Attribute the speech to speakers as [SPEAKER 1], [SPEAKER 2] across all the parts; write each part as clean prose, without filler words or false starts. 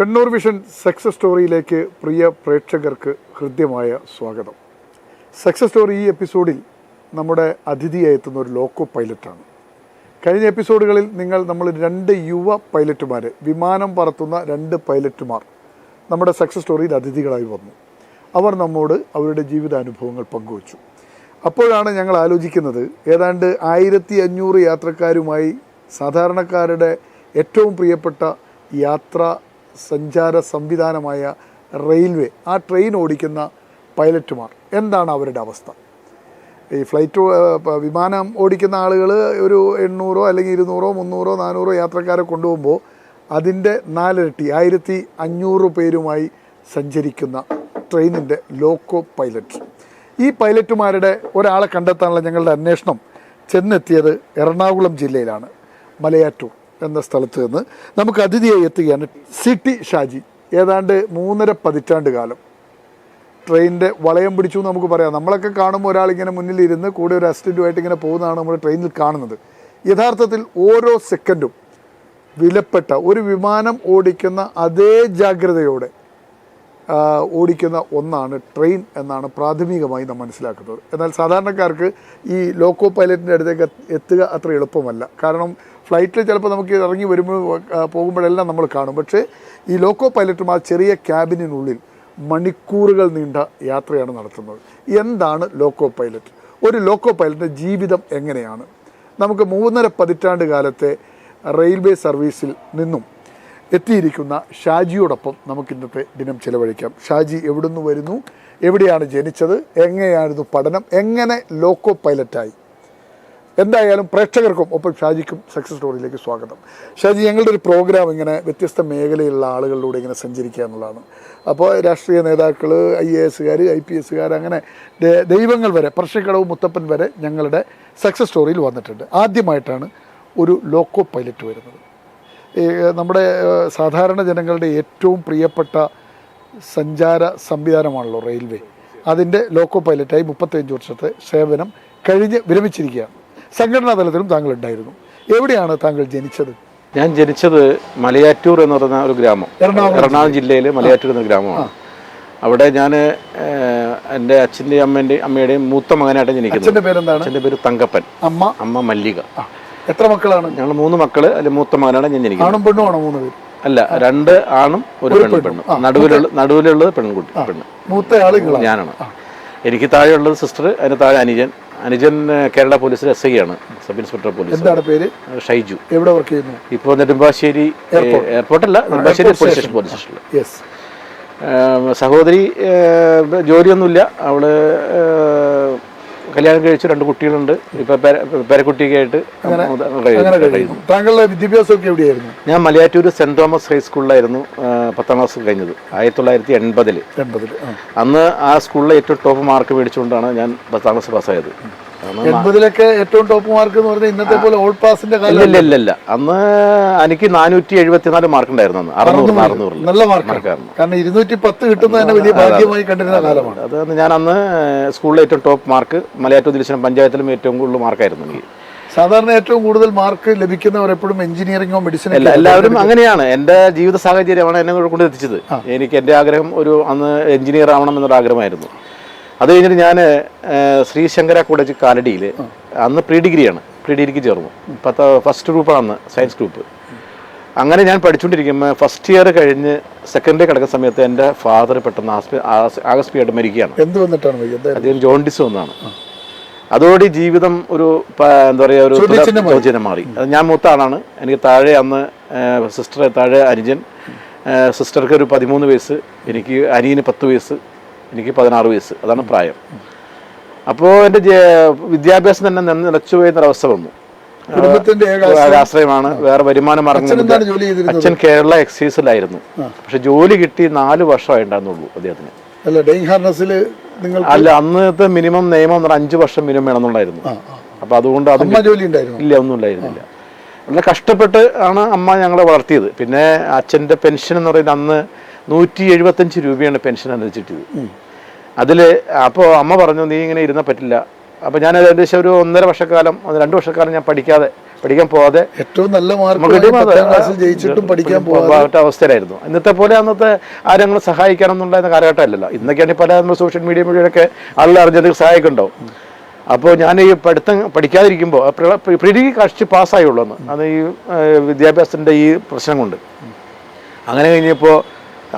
[SPEAKER 1] Kannur vision success സ്റ്റോറിയിലേക്ക് പ്രിയ പ്രേക്ഷകർക്ക് ഹൃദ്യമായ സ്വാഗതം. സക്സസ് സ്റ്റോറി ഈ എപ്പിസോഡിൽ നമ്മുടെ അതിഥിയായി എത്തുന്ന ഒരു ലോക്കോ പൈലറ്റാണ്. കഴിഞ്ഞ എപ്പിസോഡുകളിൽ നമ്മൾ രണ്ട് യുവ പൈലറ്റുമാർ, വിമാനം പറത്തുന്ന രണ്ട് പൈലറ്റുമാർ നമ്മുടെ സക്സസ് സ്റ്റോറിയിൽ അതിഥികളായി വന്നു. അവർ നമ്മോട് അവരുടെ ജീവിതാനുഭവങ്ങൾ പങ്കുവച്ചു. അപ്പോഴാണ് ഞങ്ങൾ ആലോചിക്കുന്നത്, ഏതാണ്ട് 1500 യാത്രക്കാരുമായി സാധാരണക്കാരുടെ ഏറ്റവും പ്രിയപ്പെട്ട സഞ്ചാര സംവിധാനമായ റെയിൽവേ, ആ ട്രെയിൻ ഓടിക്കുന്ന പൈലറ്റുമാർ എന്താണ് അവരുടെ അവസ്ഥ? ഈ വിമാനം ഓടിക്കുന്ന ആളുകൾ ഒരു 800 അല്ലെങ്കിൽ 200, 300, 400 യാത്രക്കാരെ കൊണ്ടുപോകുമ്പോൾ അതിൻ്റെ 4 ഇരട്ടി 1500 പേരുമായി സഞ്ചരിക്കുന്ന ട്രെയിനിൻ്റെ ലോക്കോ പൈലറ്റ്. ഈ പൈലറ്റുമാരുടെ ഒരാളെ കണ്ടെത്താനുള്ള ഞങ്ങളുടെ അന്വേഷണം ചെന്നെത്തിയത് എറണാകുളം ജില്ലയിലാണ്. മലയാറ്റൂർ എന്ന സ്ഥലത്ത് നിന്ന് നമുക്ക് അതിഥിയായി എത്തുകയാണ് സിറ്റി ഷാജി. ഏതാണ്ട് 3.5 പതിറ്റാണ്ട് കാലം ട്രെയിനിൻ്റെ വളയം പിടിച്ചു എന്ന് നമുക്ക് പറയാം. നമ്മളൊക്കെ കാണുമ്പോൾ ഒരാളിങ്ങനെ മുന്നിലിരുന്ന് കൂടെ ഒരു അസിസ്റ്റൻറ്റുമായിട്ട് ഇങ്ങനെ പോകുന്നതാണ് നമ്മൾ ട്രെയിനിൽ കാണുന്നത്. യഥാർത്ഥത്തിൽ ഓരോ സെക്കൻഡും വിലപ്പെട്ട, ഒരു വിമാനം ഓടിക്കുന്ന അതേ ജാഗ്രതയോടെ ഓടിക്കുന്ന ഒന്നാണ് ട്രെയിൻ എന്നാണ് പ്രാഥമികമായി നാം മനസ്സിലാക്കുന്നത്. എന്നാൽ സാധാരണക്കാർക്ക് ഈ ലോക്കോ പൈലറ്റിൻ്റെ അടുത്തേക്ക് എത്തുക അത്ര എളുപ്പമല്ല. കാരണം ഫ്ലൈറ്റിൽ ചിലപ്പോൾ നമുക്ക് ഇറങ്ങി പോകുമ്പോഴെല്ലാം നമ്മൾ കാണും. പക്ഷേ ഈ ലോക്കോ പൈലറ്റുമാർ ചെറിയ ക്യാബിനുള്ളിൽ മണിക്കൂറുകൾ നീണ്ട യാത്രയാണ് നടത്തുന്നത്. എന്താണ് ലോക്കോ പൈലറ്റ്? ഒരു ലോക്കോ പൈലറ്റിൻ്റെ ജീവിതം എങ്ങനെയാണ്? നമുക്ക് 3.5 പതിറ്റാണ്ട് കാലത്തെ റെയിൽവേ സർവീസിൽ നിന്നും എത്തിയിരിക്കുന്ന ഷാജിയോടൊപ്പം നമുക്ക് ഇന്നത്തെ ദിനം ചിലവഴിക്കാം. ഷാജി എവിടുന്ന് വരുന്നു, എവിടെയാണ് ജനിച്ചത്, എങ്ങനെയായിരുന്നു പഠനം, എങ്ങനെ ലോക്കോ പൈലറ്റായി? എന്തായാലും പ്രേക്ഷകർക്കും ഒപ്പം ഷാജിക്കും സക്സസ് സ്റ്റോറിയിലേക്ക് സ്വാഗതം. ഷാജി, ഞങ്ങളുടെ ഒരു പ്രോഗ്രാം ഇങ്ങനെ വ്യത്യസ്ത മേഖലയിലുള്ള ആളുകളിലൂടെ ഇങ്ങനെ സഞ്ചരിക്കുക എന്നുള്ളതാണ്. അപ്പോൾ രാഷ്ട്രീയ നേതാക്കൾ, IAS, IPS, അങ്ങനെ ദൈവങ്ങൾ വരെ, പറശ്ശിക്കടവ് മുത്തപ്പൻ വരെ ഞങ്ങളുടെ സക്സസ് സ്റ്റോറിയിൽ വന്നിട്ടുണ്ട്. ആദ്യമായിട്ടാണ് ഒരു ലോക്കോ പൈലറ്റ് വരുന്നത്. നമ്മുടെ സാധാരണ ജനങ്ങളുടെ ഏറ്റവും പ്രിയപ്പെട്ട സഞ്ചാര സംവിധാനമാണല്ലോ റെയിൽവേ. അതിൻ്റെ ലോക്കോ പൈലറ്റായി 35 വർഷത്തെ സേവനം കഴിഞ്ഞ് വിരമിച്ചിരിക്കുകയാണ്. സംഘടനാ തലത്തിലും താങ്കൾ ഉണ്ടായിരുന്നു. എവിടെയാണ് താങ്കൾ ജനിച്ചത്?
[SPEAKER 2] ഞാൻ ജനിച്ചത് മലയാറ്റൂർ എന്ന് പറയുന്ന ഒരു ഗ്രാമം, എറണാകുളം ജില്ലയിൽ മലയാറ്റൂർ എന്ന ഗ്രാമമാണ്. അവിടെ ഞാൻ എൻ്റെ അച്ഛൻ്റെയും അമ്മയുടെയും മൂത്ത മകനായിട്ട് ജനിക്കുന്നത്. അച്ഛൻ്റെ പേര് തങ്കപ്പൻ, അമ്മ മല്ലിക.
[SPEAKER 1] എത്ര മക്കളാണ്? ഞങ്ങൾ
[SPEAKER 2] 3 മക്കള്. അതിൽ മൂത്ത മകനാണ് ഞാൻ ജനിക്കുന്നത്.
[SPEAKER 1] ആണും പെണ്ണും ആണോ? 3 പേര്
[SPEAKER 2] അല്ല, 2 ആണും 1 പെണ്ണും. നടുവിലുള്ളത് പെണ്ണ്.
[SPEAKER 1] മൂത്ത ആള്
[SPEAKER 2] ഞാനാണ്. എനിക്ക് താഴെയുള്ളത് സിസ്റ്റർ, അതിന് താഴെ അനുജൻ കേരള പോലീസിൽ SI ആണ്, സബ് ഇൻസ്പെക്ടർ പോലീസ്.
[SPEAKER 1] എന്താണ് പേര്?
[SPEAKER 2] ഷൈജു.
[SPEAKER 1] എവിടെ വർക്ക് ചെയ്യുന്നു?
[SPEAKER 2] ഇപ്പോൾ നെടുമ്പാശ്ശേരി എയർപോർട്ടല്ല, നെടുമ്പാശ്ശേരി പോലീസ് സ്റ്റേഷനിൽ. സഹോദരി ജോലിയൊന്നുമില്ല, അവള് കല്യാണം കഴിച്ചു, 2 കുട്ടികളുണ്ട്. ഇപ്പൊ പേരക്കുട്ടിയൊക്കെ ആയിട്ട്.
[SPEAKER 1] താങ്കളുടെ വിദ്യാഭ്യാസമൊക്കെ എവിടെയായിരുന്നു?
[SPEAKER 2] ഞാൻ മലയാറ്റൂർ സെന്റ് തോമസ് ഹൈസ്കൂളിലായിരുന്നു 10ാം ക്ലാസ് കഴിഞ്ഞത്, 1980. അന്ന് ആ സ്കൂളിലെ ഏറ്റവും ടോപ്പ് മാർക്ക് മേടിച്ചുകൊണ്ടാണ് ഞാൻ 10ാം ക്ലാസ് പാസ്സായത്.
[SPEAKER 1] 80-ലൊക്കെ ഏറ്റവും ടോപ്പ് മാർക്ക് എന്ന് പറഞ്ഞാൽ ഇന്നത്തെ പോലെ ഓൾ പാസിന്റെ കാലം
[SPEAKER 2] ഇല്ല. അന്ന് എനിക്ക് 474 മാർക്ക് ഉണ്ടായിരുന്നു. അന്ന് 600
[SPEAKER 1] നല്ല മാർക്കാണ്. കാരണം 210 കിട്ടുന്നതിന് വലിയ ഭാഗ്യമായി കണ്ടിരുന്ന കാലമാണ്
[SPEAKER 2] അത്. ഞാൻ അന്ന് സ്കൂളിലെ ഏറ്റവും ടോപ്പ് മാർക്ക്, മലയാറ്റൂർ ജില്ല പഞ്ചായത്തിലും ഏറ്റവും കൂടുതൽ മാർക്കായിരുന്നു എനിക്ക്.
[SPEAKER 1] സാധാരണ ഏറ്റവും കൂടുതൽ മാർക്ക് ലഭിക്കുന്നവർ എപ്പോഴും എഞ്ചിനീയറിംഗോ മെഡിസിനോ,
[SPEAKER 2] എല്ലാവരും അങ്ങനെയാണ്. എൻ്റെ ജീവിത സാഹചര്യമാണ് എന്നെ കൊണ്ട് എത്തിച്ചത്. എനിക്ക് എൻ്റെ ആഗ്രഹം അന്ന് എഞ്ചിനീയർ ആവണം എന്നൊരു ആഗ്രഹമായിരുന്നു. അത് കഴിഞ്ഞിട്ട് ഞാൻ ശ്രീശങ്കര കോളേജ് കാലടിയിൽ അന്ന് പ്രീ ഡിഗ്രിക്ക് ചേർന്നു. ഫസ്റ്റ് ഗ്രൂപ്പാണ് അന്ന്, സയൻസ് ഗ്രൂപ്പ്. അങ്ങനെ ഞാൻ പഠിച്ചുകൊണ്ടിരിക്കുമ്പോൾ ഫസ്റ്റ് ഇയർ കഴിഞ്ഞ് സെക്കൻഡ് ഇയർ കിടക്കുന്ന സമയത്ത് എൻ്റെ ഫാദർ പെട്ടെന്ന് ആകസ്മികമായിട്ട് മരിക്കുകയാണ്.
[SPEAKER 1] എന്ത് വന്നിട്ടാണ്?
[SPEAKER 2] അദ്ദേഹം ജോണ്ടിസ് വന്നാണ്. അതോടെ ജീവിതം ഒരു എന്താ പറയുക, ഒരു ചോദ്യം മാറി. അത് ഞാൻ മൂത്ത ആളാണ്. എനിക്ക് താഴെ അന്ന് സിസ്റ്റർ, താഴെ അനുജൻ. സിസ്റ്റർക്ക് ഒരു 13 വയസ്സ്, എനിക്ക് അനിയന് 10 വയസ്സ്, എനിക്ക് 16 വയസ്സ്. അതാണ് പ്രായം. അപ്പോൾ എൻ്റെ വിദ്യാഭ്യാസം തന്നെ നിലച്ചു പോയെന്നൊരവസ്ഥ വന്നു.
[SPEAKER 1] കുടുംബത്തിന്റെ
[SPEAKER 2] ആശ്രയമാണ്, വേറെ വരുമാന മാർഗം. അച്ഛൻ കേരള എക്സൈസിലായിരുന്നു. പക്ഷെ ജോലി കിട്ടി 4 വർഷമായിട്ടുണ്ടായിരുന്നുള്ളൂ അദ്ദേഹത്തിന്. അല്ല, അന്നത്തെ മിനിമം നിയമം 5 വർഷം മിനിമം വേണമെന്നുണ്ടായിരുന്നു. അപ്പൊ അതുകൊണ്ട് ഇല്ല, ഒന്നും ഉണ്ടായിരുന്നില്ല. വളരെ കഷ്ടപ്പെട്ട് ആണ് അമ്മ ഞങ്ങളെ വളർത്തിയത്. പിന്നെ അച്ഛൻ്റെ പെൻഷൻ എന്ന് പറയുന്നത് അന്ന് 175 രൂപയാണ് പെൻഷൻ അനുവദിച്ചിട്ടത്. അപ്പോൾ അമ്മ പറഞ്ഞു, നീ ഇങ്ങനെ ഇരുന്നാൽ പറ്റില്ല. അപ്പോൾ ഞാൻ ഏകദേശം ഒരു 1.5 വർഷക്കാലം, 2 വർഷക്കാലം ഞാൻ പഠിക്കാതെ പഠിക്കാൻ പോകാതെ
[SPEAKER 1] ഏറ്റവും നല്ല മാർക്ക് ജയിച്ചിട്ടും പഠിക്കാൻ
[SPEAKER 2] പോകാത്ത അവസ്ഥയിലായിരുന്നു. ഇന്നത്തെ പോലെ അന്നത്തെ ആരെങ്കിലും സഹായിക്കാനൊന്നുണ്ടായിരുന്ന കാലഘട്ടമല്ലല്ലോ. ഇന്നൊക്കെയാണ് പല നമ്മൾ സോഷ്യൽ മീഡിയ വഴിയൊക്കെ ആളുകൾ അറിഞ്ഞത് സഹായിക്കുന്നുണ്ടാവും. അപ്പോൾ ഞാൻ ഈ പഠിക്കാതിരിക്കുമ്പോൾ പ്രീ ഡിഗ്രി കഷ്ടി പാസ്സായുള്ളൂ എന്ന്, അത് ഈ വിദ്യാഭ്യാസത്തിൻ്റെ ഈ പ്രശ്നം കൊണ്ട്. അങ്ങനെ കഴിഞ്ഞപ്പോൾ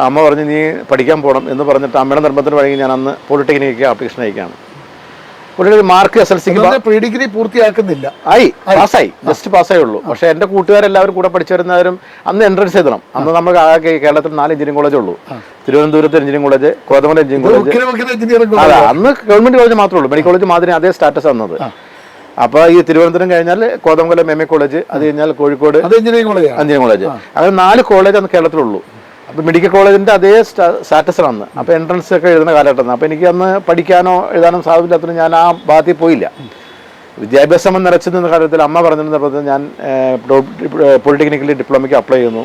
[SPEAKER 2] അമ്മ പറഞ്ഞ് നീ പഠിക്കാൻ പോകണം എന്ന് പറഞ്ഞിട്ട് അമ്മയുടെ നിർബന്ധത്തിന് വഴങ്ങി ഞാൻ അന്ന് പോളിടെക്നിക്ക് ആപ്ലിക്കേഷൻ അയക്കുകയാണ്. മാർക്ക് SLCക്ക്
[SPEAKER 1] പ്രീ ഡിഗ്രി പൂർത്തിയാക്കുന്നില്ല,
[SPEAKER 2] പാസ്സായി, ജസ്റ്റ് പാസ്സായുള്ളൂ. പക്ഷേ എൻ്റെ കൂട്ടുകാരെല്ലാവരും കൂടെ പഠിച്ചു വരുന്നവരും അന്ന് എൻട്രൻസ് എഴുതണം. അന്ന് നമ്മൾ കേരളത്തിൽ 4 എഞ്ചിനീയറിംഗ് കോളേജേ ഉള്ളൂ. തിരുവനന്തപുരത്ത് engineering college, Kothamangalam engineering college. അല്ല, അന്ന് ഗവൺമെന്റ് കോളേജ് മാത്രമേ ഉള്ളൂ. മെഡിക്കൽ കോളേജ് മാതിരി അതേ സ്റ്റാറ്റസ് വന്നത്. അപ്പോൾ ഈ തിരുവനന്തപുരം കഴിഞ്ഞാൽ കോതമംഗലം MA കോളേജ്, അത് കഴിഞ്ഞാൽ കോഴിക്കോട് എഞ്ചിനീയറിംഗ് കോളേജ്. അങ്ങനെ 4 കോളേജ് അന്ന് കേരളത്തിലുള്ളൂ. അപ്പോൾ മെഡിക്കൽ കോളേജിൻ്റെ അതേ സ്റ്റാറ്റസാണ്. അപ്പോൾ എൻട്രൻസ് ഒക്കെ എഴുതുന്ന കാലഘട്ടം. അപ്പോൾ എനിക്ക് അന്ന് പഠിക്കാനോ എഴുതാനോ സാധ്യമില്ലാത്തതിന് ഞാൻ ആ ഭാഗത്തിൽ പോയില്ല. വിദ്യാഭ്യാസം നിറച്ചു നിന്ന കാലത്തിൽ അമ്മ പറഞ്ഞിരുന്നപ്പോൾ ഞാൻ പോളിടെക്നിക്കലി ഡിപ്ലോമയ്ക്ക് അപ്ലൈ ചെയ്യുന്നു.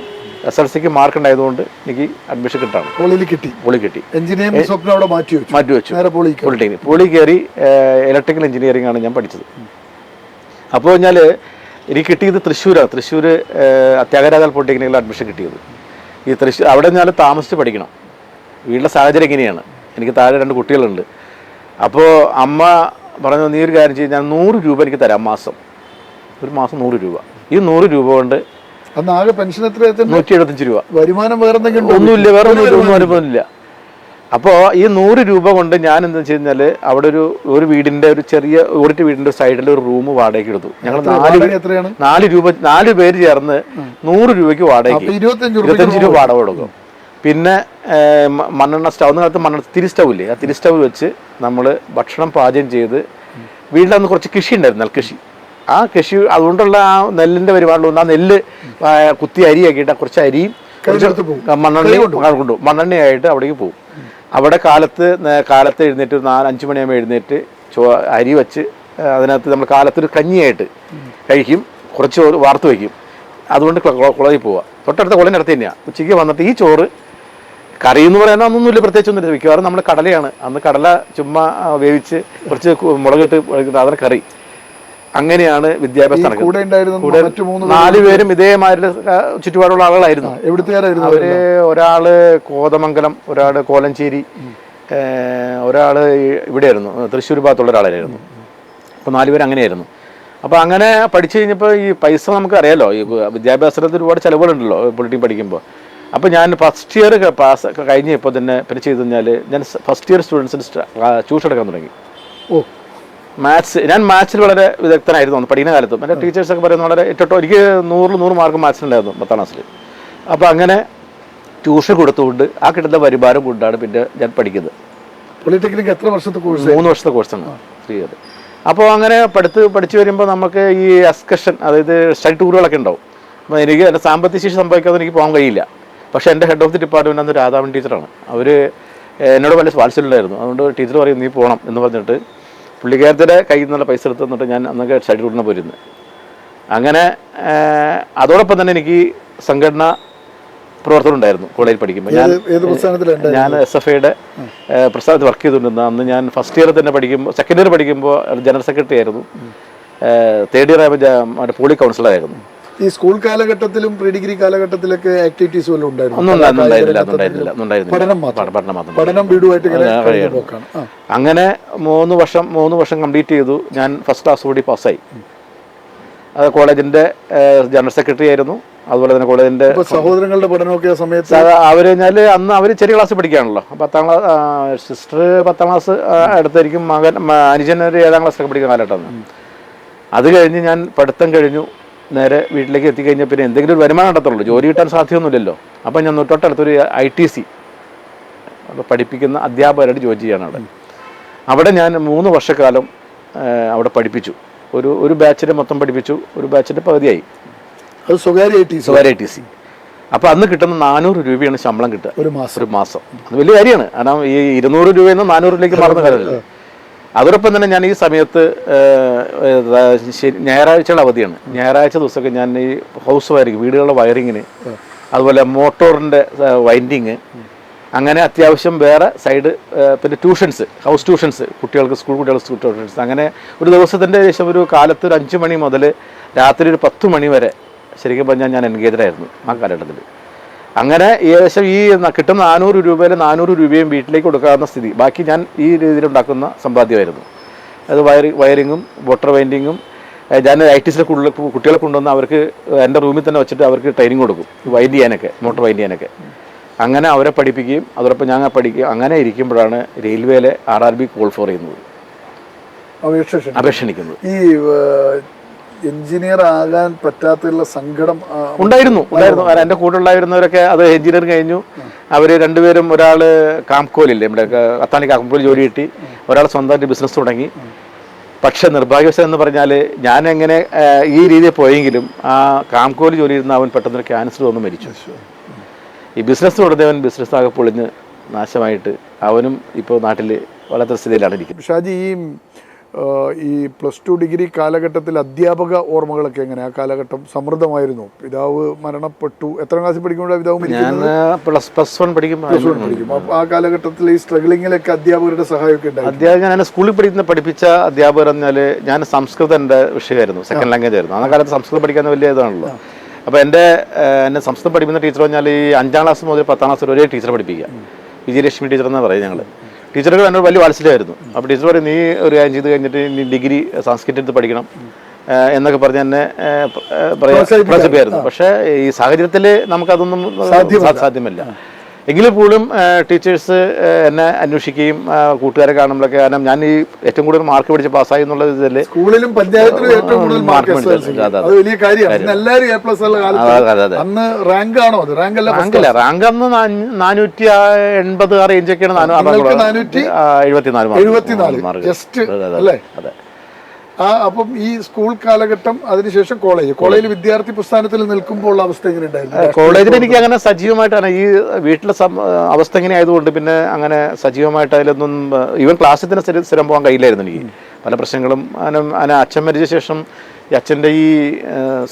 [SPEAKER 2] SLCക്ക് മാർക്ക് ഉണ്ടായതുകൊണ്ട് എനിക്ക് അഡ്മിഷൻ കിട്ടാണ്. പോളി കിട്ടി.
[SPEAKER 1] എഞ്ചിനീയറിംഗ് മാറ്റിവെച്ചു.
[SPEAKER 2] പോളിടെക്നിക് പോളി കയറി ഇലക്ട്രിക്കൽ എഞ്ചിനീയറിംഗ് ആണ് ഞാൻ പഠിച്ചത്. അപ്പോൾ ഞാൻ എനിക്ക് കിട്ടിയത് തൃശ്ശൂരാണ്. തൃശ്ശൂർ ത്യാഗരാജാൽ പോളിടെക്നിക്കിൽ അഡ്മിഷൻ കിട്ടിയത്. ഈ തൃശ്ശൂർ അവിടെ ഞാൻ താമസിച്ച് പഠിക്കണം. വീട്ടിലെ സാഹചര്യം എങ്ങനെയാണ്, എനിക്ക് താഴെ 2 കുട്ടികളുണ്ട്. അപ്പോൾ അമ്മ പറഞ്ഞു, നീ ഒരു കാര്യം ചെയ്യും, ഞാൻ 100 രൂപ എനിക്ക് തരാം മാസം. ഒരു മാസം 100 രൂപ. ഈ 100 രൂപ കൊണ്ട്
[SPEAKER 1] ആകെ പെൻഷൻ
[SPEAKER 2] 175 രൂപ.
[SPEAKER 1] വരുമാനം വേറെ
[SPEAKER 2] ഒന്നുമില്ല, വേറെ ഒന്നും അനുഭവമില്ല. അപ്പോൾ ഈ 100 രൂപ കൊണ്ട് ഞാൻ എന്താ വെച്ച് കഴിഞ്ഞാൽ അവിടെ ഒരു വീടിൻ്റെ ഒരു ചെറിയ ഓടിട്ട് വീടിൻ്റെ സൈഡിൽ ഒരു റൂം വാടകയ്ക്ക് എടുത്തു. ഞങ്ങൾ 4 പേര് ചേർന്ന് 100 രൂപയ്ക്ക് വാടകയ്ക്ക് 25 രൂപ വാടക കൊടുക്കും. പിന്നെ മണ്ണെണ്ണ സ്റ്റൗ, കാലത്ത് തിരി സ്റ്റൗ ഇല്ലേ, ആ തിരി സ്റ്റൗ വെച്ച് നമ്മൾ ഭക്ഷണം പാചകം ചെയ്ത് വീട്ടിലന്ന് കുറച്ച് കൃഷി ഉണ്ടായിരുന്നു, നെൽകൃഷി. ആ കൃഷി അതുകൊണ്ടുള്ള ആ നെല്ലിൻ്റെ പരിപാടികളുണ്ട്. ആ നെല്ല് കുത്തി അരിയാക്കിയിട്ട് കുറച്ച് അരിയും മണ്ണെണ്ണയായിട്ട് അവിടേക്ക് പോകും. അവിടെ കാലത്ത് എഴുന്നേറ്റ് ഒരു 4-5 മണിയാകുമ്പോൾ എഴുന്നേറ്റ് അരി വെച്ച് അതിനകത്ത് നമ്മൾ കാലത്തൊരു കഞ്ഞിയായിട്ട് കഴിക്കും, കുറച്ച് വാർത്ത് വയ്ക്കും. അതുകൊണ്ട് കുളയിൽ പോവുക. തൊട്ടടുത്ത കുളത്തിൻ്റെ അടുത്ത് തന്നെയാണ്. ഉച്ചയ്ക്ക് വന്നിട്ട് ഈ ചോറ് കറി എന്ന് പറയാൻ അതൊന്നുമില്ല, പ്രത്യേകിച്ചൊന്നുമില്ല. മിക്കവാറും നമ്മൾ കടലയാണ്. അന്ന് കടല ചുമ്മാ വേവിച്ച് കുറച്ച് മുളകിട്ട് അതിന് കറി. അങ്ങനെയാണ് വിദ്യാഭ്യാസം നടക്കുന്നത്. 4 പേരും ഇതേമാതിരി ചുറ്റുപാടുള്ള ആളുകളായിരുന്നു. അവര് ഒരാള് കോതമംഗലം, ഒരാള് കോലഞ്ചേരി, ഒരാള് ഇവിടെയായിരുന്നു, തൃശ്ശൂർ ഭാഗത്തുള്ള ഒരാളായിരുന്നു. അപ്പോൾ 4 പേര് അങ്ങനെയായിരുന്നു. അപ്പോൾ അങ്ങനെ പഠിച്ചു കഴിഞ്ഞപ്പോൾ ഈ പൈസ നമുക്ക് അറിയാലോ, ഈ വിദ്യാഭ്യാസത്തിൽ ഒരുപാട് ചിലവുകളുണ്ടല്ലോ പൊളിറ്റിക്സ് പഠിക്കുമ്പോൾ. അപ്പോൾ ഞാൻ ഫസ്റ്റ് ഇയർ പാസ് കഴിഞ്ഞപ്പോൾ തന്നെ പിന്നെ ചെയ്തു കഴിഞ്ഞാൽ ഞാൻ ഫസ്റ്റ് ഇയർ സ്റ്റുഡൻസിന് ട്യൂഷൻ എടുക്കാൻ തുടങ്ങി. ഞാൻ മാത്സിൽ വളരെ വിദഗ്ധനായിരുന്നു പഠിക്കുന്ന കാലത്തും. എൻ്റെ ടീച്ചേഴ്സൊക്കെ പറയുന്നത് വളരെ എനിക്ക് 100 മാർക്ക് മാത്സിനുണ്ടായിരുന്നു 10ാം ക്ലാസ്സിൽ. അപ്പോൾ അങ്ങനെ ട്യൂഷൻ കൊടുത്തുകൊണ്ട് ആ കിട്ടുന്ന വരുമാനം കൊണ്ടാണ് പിന്നെ ഞാൻ പഠിക്കുന്നത്.
[SPEAKER 1] പോളിടെക്നിക് എത്ര വർഷത്തെ കോഴ്സ്?
[SPEAKER 2] 3 വർഷത്തെ കോഴ്സാണ് 3 ഇയർ. അപ്പോൾ അങ്ങനെ പഠിച്ചു വരുമ്പോൾ നമുക്ക് ഈ എക്സ്കർഷൻ, അതായത് സ്റ്റഡി ടൂറുകളൊക്കെ ഉണ്ടാവും. അപ്പോൾ എനിക്ക് എൻ്റെ സാമ്പത്തിക ശേഷി സംഭവിക്കാതെ എനിക്ക് പോകാൻ കഴിയില്ല. പക്ഷേ എൻ്റെ ഹെഡ് ഓഫ് ദി ഡിപ്പാർട്ട്മെൻറ്റ് അന്ന് രാധാമൻ ടീച്ചറാണ്. അവർ എന്നോട് വലിയ വാത്സല്യമുണ്ടായിരുന്നു. അതുകൊണ്ട് ടീച്ചർ പറയും നീ പോകണം എന്ന് പറഞ്ഞിട്ട് പുള്ളിക്കാരത്തിൻ്റെ കയ്യിൽ നിന്നുള്ള പൈസ എടുത്ത് തന്നിട്ട് ഞാൻ അന്നൊക്കെ സ്റ്റഡി ടൂറിന് പോയിരുന്നത്. അങ്ങനെ അതോടൊപ്പം തന്നെ എനിക്ക് സംഘടനാ പ്രവർത്തനം ഉണ്ടായിരുന്നു കോളേജിൽ പഠിക്കുമ്പോൾ. ഞാൻ SFIയുടെ പ്രസ്ഥാനത്ത് വർക്ക് ചെയ്തുകൊണ്ടിരുന്ന അന്ന് ഞാൻ ഫസ്റ്റ് ഇയർ തന്നെ പഠിക്കുമ്പോൾ, സെക്കൻഡ് ഇയർ പഠിക്കുമ്പോൾ ജനറൽ സെക്രട്ടറി ആയിരുന്നു. തേർഡ് ഇയർ ആയപ്പോൾ പോളി കൗൺസിലറായിരുന്നു.
[SPEAKER 1] ഈ സ്കൂൾ കാലഘട്ടത്തിലും പ്രീ ഡിഗ്രി കാലഘട്ടത്തിലൊക്കെ ആക്ടിവിറ്റീസ് വല്ലതും ഉണ്ടായിരുന്നു?
[SPEAKER 2] അങ്ങനെ 3 വർഷം കംപ്ലീറ്റ് ചെയ്തു. ഞാൻ ഫസ്റ്റ് ക്ലാസ് കൂടി പാസ്സായി. അത് കോളേജിന്റെ ജനറൽ സെക്രട്ടറി ആയിരുന്നു. അതുപോലെ തന്നെ കോളേജിന്റെ
[SPEAKER 1] സഹോദരങ്ങളുടെ പഠനമൊക്കെ സമയത്ത്
[SPEAKER 2] അവര് കഴിഞ്ഞാൽ അന്ന് അവർ ചെറിയ ക്ലാസ് പഠിക്കുകയാണല്ലോ. 10ാം ക്ലാസ് സിസ്റ്റർ 10ാം ക്ലാസ് അടുത്തായിരിക്കും, മകൻ അനുജൻ ഒരു 7ാം ക്ലാസ്സിലൊക്കെ പഠിക്കുന്ന കാലഘട്ടമാണ്. അത് കഴിഞ്ഞ് ഞാൻ പഠിത്തം കഴിഞ്ഞു നേരെ വീട്ടിലേക്ക് എത്തിക്കഴിഞ്ഞാൽ പിന്നെ എന്തെങ്കിലും ഒരു വരുമാനം നടത്തുള്ളൂ, ജോലി കിട്ടാൻ സാധ്യമൊന്നുമില്ലല്ലോ. അപ്പം ഞാൻ തൊട്ടടുത്തൊരു ITC പഠിപ്പിക്കുന്ന അധ്യാപകരായിട്ട് ജോലി ചെയ്യാണ് അവിടെ ഞാൻ 3 വർഷക്കാലം അവിടെ പഠിപ്പിച്ചു. ഒരു ബാച്ചിനെ മൊത്തം പഠിപ്പിച്ചു, ഒരു ബാച്ചിൻ്റെ പകുതിയായി.
[SPEAKER 1] അത് സ്വകാര്യ ITC.
[SPEAKER 2] അപ്പോൾ അന്ന് കിട്ടുന്ന 400 രൂപയാണ് ശമ്പളം കിട്ടുക ഒരു മാസം. അത് വലിയ കാര്യമാണ്. കാരണം ഈ 200 രൂപയിൽ നിന്ന് 400 മാറുന്ന കാര്യമല്ല. അതോടൊപ്പം തന്നെ ഞാൻ ഈ സമയത്ത് ഞായറാഴ്ചയുടെ അവധിയാണ്. ഞായറാഴ്ച ദിവസമൊക്കെ ഞാൻ ഈ ഹൗസ് വയറിങ്, വീടുകളുടെ വയറിങ്ങിന്, അതുപോലെ മോട്ടോറിൻ്റെ വൈൻഡിങ്, അങ്ങനെ അത്യാവശ്യം വേറെ സൈഡ് പിന്നെ ട്യൂഷൻസ്, ഹൗസ് ട്യൂഷൻസ്, സ്കൂൾ കുട്ടികൾക്ക് ട്യൂഷൻസ്, അങ്ങനെ ഒരു ദിവസത്തിൻ്റെ ശേഷം ഒരു കാലത്ത് ഒരു 5 മണി മുതൽ രാത്രി ഒരു 10 മണി വരെ ശരിക്കും പറഞ്ഞാൽ ഞാൻ എൻഗേജഡായിരുന്നു ആ കാലഘട്ടത്തിൽ. അങ്ങനെ ഏകദേശം ഈ കിട്ടുന്ന 400 രൂപയിൽ 400 രൂപയും വീട്ടിലേക്ക് കൊടുക്കാവുന്ന സ്ഥിതി, ബാക്കി ഞാൻ ഈ രീതിയിലുണ്ടാക്കുന്ന സമ്പാദ്യമായിരുന്നു. അത് വയറിങ്ങും വാട്ടർ വൈൻഡിങ്ങും. ഞാൻ ITസിലെ കുട്ടികളെ കൊണ്ടുവന്ന് അവർക്ക് എൻ്റെ റൂമിൽ തന്നെ വെച്ചിട്ട് അവർക്ക് ട്രെയിനിങ് കൊടുക്കും, വൈൻഡ് ചെയ്യാനൊക്കെ, മോട്ടോർ വൈൻഡ് ചെയ്യാനൊക്കെ. അങ്ങനെ അവരെ പഠിപ്പിക്കുകയും അതോടൊപ്പം ഞാൻ പഠിക്കുകയും അങ്ങനെ ഇരിക്കുമ്പോഴാണ് റെയിൽവേയിലെ RRB കോൾ ഫോർ ചെയ്യുന്നത്, അപേക്ഷണിക്കുന്നത്.
[SPEAKER 1] ഈ എഞ്ചിനീയർ ആകാൻ പറ്റാത്തുള്ള സങ്കടം
[SPEAKER 2] ഉണ്ടായിരുന്നു. എൻ്റെ കൂടെ ഉണ്ടായിരുന്നവരൊക്കെ അത് എഞ്ചിനീയറിംഗ് കഴിഞ്ഞു. അവർ രണ്ടുപേരും, ഒരാൾ കാംകോലില്ലേ നമ്മുടെ അത്താണി കാംകോൽ ജോലി കിട്ടി, ഒരാൾ സ്വന്തമായിട്ട് ബിസിനസ് തുടങ്ങി. പക്ഷെ നിർഭാഗ്യവശം എന്ന് പറഞ്ഞാൽ ഞാൻ എങ്ങനെ ഈ രീതിയിൽ പോയെങ്കിലും ആ കാംകോൽ ജോലി ഇരുന്ന അവൻ പെട്ടെന്ന് ക്യാൻസർ വന്ന് മരിച്ചു. ഈ ബിസിനസ് തുടങ്ങിയവൻ ബിസിനസ് ആകെ പൊളിഞ്ഞ് നാശമായിട്ട് അവനും ഇപ്പോൾ നാട്ടിൽ വളരെ സ്ഥിതിയിലാണ് ഇരിക്കുന്നത്.
[SPEAKER 1] ഷാജി, ഈ +2 ഡിഗ്രി കാലഘട്ടത്തിൽ അധ്യാപക ഓർമ്മകളൊക്കെ എങ്ങനെ? ആ കാലഘട്ടം സമൃദ്ധമായിരുന്നു. പിതാവ് മരണപ്പെട്ടു. എത്ര ക്ലാസ്സിൽ പഠിക്കുമ്പോഴാണ് പിതാവ്?
[SPEAKER 2] ഞാൻ +1 പഠിക്കും.
[SPEAKER 1] ആ കാലഘട്ടത്തിൽ ഈ സ്ട്രഗിളിങ്ങിലൊക്കെ അധ്യാപകരുടെ സഹായമൊക്കെ ഉണ്ടായി.
[SPEAKER 2] ഞാൻ സ്കൂളിൽ പഠിപ്പിച്ച അധ്യാപകർ പറഞ്ഞാൽ, ഞാൻ സംസ്കൃതം എൻ്റെ വിഷയമായിരുന്നു, സെക്കൻഡ് ലാംഗ്വേജ് ആയിരുന്നു. ആ കാലത്ത് സംസ്കൃതം പഠിക്കാൻ വലിയ ഇതാണല്ലോ. അപ്പോൾ എന്നെ സംസ്കൃതം പഠിപ്പിക്കുന്ന ടീച്ചർ പറഞ്ഞാൽ ഈ 5ാം ക്ലാസ് മുതൽ 10ാം ക്ലാസ് വരെ ടീച്ചറെ പഠിപ്പിക്കുക. വിജയലക്ഷ്മി ടീച്ചർ എന്നാണ് പറയും ഞങ്ങൾ. ടീച്ചർക്ക് എന്നോട് വലിയ വാത്സല്യമായിരുന്നു. അപ്പോൾ ടീച്ചർ പറയും, നീ ഒരു കാര്യം ചെയ്ത് കഴിഞ്ഞിട്ട് നീ ഡിഗ്രി സംസ്കൃതം എടുത്ത് പഠിക്കണം എന്നൊക്കെ പറഞ്ഞ് എന്നെ പ്രോത്സാഹിപ്പിക്കായിരുന്നു. പക്ഷേ ഈ സാഹചര്യത്തിൽ നമുക്കതൊന്നും സാധ്യമല്ല. എങ്കിലും പോലും ടീച്ചേഴ്സ് എന്നെ അന്വേഷിക്കുകയും കൂട്ടുകാരെ കാണുമ്പോഴൊക്കെ, കാരണം ഞാൻ ഈ ഏറ്റവും കൂടുതൽ മാർക്ക് പിടിച്ച് പാസ്സായി എന്നുള്ള ഇതിൽ
[SPEAKER 1] സ്കൂളിലും പഞ്ചായത്തിലും ഏറ്റവും കൂടുതൽ മാർക്ക് വലിയ കാര്യമാണ്. എല്ലാവരും A+ അന്ന് റാങ്ക് ആണോ? അത് റാങ്ക് അല്ല,
[SPEAKER 2] റാങ്ക് അന്ന് 480 ആ റേഞ്ചൊക്കെയാണ്. 474
[SPEAKER 1] മാർക്ക്. അപ്പം ഈ സ്കൂൾ കാലഘട്ടം, അതിനുശേഷം കോളേജിൽ വിദ്യാർത്ഥി പ്രസ്ഥാനത്തിൽ നിൽക്കുമ്പോൾ അവസ്ഥ എങ്ങനെ ഉണ്ടായിരുന്നു?
[SPEAKER 2] കോളേജിൽ എനിക്ക് അങ്ങനെ സജീവമായിട്ടാണ്, ഈ വീട്ടിലെ അവസ്ഥ ഇങ്ങനെ ആയതുകൊണ്ട് പിന്നെ അങ്ങനെ സജീവമായിട്ട് അതിലൊന്നും, ഈവൻ ക്ലാസ്സിൽ തന്നെ സ്ഥിരം പോകാൻ കഴിയില്ലായിരുന്നു എനിക്ക്. പല പ്രശ്നങ്ങളും. അങ്ങനെ അച്ഛൻ മരിച്ച ശേഷം ഈ അച്ഛൻ്റെ ഈ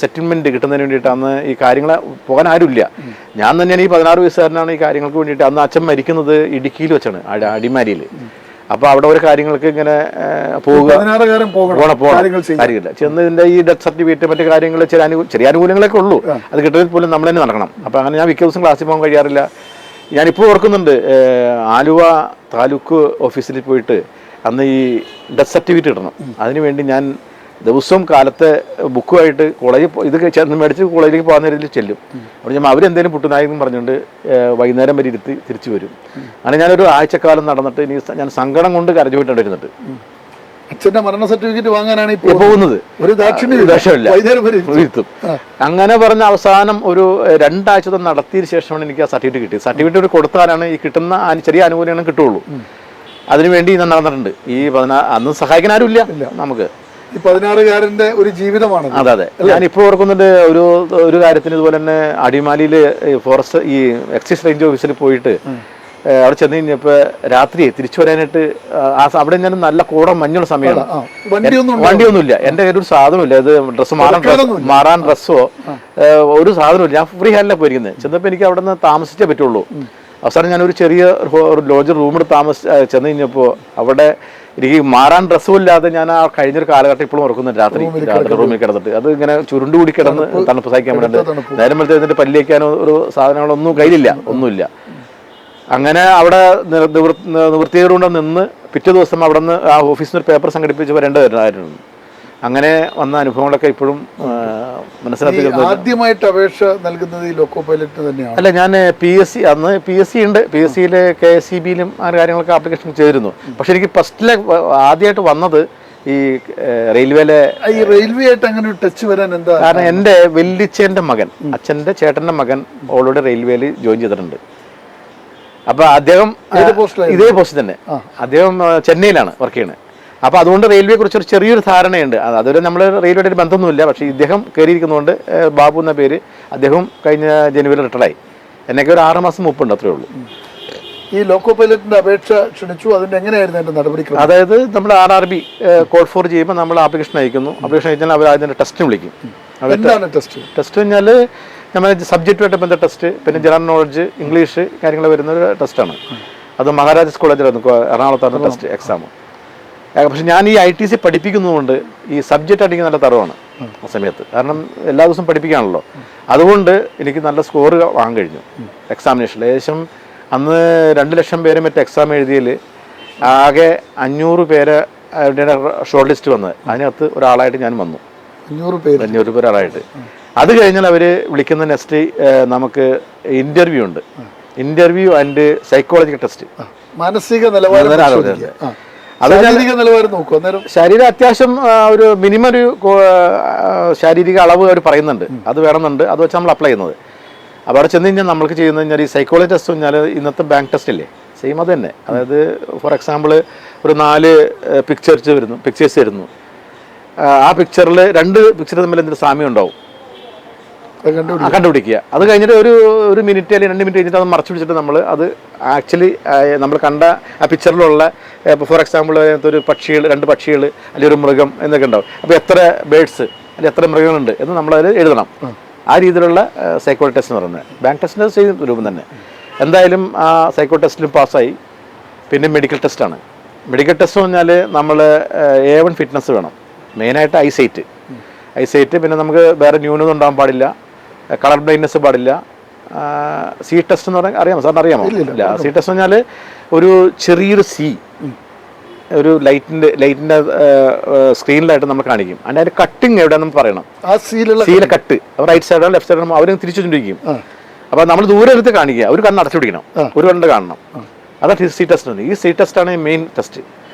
[SPEAKER 2] സെറ്റിൽമെൻറ്റ് കിട്ടുന്നതിന് വേണ്ടിയിട്ട് അന്ന് ഈ കാര്യങ്ങൾ പോകാൻ ആരുമില്ല. ഞാൻ തന്നെയാണ് ഈ 16 വയസ്സുകാരനാണ് ഈ കാര്യങ്ങൾക്ക് വേണ്ടിയിട്ട്. അന്ന് അച്ഛൻ മരിക്കുന്നത് ഇടുക്കിയിൽ വെച്ചാണ്, അടിമാലിയിൽ. അപ്പോൾ അവിടെ ഒരു കാര്യങ്ങൾക്ക് ഇങ്ങനെ കാര്യമില്ല. ചെന്ന് ഇതിൻ്റെ ഈ ഡെത്ത് സർട്ടിഫിക്കറ്റ് മറ്റു കാര്യങ്ങൾ ചെറിയ അനുകൂല്യങ്ങളൊക്കെ ഉള്ളൂ. അത് കിട്ടുന്നതിൽ പോലും നമ്മൾ തന്നെ നടക്കണം. അപ്പോൾ അങ്ങനെ ഞാൻ മിക്ക ദിവസം ക്ലാസ്സിൽ പോകാൻ കഴിയാറില്ല. ഞാനിപ്പോൾ ഓർക്കുന്നുണ്ട്, ആലുവ താലൂക്ക് ഓഫീസിൽ പോയിട്ട് അന്ന് ഈ ഡെത്ത് സർട്ടിഫിക്കറ്റ് ഇടണം. അതിനുവേണ്ടി ഞാൻ ദിവസവും കാലത്തെ ബുക്കുമായിട്ട് കോളേജിൽ ഇത് ചെന്ന് മേടിച്ച് കോളേജിലേക്ക് പോകുന്ന രീതിയിൽ ചെല്ലും. അപ്പോൾ ഞാൻ അവരെന്തെങ്കിലും പുട്ടുനായെന്നും പറഞ്ഞുകൊണ്ട് വൈകുന്നേരം വരെ ഇരുത്തി തിരിച്ചു വരും. അങ്ങനെ ഞാനൊരു ആഴ്ചക്കാലം നടന്നിട്ട് ഇനി ഞാൻ സങ്കടം കൊണ്ട് കരഞ്ഞുപോയിട്ടുണ്ടായിരുന്നത്.
[SPEAKER 1] അച്ഛൻ്റെ മരണ സർട്ടിഫിക്കറ്റ് വാങ്ങാനാണ്
[SPEAKER 2] പോകുന്നത്.
[SPEAKER 1] ഒരു
[SPEAKER 2] ഇരുത്തും. അങ്ങനെ പറഞ്ഞ അവസാനം ഒരു 2 ആഴ്ച നടത്തിയതിന് ശേഷമാണ് എനിക്ക് ആ സർട്ടിഫിക്കറ്റ് കിട്ടിയത്. സർട്ടിഫിക്കറ്റ് കൊടുത്താലാണ് ഈ കിട്ടുന്ന ചെറിയ ആനുകൂല്യങ്ങൾ കിട്ടുള്ളൂ. അതിനുവേണ്ടി ഞാൻ നടന്നിട്ടുണ്ട്. ഈ അന്ന് സഹായിക്കാൻ ആരുമില്ല നമുക്ക്.
[SPEAKER 1] ഈ 16-കാരന്റെ ഒരു ജീവിതമാണ്.
[SPEAKER 2] അതെ. ഞാനിപ്പോൾ ഓർക്കുന്നുണ്ട് ഒരു കാര്യത്തിന് ഇതുപോലെ തന്നെ അടിമാലിയിൽ ഫോറസ്റ്റ് ഈ എക്സൈസ് റേഞ്ച് ഓഫീസിൽ പോയിട്ട് അവിടെ ചെന്ന് കഴിഞ്ഞപ്പോൾ രാത്രി തിരിച്ചു വരാനായിട്ട് അവിടെ ഞാൻ നല്ല കൂടം മഞ്ഞുള്ള സമയമാണ്. വണ്ടിയൊന്നുമില്ല, എൻ്റെ കയ്യിൽ ഒരു സാധനമില്ല. ഇത് മാറാൻ ഡ്രസ്സോ ഒരു സാധനമില്ല. ഞാൻ ഫ്രീ ഹാൻഡിലാണ് പോയിരിക്കുന്നത്. ചെന്നപ്പോൾ എനിക്ക് അവിടെ നിന്ന് താമസിച്ചേ പറ്റുള്ളൂ. അവസാനം ഞാനൊരു ചെറിയ ലോഡ്ജ് റൂമെടുത്ത് ചെന്ന് കഴിഞ്ഞപ്പോൾ അവിടെ എനിക്ക് മാറാൻ ഡ്രസ്സും ഇല്ലാതെ ഞാൻ ആ കഴിഞ്ഞൊരു കാലഘട്ടം ഇപ്പോഴും ഓർക്കുന്നുണ്ട്. രാത്രി റൂമിൽ കിടന്നിട്ട് അത് ഇങ്ങനെ ചുരുണ്ടുകൂടി കിടന്ന് തണുപ്പ് സഹിക്കാൻ വേണ്ടിയിട്ട് നേരം വെച്ച് എന്നിട്ട് പല്ല് വയ്ക്കാനോ ഒരു സാധനങ്ങളൊന്നും കയ്യിലില്ല, ഒന്നുമില്ല. അങ്ങനെ അവിടെ നിവൃത്തിയോടെ നിന്ന് പിറ്റേ ദിവസം അവിടെ നിന്ന് ആ ഓഫീസിൽ നിന്ന് ഒരു പേപ്പർ സംഘടിപ്പിച്ച് വരേണ്ടതായിരുന്നു. അങ്ങനെ വന്ന അനുഭവങ്ങളൊക്കെ ഇപ്പോഴും മനസ്സിലാക്കി.
[SPEAKER 1] ആദ്യമായിട്ട് അപേക്ഷ നൽകുന്നത് ഈ ലോക്കോ പൈലറ്റ് തന്നെയാണ്?
[SPEAKER 2] അല്ല, ഞാൻ അന്ന് PSC ഉണ്ട്. PSCയിൽ KSEBയിലും ആ കാര്യങ്ങളൊക്കെ ആപ്ലിക്കേഷൻ ചെയ്തിരുന്നു. പക്ഷെ എനിക്ക് ഫസ്റ്റിലെ ആദ്യമായിട്ട് വന്നത് ഈ റെയിൽവേയിലെ.
[SPEAKER 1] ഈ റെയിൽവേ ആയിട്ട് അങ്ങനെ ഒരു ടച്ച് വരാൻ എന്താ
[SPEAKER 2] കാരണം? എൻ്റെ വല്യച്ഛൻ്റെ മകൻ, അച്ഛൻ്റെ ചേട്ടൻ്റെ മകൻ ഓൾറെഡി റെയിൽവേയിൽ ജോയിൻ ചെയ്തിട്ടുണ്ട്. അപ്പോൾ അദ്ദേഹം ഇതേ പോസ്റ്റ് തന്നെ. അദ്ദേഹം ചെന്നൈയിലാണ് വർക്ക് ചെയ്യുന്നത്. അപ്പോൾ അതുകൊണ്ട് റെയിൽവേയെ കുറിച്ച് ഒരു ചെറിയൊരു ധാരണയുണ്ട്. അതൊരു നമ്മൾ റെയിൽവേയുടെ ഒരു ബന്ധമൊന്നുമില്ല. പക്ഷേ ഇദ്ദേഹം കയറിയിരിക്കുന്നതുകൊണ്ട് ബാബു എന്ന പേര്. അദ്ദേഹം കഴിഞ്ഞ ജനുവരി റിട്ടയർഡായി. എന്നൊക്കെ ഒരു 6 മാസം മുമ്പുണ്ട്, അത്രേ ഉള്ളൂ.
[SPEAKER 1] ഈ ലോക്കോ പൈലറ്റിന്റെ അപേക്ഷ ക്ഷണിച്ചു, അതിന്റെ എങ്ങനെയായിരുന്നു അതിന്റെ നടപടിക്രമം?
[SPEAKER 2] അതായത് നമ്മൾ RRB കോഡ് ഫോർ ചെയ്യുമ്പോൾ നമ്മൾ ആപ്ലിക്കേഷൻ അയക്കുന്നു. ആപ്ലിക്കേഷൻ അയച്ചാൽ അവർ അതിൻ്റെ ടെസ്റ്റിന് വിളിക്കും.
[SPEAKER 1] എന്താണ് ടെസ്റ്റ്?
[SPEAKER 2] ടെസ്റ്റ് കഴിഞ്ഞാൽ നമ്മൾ സബ്ജക്റ്റുമായിട്ട് ബന്ധപ്പെട്ട ടെസ്റ്റ്, പിന്നെ ജനറൽ നോളജ്, ഇംഗ്ലീഷ് കാര്യങ്ങൾ വരുന്നൊരു ടെസ്റ്റാണ്. അത് മഹാരാജാസ് കോളേജിലായിരുന്നു, എറണാകുളത്താണ് ടെസ്റ്റ് എക്സാം. പക്ഷെ ഞാൻ ഈ ITC പഠിപ്പിക്കുന്നതുകൊണ്ട് ഈ സബ്ജക്റ്റ് എനിക്ക് നല്ല തറവാണ് ആ സമയത്ത്. കാരണം എല്ലാ ദിവസവും പഠിപ്പിക്കുകയാണല്ലോ. അതുകൊണ്ട് എനിക്ക് നല്ല സ്കോർ വാങ്ങാൻ കഴിഞ്ഞു എക്സാമിനേഷനിൽ. ഏകദേശം അന്ന് 2 ലക്ഷം പേര് മറ്റേ എക്സാം എഴുതിയതിൽ ആകെ 500 പേര് ഷോർട്ട് ലിസ്റ്റ് വന്നത്. അതിനകത്ത് ഒരാളായിട്ട് ഞാൻ വന്നു. 500 പേര് ആളായിട്ട്. അത് കഴിഞ്ഞാൽ അവർ വിളിക്കുന്ന നെക്സ്റ്റ് നമുക്ക് ഇൻ്റർവ്യൂ ഉണ്ട്. Interview and psychological test.
[SPEAKER 1] മാനസിക നിലവാരം
[SPEAKER 2] ശരീരം അത്യാവശ്യം ഒരു മിനിമം ഒരു ശാരീരിക അളവ് അവർ പറയുന്നുണ്ട്. അത് വേണമെന്നുണ്ട്. അത് വെച്ച് നമ്മൾ അപ്ലൈ ചെയ്യുന്നത്. അപ്പോൾ അവിടെ ചെന്ന് കഴിഞ്ഞാൽ നമ്മൾക്ക് ചെയ്യുന്നത് കഴിഞ്ഞാൽ ഈ സൈക്കോളജി ടെസ്റ്റ് കഴിഞ്ഞാൽ ഇന്നത്തെ ബാങ്ക് ടെസ്റ്റ് ഇല്ലേ, സെയിം അത് തന്നെ. അതായത് ഫോർ എക്സാമ്പിൾ ഒരു 4 പിക്ചേഴ്സ് വരുന്നു. ആ പിക്ചറിൽ 2 പിക്ചർ തമ്മിൽ എന്തൊരു സാമ്യം ഉണ്ടാവും, കണ്ടുപിടിക്കുക. അത് കഴിഞ്ഞിട്ട് ഒരു മിനിറ്റ് അല്ലെങ്കിൽ 2 മിനിറ്റ് കഴിഞ്ഞിട്ട് അത് മറച്ചു പിടിച്ചിട്ട് നമ്മൾ അത് ആക്ച്വലി നമ്മൾ കണ്ട ആ പിക്ചറിലുള്ള ഫോർ എക്സാമ്പിൾ ഒരു 2 പക്ഷികൾ അല്ലെങ്കിൽ ഒരു മൃഗം എന്നൊക്കെ ഉണ്ടാവും. അപ്പോൾ എത്ര ബേഡ്സ് അല്ലെങ്കിൽ എത്ര മൃഗങ്ങളുണ്ട് എന്ന് നമ്മളതിൽ എഴുതണം. ആ രീതിയിലുള്ള സൈക്കോ ടെസ്റ്റ് എന്ന് പറയുന്നത് ബാങ്ക് ടെസ്റ്റിൻ്റെ സെയിം രൂപം തന്നെ. എന്തായാലും ആ സൈക്കോ ടെസ്റ്റിലും പാസ്സായി. പിന്നെ മെഡിക്കൽ ടെസ്റ്റാണ്. മെഡിക്കൽ ടെസ്റ്റ് എന്ന് പറഞ്ഞാൽ നമ്മൾ A1 ഫിറ്റ്നസ് വേണം, മെയിനായിട്ട് ഐസൈറ്റ്. പിന്നെ നമുക്ക് വേറെ ന്യൂനത ഉണ്ടാകാൻ പാടില്ല, കളർ ബ്ലൈൻഡ്നെസ് പാടില്ല. സി ടെസ്റ്റ് എന്ന് പറഞ്ഞാൽ അറിയാമോ സാറിന്? അറിയാമോ? ഇല്ല. സി ടെസ്റ്റ് എന്ന് പറഞ്ഞാൽ ഒരു ചെറിയൊരു ഒരു ലൈറ്റിൻ്റെ സ്ക്രീനിലായിട്ട് നമ്മൾ കാണിക്കും. അതിൻ്റെ കട്ടിങ് എവിടെയാണെന്ന് പറയണം. സീലെ കട്ട് റൈറ്റ് സൈഡോ ലെഫ്റ്റ് സൈഡോ അവരും തിരിച്ചു കൊണ്ടിരിക്കും. അപ്പോൾ നമ്മൾ ദൂരെ എടുത്ത് കാണിക്കുക, ഒരു കണ്ണ് അടച്ചു പിടിക്കണം, ഒരു കണ്ണ് കാണണം. അതാണ് സി ടെസ്റ്റ്. ഈ സി ടെസ്റ്റാണ് മെയിൻ ടെസ്റ്റ്.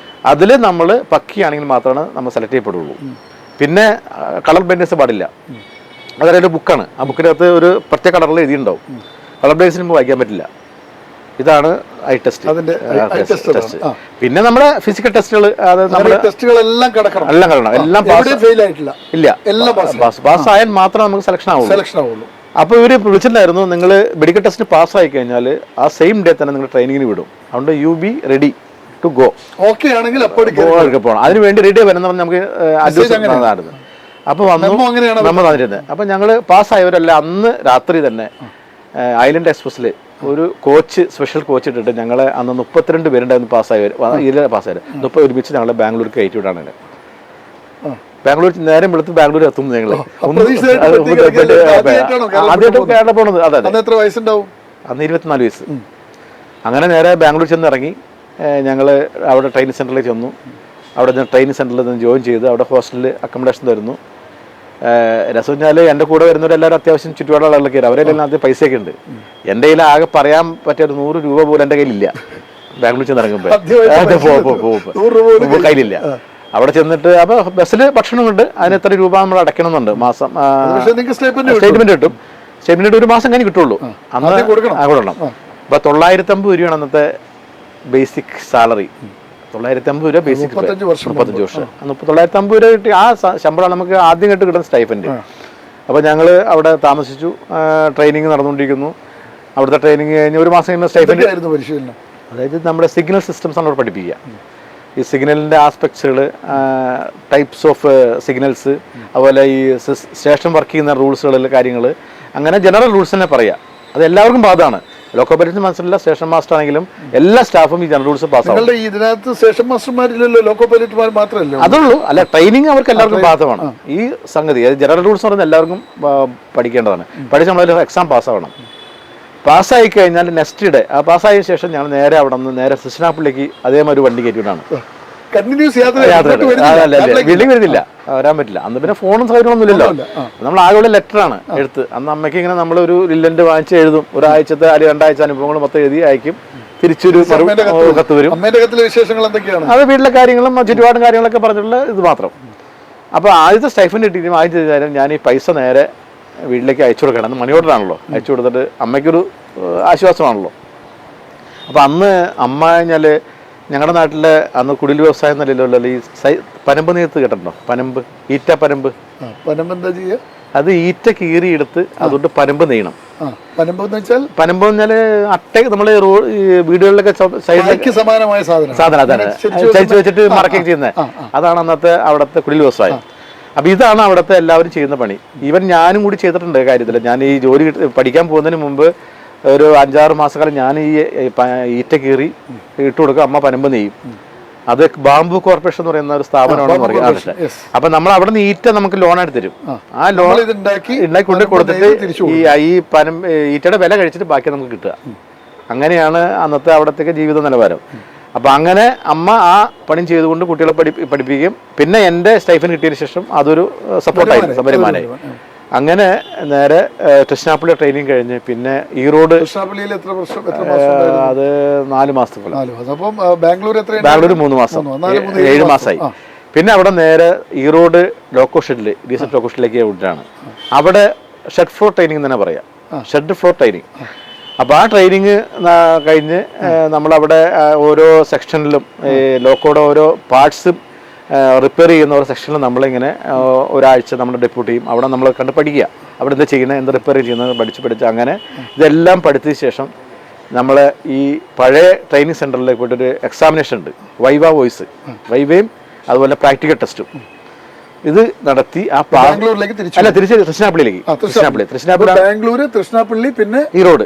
[SPEAKER 2] അതിൽ നമ്മൾ പക്കിയാണെങ്കിൽ മാത്രമാണ് നമ്മൾ സെലക്ട് ചെയ്യപ്പെടുള്ളൂ. പിന്നെ കളർ ബ്ലൈൻഡ്നെസ് പാടില്ല. അതൊരു ബുക്കാണ്. ആ ബുക്കിനകത്ത് ഒരു പ്രത്യേക കളറിൽ എഴുതിയിട്ടുണ്ടാവും. കളർ ബ്ലൈൻഡ്നെസ് നമുക്ക് വായിക്കാൻ പറ്റില്ല. ഇതാണ് ഐ ടെസ്റ്റ്. പിന്നെ നമ്മുടെ ഫിസിക്കൽ ടെസ്റ്റുകൾ എല്ലാം കടക്കണം. എല്ലാം പാസ്സായാൽ മാത്രമേ നമുക്ക് സെലക്ഷൻ ആവുള്ളൂ. അപ്പോൾ ഇവർ വിളിച്ചിട്ടുണ്ടായിരുന്നു, നിങ്ങൾ മെഡിക്കൽ ടെസ്റ്റിന് പാസ്സായി കഴിഞ്ഞാൽ ആ സെയിം ഡേ തന്നെ നിങ്ങൾ ട്രെയിനിങ്ങിന് വിടും. അതുകൊണ്ട് you be ready to go. പോകണം. അതിനുവേണ്ടി റെഡി വരുന്ന നമുക്ക് അഡ്വൈസ്. അപ്പോൾ വന്നു നമ്മൾ വന്നിരുന്നത്. അപ്പോൾ ഞങ്ങൾ പാസ്സായവരെല്ലാം അന്ന് രാത്രി തന്നെ ഐലൻഡ് എക്സ്പ്രസ്സിൽ ഒരു സ്പെഷ്യൽ കോച്ച് ഇട്ടിട്ട് ഞങ്ങളെ അന്ന് 32 പേരുണ്ടായിരുന്നു പാസ്സായവർ. ഒരുമിച്ച് ഞങ്ങളെ ബാംഗ്ലൂർക്ക് കയറ്റി വിടാണ്. ബാംഗ്ലൂർ നേരം വെളുത്ത് ബാംഗ്ലൂർ എത്തും. ഞങ്ങൾ ആദ്യമായിട്ട് കേരള പോണത്. അതെ, അന്ന് 24 വയസ്സ്. അങ്ങനെ നേരെ ബാംഗ്ലൂർ ചെന്ന് ഇറങ്ങി. ഞങ്ങൾ അവിടെ ട്രെയിനിങ് സെൻറ്ററിൽ ചെന്നു. അവിടെ ട്രെയിനിങ് സെൻറ്ററിൽ നിന്ന് ജോയിൻ ചെയ്ത് അവിടെ ഹോസ്റ്റലിൽ അക്കോമഡേഷൻ തരുന്നു. രസം പറഞ്ഞാൽ എൻ്റെ കൂടെ വരുന്നവരെല്ലാവരും അത്യാവശ്യം ചുറ്റുപാടുള്ള ആളൊക്കെ ആയിരുന്നു. അവരെല്ലാം ആദ്യം പൈസയൊക്കെ ഉണ്ട്. എൻ്റെ കയ്യിൽ ആകെ പറയാൻ പറ്റിയ 100 രൂപ പോലും എൻ്റെ കയ്യിലില്ല. ബാംഗ്ലൂർ ചെന്ന് ഇറങ്ങുമ്പോൾ കയ്യിലില്ല. അവിടെ ചെന്നിട്ട് അപ്പോൾ ബസ്സിൽ ഭക്ഷണമുണ്ട്. അതിന് എത്ര രൂപ നമ്മൾ അടയ്ക്കണമെന്നുണ്ട് മാസം. സ്റ്റേറ്റ്മെന്റ് കിട്ടും. സ്റ്റേറ്റ്മെന്റ് ഒരു മാസം കഴിഞ്ഞ് കിട്ടുള്ളൂ. അന്ന് കൊടുക്കണം. അപ്പോൾ 950 രൂപയാണ് അന്നത്തെ ബേസിക് സാലറി. 950 രൂപ ബേസിക്. 35 വർഷം 950 രൂപ കിട്ടി. ആ ശമ്പളമാണ് നമുക്ക് ആദ്യം കിട്ടുന്ന സ്റ്റൈഫൻഡ്. അപ്പോൾ ഞങ്ങൾ അവിടെ താമസിച്ചു. ട്രെയിനിങ് നടന്നുകൊണ്ടിരിക്കുന്നു. അവിടുത്തെ ട്രെയിനിങ് കഴിഞ്ഞ് ഒരു മാസം കഴിയുമ്പോൾ സ്റ്റൈഫൻഡ് പരിശീലനം. അതായത് നമ്മുടെ സിഗ്നൽ സിസ്റ്റംസ് ആണ് അവിടെ പഠിപ്പിക്കുക. ഈ സിഗ്നലിൻ്റെ ആസ്പെക്ട്സുകൾ, ടൈപ്സ് ഓഫ് സിഗ്നൽസ്, അതുപോലെ ഈ സ്റ്റേഷൻ വർക്ക് ചെയ്യുന്ന റൂൾസുകളിലെ കാര്യങ്ങൾ, അങ്ങനെ ജനറൽ റൂൾസ് തന്നെ പറയാം. അത് എല്ലാവർക്കും ബാധകമാണ്. ലോക്കോ പൈലറ്റ് മനസ്സിലുള്ള സ്റ്റേഷൻ മാസ്റ്റർ ആണെങ്കിലും എല്ലാ സ്റ്റാഫും ഈ ജനറൽ റൂൾസ് പാസ്സാവും.
[SPEAKER 1] ഇതിനകത്ത് സ്റ്റേഷൻ മാസ്റ്റർമാരില്ലല്ലോ, ലോക്കോ പൈലറ്റ്മാർ മാത്രമല്ല.
[SPEAKER 2] അതുള്ളൂ. അല്ല, ട്രെയിനിങ് അവർക്ക് എല്ലാവർക്കും ബാധകമാണ്. ഈ സംഗതി ജനറൽ റൂൾസ് പറഞ്ഞാൽ എല്ലാവർക്കും പഠിക്കേണ്ടതാണ്. പഠിച്ച് നമ്മളതിൽ എക്സാം പാസ്സാവണം. പാസ്സായി കഴിഞ്ഞാൽ നെക്സ്റ്റ് ഡേ ആ പാസ്സായ ശേഷം ഞങ്ങൾ നേരെ അവിടെ നിന്ന് നേരെ കൃഷ്ണാപ്പിലേക്ക് അതേമാതിരി ഒരു വണ്ടി കയറ്റിവിടാണ്. വീട്ടിലേക്ക് വരുന്നില്ല, വരാൻ പറ്റില്ല. അന്ന് പിന്നെ ഫോണും സൗകര്യമൊന്നും ഇല്ലല്ലോ. നമ്മൾ ആകെയുള്ള ലെറ്ററാണ് എഴുത്ത്. അന്ന് അമ്മയ്ക്ക് ഇങ്ങനെ നമ്മളൊരു ലില്ലന്റ് വാങ്ങിച്ച് എഴുതും. ഒരാഴ്ചത്തെ അല്ലെങ്കിൽ 2 ആഴ്ച അനുഭവങ്ങൾ മൊത്തം എഴുതി അയക്കും. തിരിച്ചൊരു കത്ത് വരും. അത് വീട്ടിലെ കാര്യങ്ങളും ചുറ്റുപാടും കാര്യങ്ങളൊക്കെ പറഞ്ഞിട്ടുള്ള ഇത് മാത്രം. അപ്പോൾ ആദ്യത്തെ സ്റ്റൈഫൻഡ് കിട്ടിയും ആദ്യം ചെയ്താലും ഞാൻ ഈ പൈസ നേരെ വീട്ടിലേക്ക് അയച്ചു കൊടുക്കണം. അന്ന് മണി ഓർഡറാണല്ലോ. അയച്ചു കൊടുത്തിട്ട് അമ്മയ്ക്കൊരു ആശ്വാസമാണല്ലോ. അപ്പോൾ അന്ന് അമ്മ കഴിഞ്ഞാൽ ഞങ്ങളുടെ നാട്ടിൽ അന്ന് കുടിൽ വ്യവസായം എന്നല്ലോ ഈ പനമ്പ് നെയ്ത്ത് കേട്ടിട്ടുണ്ടോ? പനമ്പ്, ഈറ്റ പനമ്പ്.
[SPEAKER 1] എന്താ ചെയ്യുക?
[SPEAKER 2] അത് ഈറ്റ കീറിയെടുത്ത് അതുകൊണ്ട് പനമ്പ് നെയ്യണം. പനമ്പ് എന്ന് പറഞ്ഞാൽ അട്ട നമ്മൾ വീടുകളിലൊക്കെ സൈഡിലേക്ക്
[SPEAKER 1] സമാനമായ സാധനം
[SPEAKER 2] ചരിച്ച് വെച്ചിട്ട് മറക്കുകയും ചെയ്യുന്നത്. അതാണ് അന്നത്തെ അവിടുത്തെ കുടിൽ വ്യവസായം. അപ്പം ഇതാണ് അവിടുത്തെ എല്ലാവരും ചെയ്യുന്ന പണി. ഈവൻ ഞാനും കൂടി ചെയ്തിട്ടുണ്ട് കാര്യത്തിൽ. ഞാൻ ഈ ജോലി പഠിക്കാൻ പോകുന്നതിന് മുമ്പ് ഒരു 5-6 മാസക്കാലം ഞാൻ ഈ ഈറ്റ കീറി ഇട്ട് കൊടുക്കും. അമ്മ പനമ്പ് നെയ്യും. അത് ബാംബു കോർപ്പറേഷൻ എന്ന് പറയുന്ന ഒരു സ്ഥാപനമാണെന്ന് പറയാം. അപ്പൊ നമ്മൾ അവിടെ നിന്ന് ഈറ്റ നമുക്ക് ലോണായിട്ട് തരും. ആ ലോൺ ഉണ്ടാക്കി കൊണ്ട് കൊടുത്തിട്ട് ഈ പനം ഈറ്റയുടെ വില കഴിച്ചിട്ട് ബാക്കി നമുക്ക് കിട്ടുക. അങ്ങനെയാണ് അന്നത്തെ അവിടത്തേക്ക് ജീവിത നിലവാരം. അപ്പൊ അങ്ങനെ അമ്മ ആ പണി ചെയ്തുകൊണ്ട് കുട്ടികളെ പഠിപ്പിക്കും. പിന്നെ എൻ്റെ സ്റ്റൈഫൻ കിട്ടിയതിന് ശേഷം അതൊരു സപ്പോർട്ടായി വരുമാനമായി. അങ്ങനെ നേരെ കൃഷ്ണാപ്പള്ളി ട്രെയിനിങ് കഴിഞ്ഞ് പിന്നെ ഈറോഡ് അത് 4 മാസത്തോളം, ബാംഗ്ലൂർ 3 മാസം, 7 മാസമായി. പിന്നെ അവിടെ നേരെ ഈറോഡ് ലോക്കോ ഷെഡിൽ ഡീസൽ ലോക്കോ ഷെഡിലേക്ക് വിട്ടാണ്. അവിടെ ഷെഡ് ഫ്ലോർ ട്രെയിനിങ് തന്നെ പറയാം, ഷെഡ് ഫ്ലോർ ട്രെയിനിങ്. അപ്പോൾ ആ ട്രെയിനിങ് കഴിഞ്ഞ് നമ്മളവിടെ ഓരോ സെക്ഷനിലും ലോക്കോയുടെ ഓരോ പാർട്സും റിപ്പയർ ചെയ്യുന്ന ഓരോ സെക്ഷനിൽ നമ്മളിങ്ങനെ ഒരാഴ്ച നമ്മുടെ ഡെപ്യൂട്ട് ചെയ്യും. അവിടെ നമ്മൾ കണ്ട് പഠിക്കുക, അവിടെ എന്താ ചെയ്യുന്നത്, എന്താ റിപ്പയർ ചെയ്യുന്നത് പഠിച്ച് അങ്ങനെ ഇതെല്ലാം പഠിച്ചതിന് ശേഷം നമ്മൾ ഈ പഴയ ട്രെയിനിങ് സെൻറ്ററിലേക്ക് പോയിട്ടൊരു എക്സാമിനേഷൻ ഉണ്ട്, വൈവ വോയിസ്, വൈവയും അതുപോലെ പ്രാക്ടിക്കൽ ടെസ്റ്റും. ഇത് നടത്തി ആ ബാംഗ്ലൂരിലേക്ക് തിരിച്ച് തൃശ്ശിനാപ്പള്ളിയിലേക്ക്, തൃശ്ശിനാപ്പള്ളി പിന്നെ ഈറോഡ്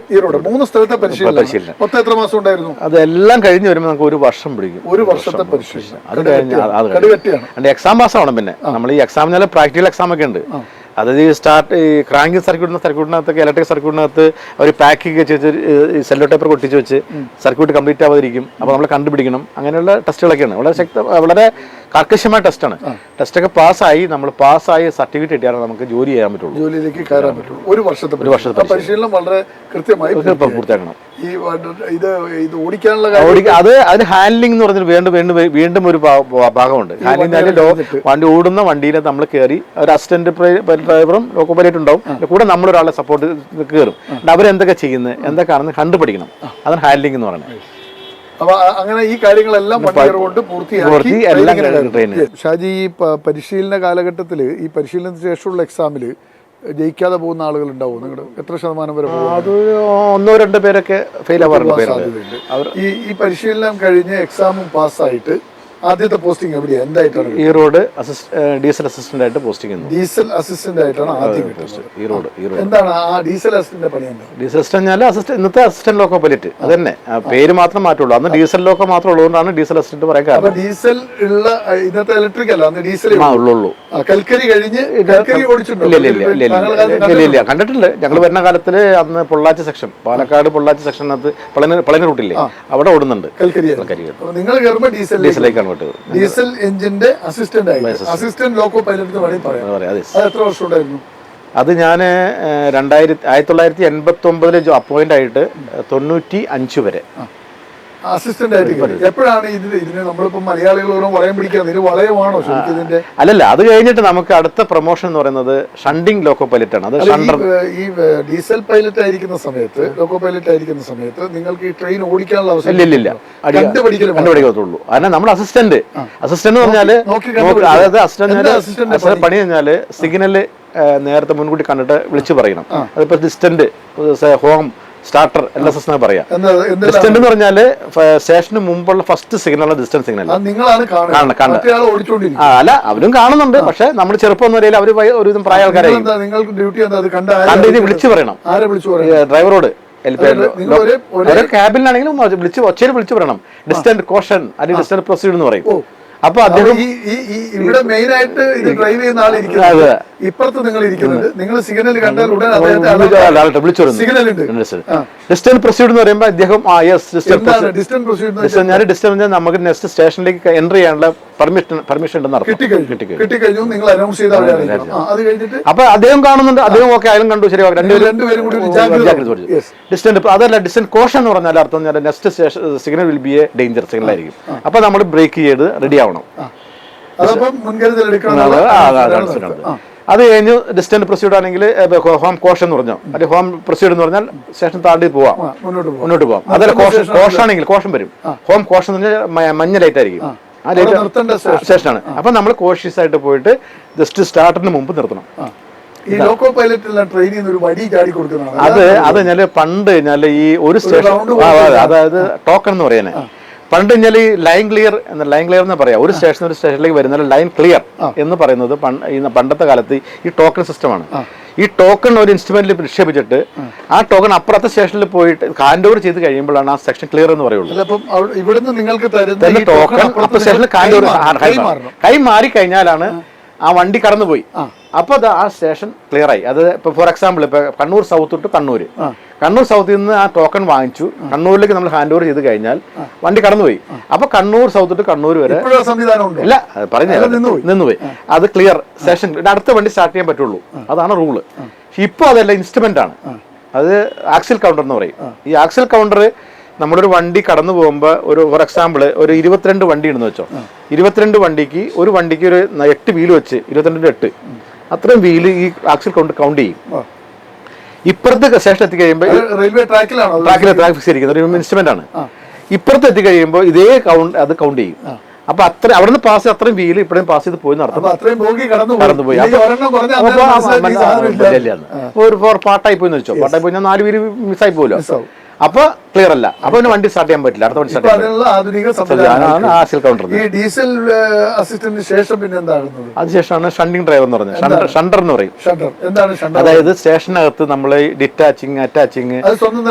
[SPEAKER 1] 3 സ്ഥലത്തെ പരിശീലനം. എത്ര മാസം ഉണ്ടായിരുന്നു?
[SPEAKER 2] അതെല്ലാം കഴിഞ്ഞ് വരുമ്പോൾ നമുക്ക് 1 വർഷം പിടിക്കും.
[SPEAKER 1] 1 വർഷത്തെ പരിശീലനം.
[SPEAKER 2] അത് കഴിഞ്ഞ് എക്സാം പാസ്സാവണം. പിന്നെ നമ്മൾ ഈ എക്സാമിനാലും പ്രാക്ടിക്കൽ എക്സാം ഒക്കെ ഉണ്ട്. അതായത് ഈ ക്രാങ്കിങ് സർക്യൂട്ടിനകത്തൊക്കെ ഇലക്ട്രിക് സർക്യൂട്ടിനകത്ത് ഒരു പാക്കിങ് വെച്ച് സെല്ലോ ടേപ്പർ കൊട്ടിച്ച് വെച്ച് സർക്യൂട്ട് കംപ്ലീറ്റ് ആവാതിരിക്കും. അപ്പോൾ നമ്മൾ കണ്ടുപിടിക്കണം. അങ്ങനെയുള്ള ടെസ്റ്റുകളൊക്കെയാണ്. വളരെ കർക്കശമായ ടെസ്റ്റാണ്. ടെസ്റ്റൊക്കെ പാസ്സായി, നമ്മൾ പാസ്സായി സർട്ടിഫിക്കറ്റ് കിട്ടിയാൽ നമുക്ക് ജോലി ചെയ്യാൻ പറ്റുള്ളൂ,
[SPEAKER 1] ജോലിയിലേക്ക് കയറാൻ പറ്റുള്ളൂ. 1 വർഷത്തെ പരിശീലനം വളരെ കൃത്യമായി
[SPEAKER 2] പൂർത്തിയാക്കണം.
[SPEAKER 1] ഇത് ഓടിക്കാനുള്ള
[SPEAKER 2] അതിന് ഹാൻഡ്ലിംഗ് എന്ന് പറഞ്ഞാൽ വീണ്ടും ഒരു ഭാഗമുണ്ട്. ഹാൻഡ്ലിംഗ് വണ്ടി ഓടുന്ന വണ്ടിയിൽ നമ്മൾ കയറി ഒരു അസിസ്റ്റന്റ് ഡ്രൈവറും ലോക്കോ പൈലറ്റ് ഉണ്ടാവും, കൂടെ നമ്മളൊരാളെ സപ്പോർട്ട് കയറും. അവരെന്തൊക്കെ ചെയ്യുന്നത് എന്തൊക്കെയാണെന്ന് കണ്ടുപിടിക്കണം. അതാണ് ഹാൻഡ്ലിംഗ് എന്ന് പറയുന്നത്.
[SPEAKER 1] അപ്പൊ അങ്ങനെ ഈ കാര്യങ്ങളെല്ലാം കൊണ്ട് പൂർത്തിയാക്കി ഷാജി, ഈ പരിശീലന കാലഘട്ടത്തിൽ ഈ പരിശീലനത്തിന് ശേഷമുള്ള എക്സാമിൽ ജയിക്കാതെ പോകുന്ന ആളുകൾ ഉണ്ടാവും? നിങ്ങളുടെ എത്ര ശതമാനം വരെ പോകും?
[SPEAKER 2] അത് 1-2 പേരൊക്കെ ഫെയിൽ ആവാറുണ്ട്.
[SPEAKER 1] ഈ പരിശീലനം കഴിഞ്ഞ് എക്സാമും പാസ്സായിട്ട് ആദ്യത്തെ പോസ്റ്റിംഗ് എവിടെയാണ്, എന്തായിട്ടാണ്?
[SPEAKER 2] ഈറോഡ് ഡീസൽ അസിസ്റ്റന്റ് ആയിട്ട് പോസ്റ്റിംഗ്.
[SPEAKER 1] ഡീസൽ അസിസ്റ്റന്റ് ആയിട്ടാണ് ആദ്യം കിട്ടുന്നത്.
[SPEAKER 2] ഈറോഡ്.
[SPEAKER 1] എന്താണ് ആ ഡീസൽ അസിസ്റ്റന്റ് പണി?
[SPEAKER 2] ഡീസൽ അസിസ്റ്റന്റ് ഇന്നത്തെ അസിസ്റ്റന്റ് ലോക്കോ പൈലറ്റ് അത് തന്നെ, പേര് മാത്രം മാറ്റുള്ളൂ. അന്ന് ഡീസൽ ലോക്കോ മാത്രം ഉള്ളതുകൊണ്ടാണ് ഡീസൽ അസിസ്റ്റന്റ് പറയാൻ കാരണം.
[SPEAKER 1] ഡീസൽ ഉള്ള ഇന്നത്തെ ഇലക്ട്രിക് അല്ല, അന്ന് ഡീസൽ ഉള്ളൂ. കൽക്കരി കഴിഞ്ഞ്
[SPEAKER 2] ഇല്ല കണ്ടിട്ടുണ്ട്. ഞങ്ങൾ വരുന്ന കാലത്തില് അന്ന് പൊള്ളാച്ചി സെക്ഷൻ, പാലക്കാട് പൊള്ളാച്ചി സെക്ഷനകത്ത് പളനി റൂട്ടില്ലേ, അവിടെ ഓടുന്നുണ്ട് കൽക്കരി.
[SPEAKER 1] നിങ്ങൾ കയറുമ്പോൾ ഡീസലിലേക്കാണ്. ഡീസൽ എഞ്ചിന്റെ അസിസ്റ്റന്റ് ലോക്കോ പൈലറ്റ് എത്ര വർഷം ഉണ്ടായിരുന്നു?
[SPEAKER 2] അത് ഞാൻ 1989 അപ്പോയിന്റ് ആയിട്ട് 95 വരെ
[SPEAKER 1] അസിസ്റ്റന്റ് ആയിട്ട്. എപ്പോഴാണ് ഇതിന് നമ്മളിപ്പോ മലയാളികളോടും വളയം പിടിക്കാൻ വളയമാണോ ഇതിന്റെ?
[SPEAKER 2] അല്ലല്ല, അത് കഴിഞ്ഞിട്ട് നമുക്ക് അടുത്ത പ്രൊമോഷൻ എന്ന് പറയുന്നത് ഷണ്ടിങ് ലോക്കോ പൈലറ്റ് ആണ്. അത്
[SPEAKER 1] ഈ ഡീസൽ പൈലറ്റ് ആയിരിക്കുന്ന സമയത്ത്, ലോക്കോ പൈലറ്റ് ആയിരിക്കുന്ന സമയത്ത് നിങ്ങൾക്ക് ഈ ട്രെയിൻ ഓടിക്കാനുള്ള അവസരം
[SPEAKER 2] ഇല്ല, കണ്ടുപിടിക്കത്തുള്ളൂ. കാരണം നമ്മൾ അസിസ്റ്റന്റ് എന്ന് പറഞ്ഞാല്, അതായത് അസിസ്റ്റന്റ് പണി കഴിഞ്ഞാല് സിഗ്നല് നേരത്തെ മുൻകൂട്ടി കണ്ടിട്ട് വിളിച്ചു പറയണം. അതിപ്പോ ഡിസ്റ്റന്റ്, ഹോം, സ്റ്റാർട്ടർ, LSS എന്നാ പറയാ. ഡിസ്റ്റന്റ് എന്ന് പറഞ്ഞാല് സ്റ്റേഷന് മുമ്പുള്ള ഫസ്റ്റ് സിഗ്നൽ ഡിസ്റ്റൻസ് സിഗ്നൽ. അല്ല, അവരും കാണുന്നുണ്ട്. പക്ഷെ നമ്മൾ ചെറുപ്പം എന്ന നിലയിൽ അവര് ഒരുവിധം പ്രായ ആൾക്കാരായി കണ്ടിട്ട് വിളിച്ചു പറയണം. ഡ്രൈവറോട് ക്യാബിലാണെങ്കിലും ഒച്ചയിൽ വിളിച്ചു പറയണം. ഡിസ്റ്റന്റ് കോഷൻ അല്ലെങ്കിൽ ഡിസ്റ്റന്റ് പ്രൊസീഡ് എന്ന് പറയും. അപ്പൊ അദ്ദേഹം
[SPEAKER 1] ഇവിടെ മെയിൻ ആയിട്ട് ഇത് ഡ്രൈവ് ചെയ്യുന്ന ആളിരിക്കുന്നത് ഇപ്പുറത്ത് നിങ്ങൾ ഇരിക്കുന്നത്, നിങ്ങൾ സിഗ്നൽ കണ്ടാൽ ഉടൻ
[SPEAKER 2] ഡിസ്റ്റന്റ് പ്രൊസീഡ് എന്ന് പറയുമ്പോൾ അദ്ദേഹം നമുക്ക് നെക്സ്റ്റ് സ്റ്റേഷനിലേക്ക് എൻട്രി ചെയ്യാനുള്ള പെർമിഷൻ ഉണ്ടെന്ന്
[SPEAKER 1] കിട്ടിക്കഴിഞ്ഞു. നിങ്ങൾ അനൗൺസ് ചെയ്ത
[SPEAKER 2] അപ്പൊ അദ്ദേഹം കാണുന്നുണ്ട്. അദ്ദേഹം ഓക്കെ, അയാളും കണ്ടു, ശരി, ഡിസ്റ്റന്റ്. അതല്ല, ഡിസ്റ്റന്റ് കോഷൻ എന്ന് പറഞ്ഞാൽ അർത്ഥം next signal will be A danger signal ആയിരിക്കും. അപ്പൊ നമ്മൾ ബ്രേക്ക് ചെയ്ത് റെഡി ആവണം. അത് കഴിഞ്ഞ് ഡിസ്റ്റന്റ് പ്രൊസീഡ് ആണെങ്കിൽ ഹോം കോഷൻ എന്ന് പറഞ്ഞോ, അല്ലെങ്കിൽ ഹോം പ്രൊസീഡ് എന്ന് പറഞ്ഞാൽ സ്റ്റേഷൻ താണ്ടി പോവാം, മുന്നോട്ട് പോവാം. അതല്ല, കോഷൻ ആണെങ്കിൽ കോഷൻ വരും. ഹോം കോഷൻ എന്ന് പറഞ്ഞാൽ മഞ്ഞ ലൈറ്റ് ആയിരിക്കും. ആ ലൈറ്റ് സ്റ്റേഷനാണ്. അപ്പൊ നമ്മൾ കോഷ്യസ് ആയിട്ട് പോയിട്ട് ജസ്റ്റ് സ്റ്റാർട്ടിന് മുമ്പ് നിർത്തണം.
[SPEAKER 1] ഈ ലോക്കോ പൈലറ്റ് ട്രെയിനിൽ ഒരു വടി ചാടി കൊടുക്കുന്നതാണ്.
[SPEAKER 2] അത് ഞാൻ പണ്ട് ഈ ഒരു സ്റ്റേഷൻ, അതായത് ടോക്കൺ എന്ന് പറയുന്നത്, പണ്ട് കഴിഞ്ഞാൽ ഈ ലൈൻ ക്ലിയർ എന്ന് പറയാം. ഒരു സ്റ്റേഷനിലേക്ക് വരുന്ന ലൈൻ ക്ലിയർ എന്ന് പറയുന്നത് പണ്ടത്തെ കാലത്ത് ഈ ടോക്കൺ സിസ്റ്റമാണ്. ഈ ടോക്കൺ ഒരു ഇൻസ്ട്രുമെന്റിൽ നിക്ഷേപിച്ചിട്ട് ആ ടോക്കൺ അപ്പുറത്തെ സ്റ്റേഷനിൽ പോയിട്ട് ഹാൻഡ് ഓവർ ചെയ്ത് കഴിയുമ്പോഴാണ് ആ സെക്ഷൻ ക്ലിയർ എന്ന് പറയുള്ളൂ.
[SPEAKER 1] ഇവിടുന്ന് നിങ്ങൾക്ക്
[SPEAKER 2] തരുന്ന ടോക്കൺ അപ്പുറത്തെ സ്റ്റേഷനിൽ ഹാൻഡ് ഓവർ കൈ മാറി കഴിഞ്ഞാലാണ് ആ വണ്ടി കടന്നുപോയി. അപ്പൊ അത് ആ സ്റ്റേഷൻ ക്ലിയർ ആയി. അത് ഇപ്പൊ ഫോർ എക്സാമ്പിൾ ഇപ്പൊ കണ്ണൂർ സൗത്ത് ടു കണ്ണൂർ സൗത്തിൽ നിന്ന് ആ ടോക്കൺ വാങ്ങിച്ചു കണ്ണൂരിലേക്ക് നമ്മൾ ഹാൻഡ് ഓവർ ചെയ്ത് കഴിഞ്ഞാൽ വണ്ടി കടന്നുപോയി. അപ്പൊ കണ്ണൂർ സൗത്ത് ടു കണ്ണൂർ വരെ ഇല്ല പറഞ്ഞ നിന്നുപോയി. അത് ക്ലിയർ സ്റ്റേഷൻ അടുത്ത വണ്ടി സ്റ്റാർട്ട് ചെയ്യാൻ പറ്റുള്ളൂ. അതാണ് റൂള്. ഇപ്പൊ അതല്ല, ഇൻസ്ട്രുമെന്റ് ആണ്. അത് ആക്സിൽ കൗണ്ടർ എന്ന് പറയും. ഈ ആക്സിൽ കൗണ്ടർ നമ്മുടെ ഒരു വണ്ടി കടന്നു പോകുമ്പോൾ ഒരു ഫോർ എക്സാമ്പിൾ ഒരു 22 വണ്ടി ഉണ്ടെന്ന് വെച്ചോ, 22 വണ്ടിക്ക് ഒരു 8 വീല് വെച്ച് 22 അത്രയും വീല് ഈ ആക്സിൽ കൗണ്ട് ചെയ്യും. ഇപ്പുറത്തെ സ്റ്റേഷൻ എത്തിക്കഴിയുമ്പോൾ
[SPEAKER 1] റെയിൽവേ ട്രാക്കിലാണ്
[SPEAKER 2] ട്രാക്ക് ഫിക്സ് ചെയ്തിരിക്കുന്നത് ഒരു ഇൻസ്ട്രുമെന്റ് ആണ്. ഇപ്പുറത്ത് എത്തിക്കഴിയുമ്പോൾ ഇതേ അത് കൗണ്ട് ചെയ്യും. അപ്പൊ അവിടെ നിന്ന് പാസ് അത്രയും വീല് ഇപ്പോഴും പാസ് ചെയ്ത് പോയി നടത്തും. കടന്നുപോയി ഒരു പാട്ടായി പോയി വെച്ചോ, പാട്ടായി പോയി 4 വീല് മിസ്സായി പോലോ. അപ്പൊ ക്ലിയർ അല്ല. അപ്പൊ പിന്നെ വണ്ടി സ്റ്റാർട്ട് ചെയ്യാൻ പറ്റില്ല. അടുത്ത വണ്ടി
[SPEAKER 1] ഡീസൽ അസിസ്റ്റന്റിന് ശേഷം പിന്നെ എന്താകുന്നത്?
[SPEAKER 2] അതിനുശേഷമാണ് ഷണ്ടിങ് ഡ്രൈവർ എന്ന് പറഞ്ഞത്. ഷണ്ടർ എന്ന് പറയും. അതായത് സ്റ്റേഷനകത്ത് നമ്മൾ ഡിറ്റാച്ചിങ് അറ്റാച്ചിങ്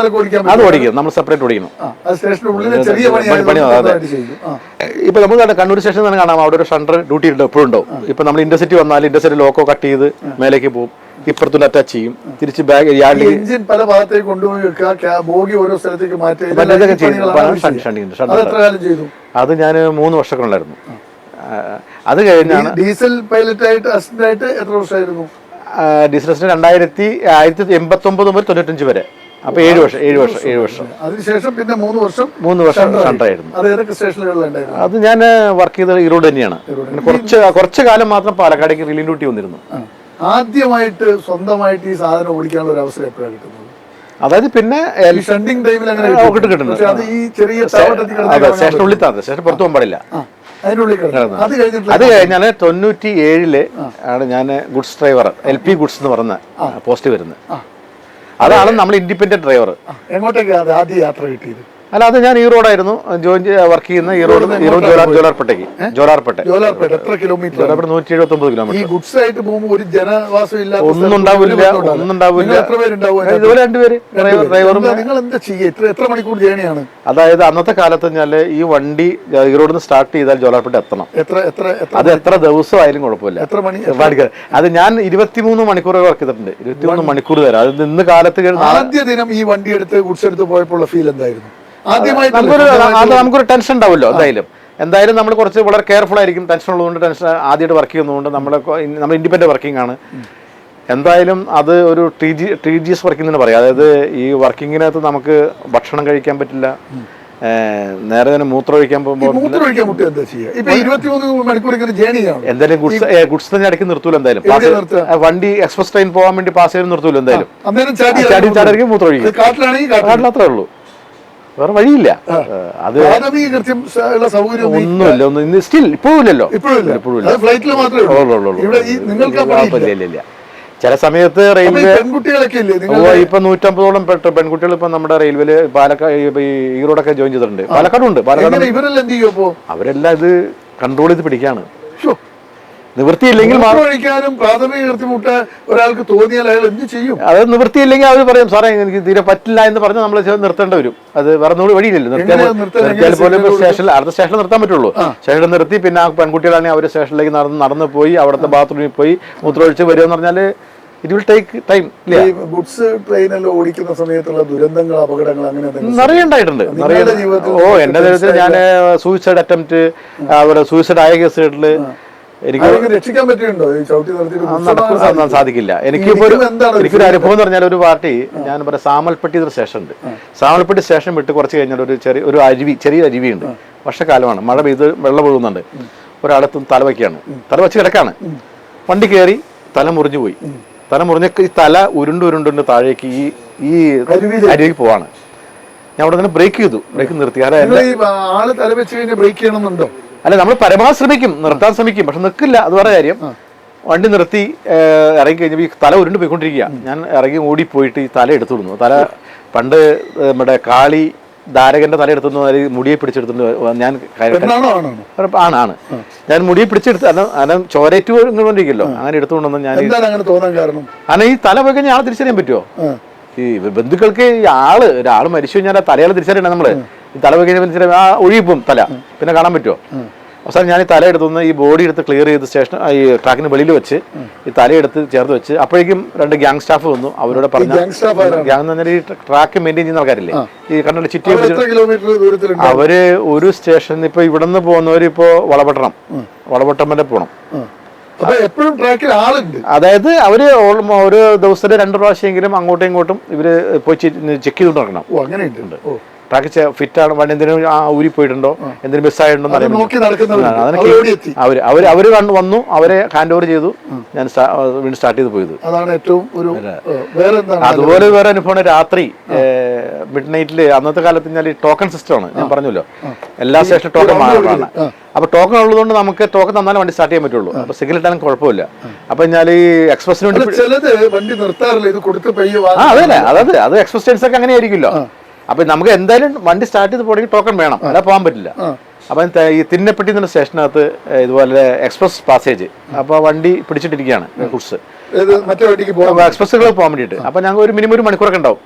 [SPEAKER 2] അത് ഓടിക്കും. നമ്മൾ സെപ്പറേറ്റ് ഓടിക്കണം. ഇപ്പൊ നമ്മൾ കണ്ണൂർ സ്റ്റേഷനിൽ തന്നെ കാണാം, അവിടെ ഒരു ഷണ്ടർ ഡ്യൂട്ടി എപ്പോഴും ഉണ്ടാവും. ഇപ്പൊ നമ്മൾ ഇന്റർസിറ്റി വന്നാൽ ഇന്റർസിറ്റി ലോക്കോ കട്ട് ചെയ്ത് മേലേക്ക് പോകും, ഇപ്പുറത്തുള്ള അറ്റാച്ച് ചെയ്യും, തിരിച്ച് ബാഗ്
[SPEAKER 1] എഞ്ചിൻ പല ഭാഗത്തേക്ക് കൊണ്ടുപോയി വെക്കുക, ബോഗി ഓരോ സ്ഥലത്തേക്ക് മാറ്റി.
[SPEAKER 2] അത് ഞാൻ 3 വർഷങ്ങളുണ്ടായിരുന്നു. അത് കഴിഞ്ഞാണ്
[SPEAKER 1] ഡീസൽ പൈലറ്റ് ആയിട്ട് അസിസ്റ്റന്റ് ആയിട്ട് എത്ര വർഷമായിരുന്നു?
[SPEAKER 2] ഡീസൽ അസിസ്റ്റന്റ് 1989 മുതൽ 95 വരെ. അപ്പൊ 7 വർഷം.
[SPEAKER 1] അതിനുശേഷം പിന്നെ 3 വർഷം
[SPEAKER 2] ഷണ്ടറായിരുന്നു.
[SPEAKER 1] അത് ഏതൊക്കെ സ്റ്റേഷനുകളിലുണ്ടായിരുന്നു?
[SPEAKER 2] അത് ഞാൻ വർക്ക് ചെയ്ത ഈറോഡ് തന്നെയാണ്. കുറച്ച് കാലം മാത്രം പാലക്കാടേക്ക് റിലീൻ ഡ്യൂട്ടി വന്നിരുന്നു.
[SPEAKER 1] ആദ്യമായിട്ട് സ്വന്തമായിട്ട് ഈ സാധനം ഓടിക്കാനുള്ള ഒരു അവസരം എപ്പോഴാണ് കിട്ടുന്നത്?
[SPEAKER 2] അതായത് പിന്നെ
[SPEAKER 1] ഷണ്ടിങ് ടൈമിൽ
[SPEAKER 2] കിട്ടുന്നുണ്ട്. സ്റ്റേഷനുള്ളിൽ തന്നെ, സ്റ്റേഷൻ പുറത്തു പോകാൻ പാടില്ല. അത് കഴിഞ്ഞാൽ 97 ആണ് ഞാൻ ഗുഡ്സ് ഡ്രൈവർ, LP ഗുഡ്സ് എന്ന് പറഞ്ഞ പോസ്റ്റ് വരുന്നത്. അതാണ് നമ്മൾ ഇൻഡിപെൻഡന്റ് ഡ്രൈവർ.
[SPEAKER 1] എങ്ങോട്ടേക്കാണ് ആദ്യ യാത്ര കിട്ടിയത്?
[SPEAKER 2] അല്ല, അത് ഞാൻ ഈറോഡായിരുന്നു വർക്ക് ചെയ്യുന്ന. ഈറോഡ് ജോലാർപേട്ടയ്ക്ക്.
[SPEAKER 1] എത്ര കിലോമീറ്റർ?
[SPEAKER 2] 179 കിലോമീറ്റർ.
[SPEAKER 1] ഈ ഗുഡ്സ് ആയിട്ട് പോകുമ്പോൾ ഒരു ജനവാസം ഇല്ലാത്ത
[SPEAKER 2] ഒന്നും ഉണ്ടാവില്ല. ഇതുപോലെ 2 പേര് ഡ്രൈവറും.
[SPEAKER 1] നിങ്ങൾ എന്താ ചെയ്യുക? എത്ര മണിക്കൂർ ജേണിയാണ്?
[SPEAKER 2] അതായത് അന്നത്തെ കാലത്ത് പറഞ്ഞാല് ഈ വണ്ടി ഈറോഡിൽ നിന്ന് സ്റ്റാർട്ട് ചെയ്താൽ ജോലാർപേട്ട എത്തണം. അത് എത്ര ദിവസമായാലും കുഴപ്പമില്ല.
[SPEAKER 1] എത്ര മണി?
[SPEAKER 2] അത് ഞാൻ 23 മണിക്കൂർ വർക്ക് ചെയ്തിട്ടുണ്ട്. 23 മണിക്കൂർ തരാം. അത് ഇന്ന് കാലത്ത്
[SPEAKER 1] ആദ്യ ദിനം ഈ വണ്ടി എടുത്ത് ഗുഡ്സ് എടുത്ത് പോയപ്പോൾ ഫീൽ എന്തായിരുന്നു?
[SPEAKER 2] നമുക്കൊരു ടെൻഷൻ ഉണ്ടാവുമല്ലോ. എന്തായാലും നമ്മൾ കുറച്ച് വളരെ കെയർഫുൾ ആയിരിക്കും. ടെൻഷൻ ഉള്ളതുകൊണ്ട്, ടെൻഷൻ ആദ്യമായിട്ട് വർക്ക് ചെയ്യുന്നതുകൊണ്ട് നമ്മൾ ഇൻഡിപെൻഡന്റ് വർക്കിംഗ് ആണ്. എന്തായാലും അത് ഒരു TGS വർക്കിംഗ് എന്ന് പറയാം. അതായത് ഈ വർക്കിങ്ങിനകത്ത് നമുക്ക് ഭക്ഷണം കഴിക്കാൻ പറ്റില്ല, നേരെ തന്നെ മൂത്രമൊഴിക്കാൻ പോകുമ്പോൾ എന്തായാലും ഗുഡ്സ് തന്നെ ഇടയ്ക്ക് നിർത്തൂല. എന്തായാലും വണ്ടി എക്സ്പ്രസ് ട്രെയിൻ പോകാൻ വേണ്ടി പാസ് ചെയ്ത് നിർത്തൂല. എന്തായാലും ചാടി മൂത്രമൊഴിക്കും. കാട്ടിലത്രേ ഉള്ളൂ, വേറെ വഴിയില്ല. അത് ഒന്നുമില്ല. സ്റ്റിൽ ഇപ്പോഴും ഇല്ലല്ലോ. ഇല്ല. ചില സമയത്ത് റെയിൽവേ ഇപ്പൊ 150ഓളം പെൺകുട്ടികൾ ഇപ്പൊ നമ്മുടെ റെയിൽവേയില് പാലക്കാട് ഈറോഡൊക്കെ ജോയിൻ ചെയ്തിട്ടുണ്ട്. പാലക്കാടുണ്ട്. അവരെല്ലാം ഇത് കൺട്രോൾ ചെയ്ത് പിടിക്കാണ്. നിവൃത്തിയില്ലെങ്കിൽ
[SPEAKER 1] ഒരാൾക്ക് തോന്നിയാൽ അയാൾ എന്ത് ചെയ്യും?
[SPEAKER 2] അത് നിവൃത്തിയില്ലെങ്കിൽ അവർ പറയും, സാറേ എനിക്ക് തീരെ പറ്റില്ല എന്ന് പറഞ്ഞ് നമ്മൾ നിർത്തേണ്ടി വരും. അത് വേറെ വഴിയില്ലല്ലോ. നിർത്തിയാൽ പോലും അടുത്ത സ്റ്റേഷനിൽ നിർത്താൻ പറ്റുള്ളൂ. സ്റ്റേഷനിൽ നിർത്തി പിന്നെ ആ പെൺകുട്ടികളാണെങ്കിൽ അവർ സ്റ്റേഷനിലേക്ക് നടന്നു പോയി അവിടുത്തെ ബാത്റൂമിൽ പോയി മൂത്രമൊഴിച്ച് വരുമെന്ന് പറഞ്ഞാൽ it will take time.
[SPEAKER 1] Goods ട്രെയിനെല്ലാം ഓടിക്കുന്ന സമയത്തുള്ള ദുരന്തങ്ങൾ, അപകടങ്ങൾ അങ്ങനെ
[SPEAKER 2] നിറയെ ഉണ്ടായിട്ടുണ്ട്. എന്റെ ജീവിതത്തിൽ ഞാൻ സൂയിസൈഡ് അറ്റംപ്റ്റ്, അതുപോലെ സൂയിസൈഡ് ആയ കേസുകളില് എനിക്ക്
[SPEAKER 1] രക്ഷിക്കാൻ പറ്റുന്നുണ്ടോ?
[SPEAKER 2] നടക്കാൻ സാധിക്കില്ല. എനിക്കൊരു അനുഭവം എന്ന് പറഞ്ഞാൽ, ഒരു പാർട്ടി ഞാൻ പറയാം, സാമൽപ്പെട്ടി എന്നൊരു സ്റ്റേഷൻ ഉണ്ട്. സാമൽപ്പെട്ടി സ്റ്റേഷൻ വിട്ട് കുറച്ച് കഴിഞ്ഞാൽ ഒരു ചെറിയ അരുവിയുണ്ട്. വർഷക്കാലമാണ്, മഴ പെയ്ത് വെള്ളം ഒഴുകുന്നുണ്ട്. ഒരാളത്ത് തലവയ്ക്കാണ്, തലവച്ച് കിടക്കാണ്. വണ്ടി കയറി തല മുറിഞ്ഞു പോയി. തല മുറിഞ്ഞ ഈ തല ഉരുണ്ട് താഴേക്ക് ഈ അരുവിക്ക് പോവാണ്. ഞാൻ അവിടെ തന്നെ ബ്രേക്ക് ചെയ്തു, ബ്രേക്ക് നിർത്തി. അല്ല, നമ്മൾ പരമാവധി ശ്രമിക്കും, നിർത്താൻ ശ്രമിക്കും, പക്ഷെ നിൽക്കില്ല. അത് വേറെ കാര്യം. വണ്ടി നിർത്തി ഇറങ്ങി കഴിഞ്ഞപ്പോൾ ഈ തല ഉരുണ്ട് പോയിക്കൊണ്ടിരിക്കുക. ഞാൻ ഇറങ്ങി ഓടിപ്പോയിട്ട് ഈ തല എടുത്തുവിടുന്നു. തല പണ്ട് നമ്മുടെ കാളി ധാരകന്റെ തല എടുത്തു മുടിയെ പിടിച്ചെടുത്തിട്ട് ഞാൻ ആണ് ഞാൻ മുടിയെ പിടിച്ചെടുത്ത് അല്ല ചോരേറ്റു കൊണ്ടിരിക്കല്ലോ, അങ്ങനെ എടുത്തുകൊണ്ടൊന്നും ഞാൻ അങ്ങനെ ഈ തല പോയി കഴിഞ്ഞാൽ ആളെ തിരിച്ചറിയാൻ പറ്റുമോ? ഈ ബന്ധുക്കൾക്ക് ഈ ഒരാള് മരിച്ചു കഴിഞ്ഞാൽ തലയാളെ തിരിച്ചറിയണം നമ്മള്. ഈ തല പോയി കഴിഞ്ഞാൽ ആ ഒഴിയിപ്പം തല പിന്നെ കാണാൻ പറ്റുമോ? അവസാനം ഞാൻ ഈ തല എടുത്തുനിന്ന് ഈ ബോഡി എടുത്ത് ക്ലിയർ ചെയ്ത് സ്റ്റേഷൻ ഈ ട്രാക്കിന് വെളിയിൽ വെച്ച് ഈ തലയെടുത്ത് ചേർത്ത് വെച്ച് അപ്പോഴേക്കും 2 ഗ്യാങ് സ്റ്റാഫ് വന്നു. അവരോട് പറഞ്ഞു, ഗ്യാങ് എന്ന് പറഞ്ഞാൽ ഈ ട്രാക്ക് മെയിൻറ്റെയിൻ ചെയ്യുന്ന ആൾക്കാരില്ലേ, ഈ കണ്ണുള്ള ചിറ്റി. അവര് ഒരു സ്റ്റേഷനിൽ ഇപ്പൊ ഇവിടെ നിന്ന് പോകുന്നവര് ഇപ്പോ വളപട്ടം വരെ പോകണം. അതായത് അവര് ഒരു ദിവസത്തിൽ 2 പ്രാവശ്യമെങ്കിലും അങ്ങോട്ടും ഇങ്ങോട്ടും ഇവര് പോയി ചെക്ക് ചെയ്തുകൊണ്ട് നടക്കണം. ട്രാക്ക് ഫിറ്റ് ആണ്, വണ്ടി എന്തിനും ഊരി പോയിട്ടുണ്ടോ, എന്തിനും മിസ്സായിട്ടുണ്ടോ അവര് വന്നു, അവരെ ഹാൻഡ് ഓവർ ചെയ്തു. ഞാൻ വീണ്ടും സ്റ്റാർട്ട് ചെയ്ത് പോയത്. അതുപോലെ വേറെ അനുഭവമാണ് രാത്രി മിഡ് നൈറ്റില്. അന്നത്തെ കാലത്ത് ടോക്കൺ സിസ്റ്റമാണ്, ഞാൻ പറഞ്ഞല്ലോ, എല്ലാ സ്റ്റേഷനും ടോക്കൺ വാങ്ങാനാണ്. അപ്പൊ ടോക്കൺ ഉള്ളതുകൊണ്ട് നമുക്ക് ടോക്കൺ തന്നാലും വണ്ടി സ്റ്റാർട്ട് ചെയ്യാൻ പറ്റുള്ളൂ. അപ്പൊ സിഗ്നൽ ഇട്ടാലും കുഴപ്പമില്ല. അപ്പൊ ഞാൻ ഈ എക്സ്പ്രസിന് വേണ്ടി അതായത് അത് എക്സ്പ്രസ് ട്രെയിൻസ് ഒക്കെ അങ്ങനെ ആയിരിക്കുമല്ലോ. അപ്പൊ നമുക്ക് എന്തായാലും വണ്ടി സ്റ്റാർട്ട് ചെയ്ത് പോകണമെങ്കിൽ ടോക്കൺ വേണം, അല്ല പോകാൻ പറ്റില്ല. അപ്പൊ ഈ തിന്നപ്പെട്ടി എന്നുള്ള സ്റ്റേഷനകത്ത് ഇതുപോലെ എക്സ്പ്രസ് പാസേജ്, അപ്പൊ വണ്ടി പിടിച്ചിട്ടിരിക്കുകയാണ് ഗുഡ്സ് എക്സ്പ്രസ്സുകൾ പോകാൻ വേണ്ടിയിട്ട്. അപ്പൊ ഞങ്ങൾ ഒരു മിനിമം 1 മണിക്കൂറൊക്കെ ഉണ്ടാവും.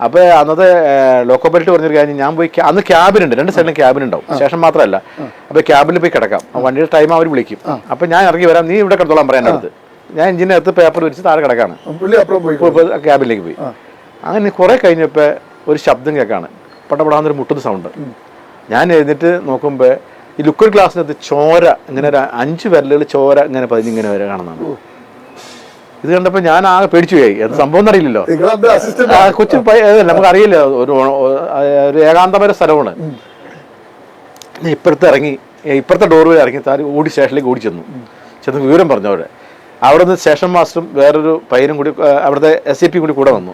[SPEAKER 2] അപ്പൊ അന്നത്തെ ലോക്കോ പൈലറ്റ് പറഞ്ഞൊരു കാര്യം, ഞാൻ പോയി അന്ന് ക്യാബിനുണ്ട്, 2 സൈഡിലും ക്യാബിനുണ്ടാവും, സ്റ്റേഷൻ മാത്രമല്ല. അപ്പൊ ക്യാബിൽ പോയി കിടക്കാം, വണ്ടിയുടെ ടൈം അവർ വിളിക്കും. അപ്പൊ ഞാൻ ഇറങ്ങി വരാം, നീ ഇവിടെ കിടത്തോളാൻ പറയാൻ അടുത്ത്. ഞാൻ എഞ്ചിനകത്ത് പേപ്പർ വിരിച്ച് താഴെ കിടക്കാണ്, ക്യാബിലേക്ക് പോയി. അങ്ങനെ കുറെ കഴിഞ്ഞപ്പോ ഒരു ശബ്ദം കേൾക്കാണ്, പടപടാന്നൊരു മുട്ടുന്ന സൗണ്ട്. ഞാൻ എഴുന്നേറ്റ് നോക്കുമ്പോൾ ഈ ലുക്കർ ഗ്ലാസ്സിനകത്ത് ചോര ഇങ്ങനെ 5 വിരലുകൾ ചോര ഇങ്ങനെ പതിഞ്ഞിങ്ങനെ വരെ കാണുന്നതാണ്. ഇത് കണ്ടപ്പോൾ ഞാൻ ആകെ പേടിച്ചു പോയി. എന്ത് സംഭവം എന്നറിയില്ലല്ലോ, കൊച്ചു നമുക്കറിയില്ല, ഒരു ഏകാന്തമായ സ്ഥലമാണ്. ഇപ്പുറത്തെ ഡോർ വരെ ഇറങ്ങി ഓടി സ്റ്റേഷനിലേക്ക് ചെന്ന് വിവരം പറഞ്ഞു. അവിടെ നിന്ന് സ്റ്റേഷൻ മാസ്റ്ററും വേറൊരു പയ്യനും കൂടി അവിടുത്തെ SCP കൂടെ വന്നു.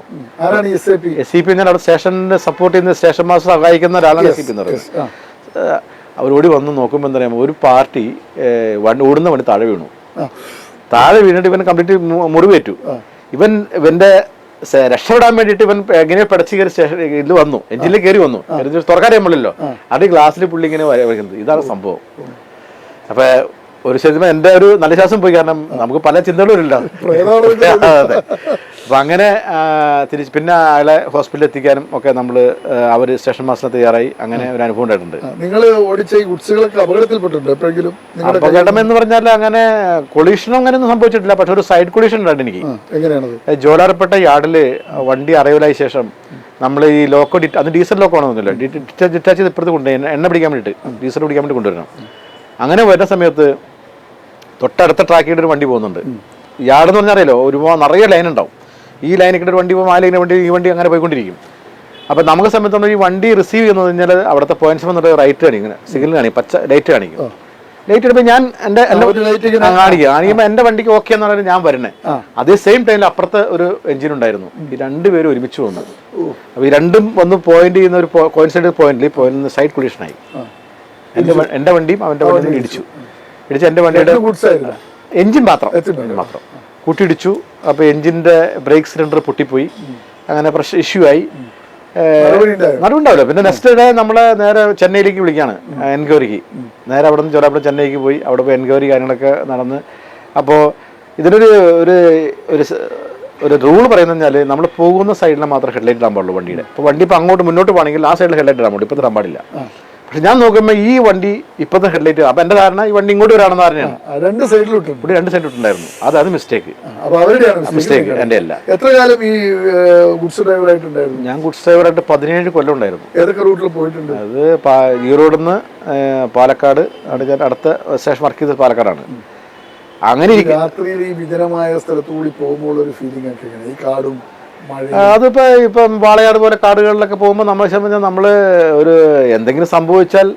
[SPEAKER 2] SCP എന്നാൽ അവിടെ സ്റ്റേഷനെ സപ്പോർട്ട് ചെയ്യുന്ന സ്റ്റേഷൻ മാസ്റ്റർ സഹായിക്കുന്ന ഒരാളാണ് SCP എന്ന് പറയുന്നത്. അവരോടി വന്ന് നോക്കുമ്പോൾ എന്താ പറയുക, ഒരു പാർട്ടി ഓടുന്ന വണ്ടി താഴെ വീണിട്ട് ഇവൻ കംപ്ലീറ്റ് മുറിവേറ്റു. ഇവന്റെ രക്ഷപ്പെടാൻ വേണ്ടിയിട്ട് ഇവൻ എങ്ങനെ പിടച്ച് കയറി സ്റ്റേഷൻ ഇത് വന്നു, എഞ്ചിനിൽ കയറി വന്നു, തുറക്കാറിയാൻ പാടില്ലല്ലോ. അത് ഗ്ലാസ്സിൽ പുള്ളി ഇങ്ങനെ വരയ്ക്കുന്നത്. ഇതാണ് സംഭവം. അപ്പൊ ഒരു ശരിക്കും എന്റെ ഒരു നല്ല ശ്വാസം പോയി, കാരണം നമുക്ക് പല ചിന്തകളും ഇല്ല. അതെ. അപ്പൊ അങ്ങനെ പിന്നെ അയാളെ ഹോസ്പിറ്റലിൽ എത്തിക്കാനും ഒക്കെ നമ്മള് അവര് സ്റ്റേഷൻ മാസ്റ്റർ തയ്യാറായി. അങ്ങനെ ഒരു അനുഭവം ഉണ്ടായിട്ടുണ്ട്. അപകടം എന്ന് പറഞ്ഞാൽ അങ്ങനെ കൊളീഷനും അങ്ങനെയൊന്നും സംഭവിച്ചിട്ടില്ല. പക്ഷെ ഒരു സൈഡ് കൊളീഷൻ ഉണ്ടായിട്ട് എനിക്ക് ജോലാർപേട്ട യാർഡില് വണ്ടി അറൈവലായ ശേഷം നമ്മൾ ഈ ലോക്കോ അത് ഡീസൽ ലോക്കോ ആണെന്നൊന്നുമില്ല, ഡിറ്റാച്ച് ചെയ്ത് ഇപ്പുറത്ത് കൊണ്ടുപോയി എണ്ണ പിടിക്കാൻ വേണ്ടിയിട്ട്, ഡീസൽ പിടിക്കാൻ വേണ്ടി കൊണ്ടുവരണം. അങ്ങനെ വരുന്ന സമയത്ത് തൊട്ടടുത്ത ട്രാക്കിൽ ഒരു വണ്ടി പോകുന്നുണ്ട്. യാർഡ് എന്ന് പറഞ്ഞാൽ അറിയാലോ, ഒരുപാട് നിറയെ ലൈൻ ഉണ്ടാവും. ഈ ലൈനിൽ ഒരു വണ്ടി പോകും, ആ ലൈനിൽ വണ്ടി, ഈ വണ്ടി അങ്ങനെ പോയിക്കൊണ്ടിരിക്കും. അപ്പം നമുക്ക് സമയത്ത് ഈ വണ്ടി റിസീവ് ചെയ്യുന്നത് കഴിഞ്ഞാൽ അവിടുത്തെ പോയിന്റ്സ് വന്നിട്ട് റൈറ്റ് കാണിക്കും, സിഗ്നൽ കാണിക്കും, പച്ച ലൈറ്റ് കാണിക്കും. ലൈറ്റ് എടുപ്പോൾ ഞാൻ എൻ്റെ കാണിക്കുമ്പോൾ എൻ്റെ വണ്ടിക്ക് ഓക്കെ എന്ന് പറഞ്ഞാൽ ഞാൻ വരണേ. അതേ സെയിം ടൈമിൽ അപ്പുറത്തെ ഒരു എഞ്ചിൻ ഉണ്ടായിരുന്നു. ഈ 2 പേരും ഒരുമിച്ച് വന്നു. അപ്പോൾ ഈ രണ്ടും വന്ന് പോയിന്റ് ചെയ്യുന്ന ഒരു കോയിൻസൈഡ് പോയിന്റിൽ പോയിന്റ് സൈഡ് കൊളീഷനായി. എൻ്റെ വണ്ടിയും അവൻ്റെ വണ്ടിയും ഇടിച്ചു. എൻ്റെ വണ്ടിയുടെ എഞ്ചിൻ മാത്രം കൂട്ടിയിടിച്ചു. അപ്പോൾ എഞ്ചിൻ്റെ ബ്രേക്ക് സിലിണ്ടർ പൊട്ടിപ്പോയി. അങ്ങനെ പ്രശ്നം ഇഷ്യൂ ആയി. നടുവുണ്ടാവില്ല. പിന്നെ നെക്സ്റ്റ് ഡേ നമ്മളെ നേരെ ചെന്നൈയിലേക്ക് വിളിക്കുകയാണ് എൻക്വയറിക്ക്. നേരെ അവിടെ നിന്ന് ചോരാപ്പുഴ ചെന്നൈക്ക് പോയി. അവിടെ പോയി എൻക്വയറി കാര്യങ്ങളൊക്കെ നടന്ന്. അപ്പോൾ ഇതിനൊരു ഒരു റൂൾ പറയുന്നത് വെച്ചാൽ നമ്മൾ പോകുന്ന സൈഡിൽ മാത്രം ഹെഡ്ലൈറ്റ് ഇടാൻ പാടുള്ളൂ വണ്ടിയുടെ. ഇപ്പോൾ വണ്ടി ഇപ്പോൾ അങ്ങോട്ട് മുന്നോട്ട് പോകണമെങ്കിൽ ആ സൈഡിൽ ഹെഡ്ലൈറ്റ് ഇടാൻ പാടുള്ളൂ, ഇപ്പോഴത്തെ ഇടാൻ പാടില്ല. പക്ഷെ ഞാൻ നോക്കുമ്പോൾ ഈ വണ്ടി ഇപ്പോഴത്തെ ഹെഡ്ലൈറ്റ്, അപ്പൊ എന്റെ ധാരണ ഈ വണ്ടി ഇങ്ങോട്ട് വരാണെന്ന് ധാരണയാണ്. 2 സൈഡിൽ ഇട്ടുണ്ടായിരുന്നു. അത് മിസ്റ്റേക്ക് എന്റെ അല്ല.
[SPEAKER 1] എത്ര കാലം ഈ ഗുഡ്സ് ഡ്രൈവറായിട്ടുണ്ടായിരുന്നു?
[SPEAKER 2] ഞാൻ ഗുഡ്സ് ഡ്രൈവറായിട്ട് 17 കൊല്ലം ഉണ്ടായിരുന്നു.
[SPEAKER 1] ഏതൊക്കെ റൂട്ടിൽ പോയിട്ടുണ്ട്?
[SPEAKER 2] അത് ഈറോഡിൽ നിന്ന് പാലക്കാട്, അടുത്ത സ്റ്റേഷൻ വർക്ക് ചെയ്തത് പാലക്കാടാണ്. അങ്ങനെ
[SPEAKER 1] രാത്രിയിൽ ഈ വിജനമായ സ്ഥലത്തുകൂടി പോകുമ്പോൾ ഒരു ഫീലിംഗ് ഒക്കെ ഈ കാടും
[SPEAKER 2] ഇപ്പം വാളയാട് പോലെ കാടുകളിലൊക്കെ പോകുമ്പോൾ നമ്മളെ സംബന്ധിച്ചാൽ നമ്മൾ ഒരു എന്തെങ്കിലും സംഭവിച്ചാൽ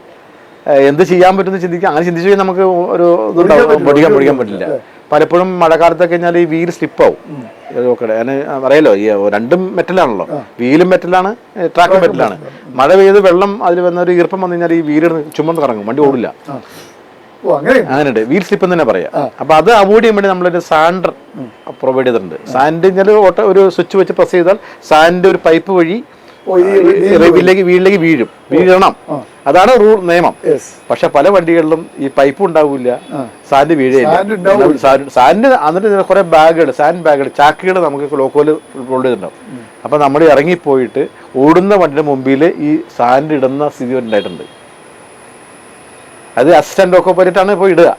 [SPEAKER 2] എന്ത് ചെയ്യാൻ പറ്റുമെന്ന് ചിന്തിക്കുക. അങ്ങനെ ചിന്തിച്ചു കഴിഞ്ഞാൽ നമുക്ക് ഒരു പൊടിക്കാൻ പറ്റില്ല. പലപ്പോഴും മഴക്കാലത്തൊക്കെ കഴിഞ്ഞാൽ ഈ വീല് സ്ലിപ്പാവും. അറിയാലോ, ഈ രണ്ടും മെറ്റലാണല്ലോ, വീലും മെറ്റലാണ്, ട്രാക്കും മെറ്റലാണ്. മഴ പെയ്ത് വെള്ളം അതിൽ വന്നൊരു ഈർപ്പം വന്നു കഴിഞ്ഞാൽ ഈ വീല് ചുമന്ന് കറങ്ങും, വണ്ടി ഓടില്ല. അങ്ങനെയുണ്ട്, വീൽ സ്ലിപ്പ് എന്ന് തന്നെ പറയാം. അപ്പൊ അത് അവോയ്ഡ് ചെയ്യാൻ വേണ്ടി നമ്മളൊരു സാൻഡർ പ്രൊവൈഡ് ചെയ്തിട്ടുണ്ട്. സാൻഡ് ഒരു സ്വിച്ച് വെച്ച് പ്രസ് ചെയ്താൽ സാൻഡ് ഒരു പൈപ്പ് വഴി വീട്ടിലേക്ക് വീഴണം. അതാണ് റൂൾ, നിയമം. പക്ഷെ പല വണ്ടികളിലും ഈ പൈപ്പ് ഉണ്ടാവില്ല, സാൻഡ് വീഴയില്ല. സാൻഡ് എന്നിട്ട് കുറെ ബാഗുകൾ, സാൻഡ് ബാഗുകൾ, ചാക്കുകൾ നമുക്ക് ലോക്കോല് റോൾ ചെയ്തിട്ടുണ്ടാവും. അപ്പൊ നമ്മൾ ഇറങ്ങിപ്പോയിട്ട് ഓടുന്ന വണ്ടിയുടെ മുമ്പിൽ ഈ സാൻഡ് ഇടുന്ന സ്ഥിതി ഉണ്ടായിട്ടുണ്ട്. അത് അസിസ്റ്റന്റ് ഒക്കെ പോയിട്ടാണ് പോയി ഇടുക.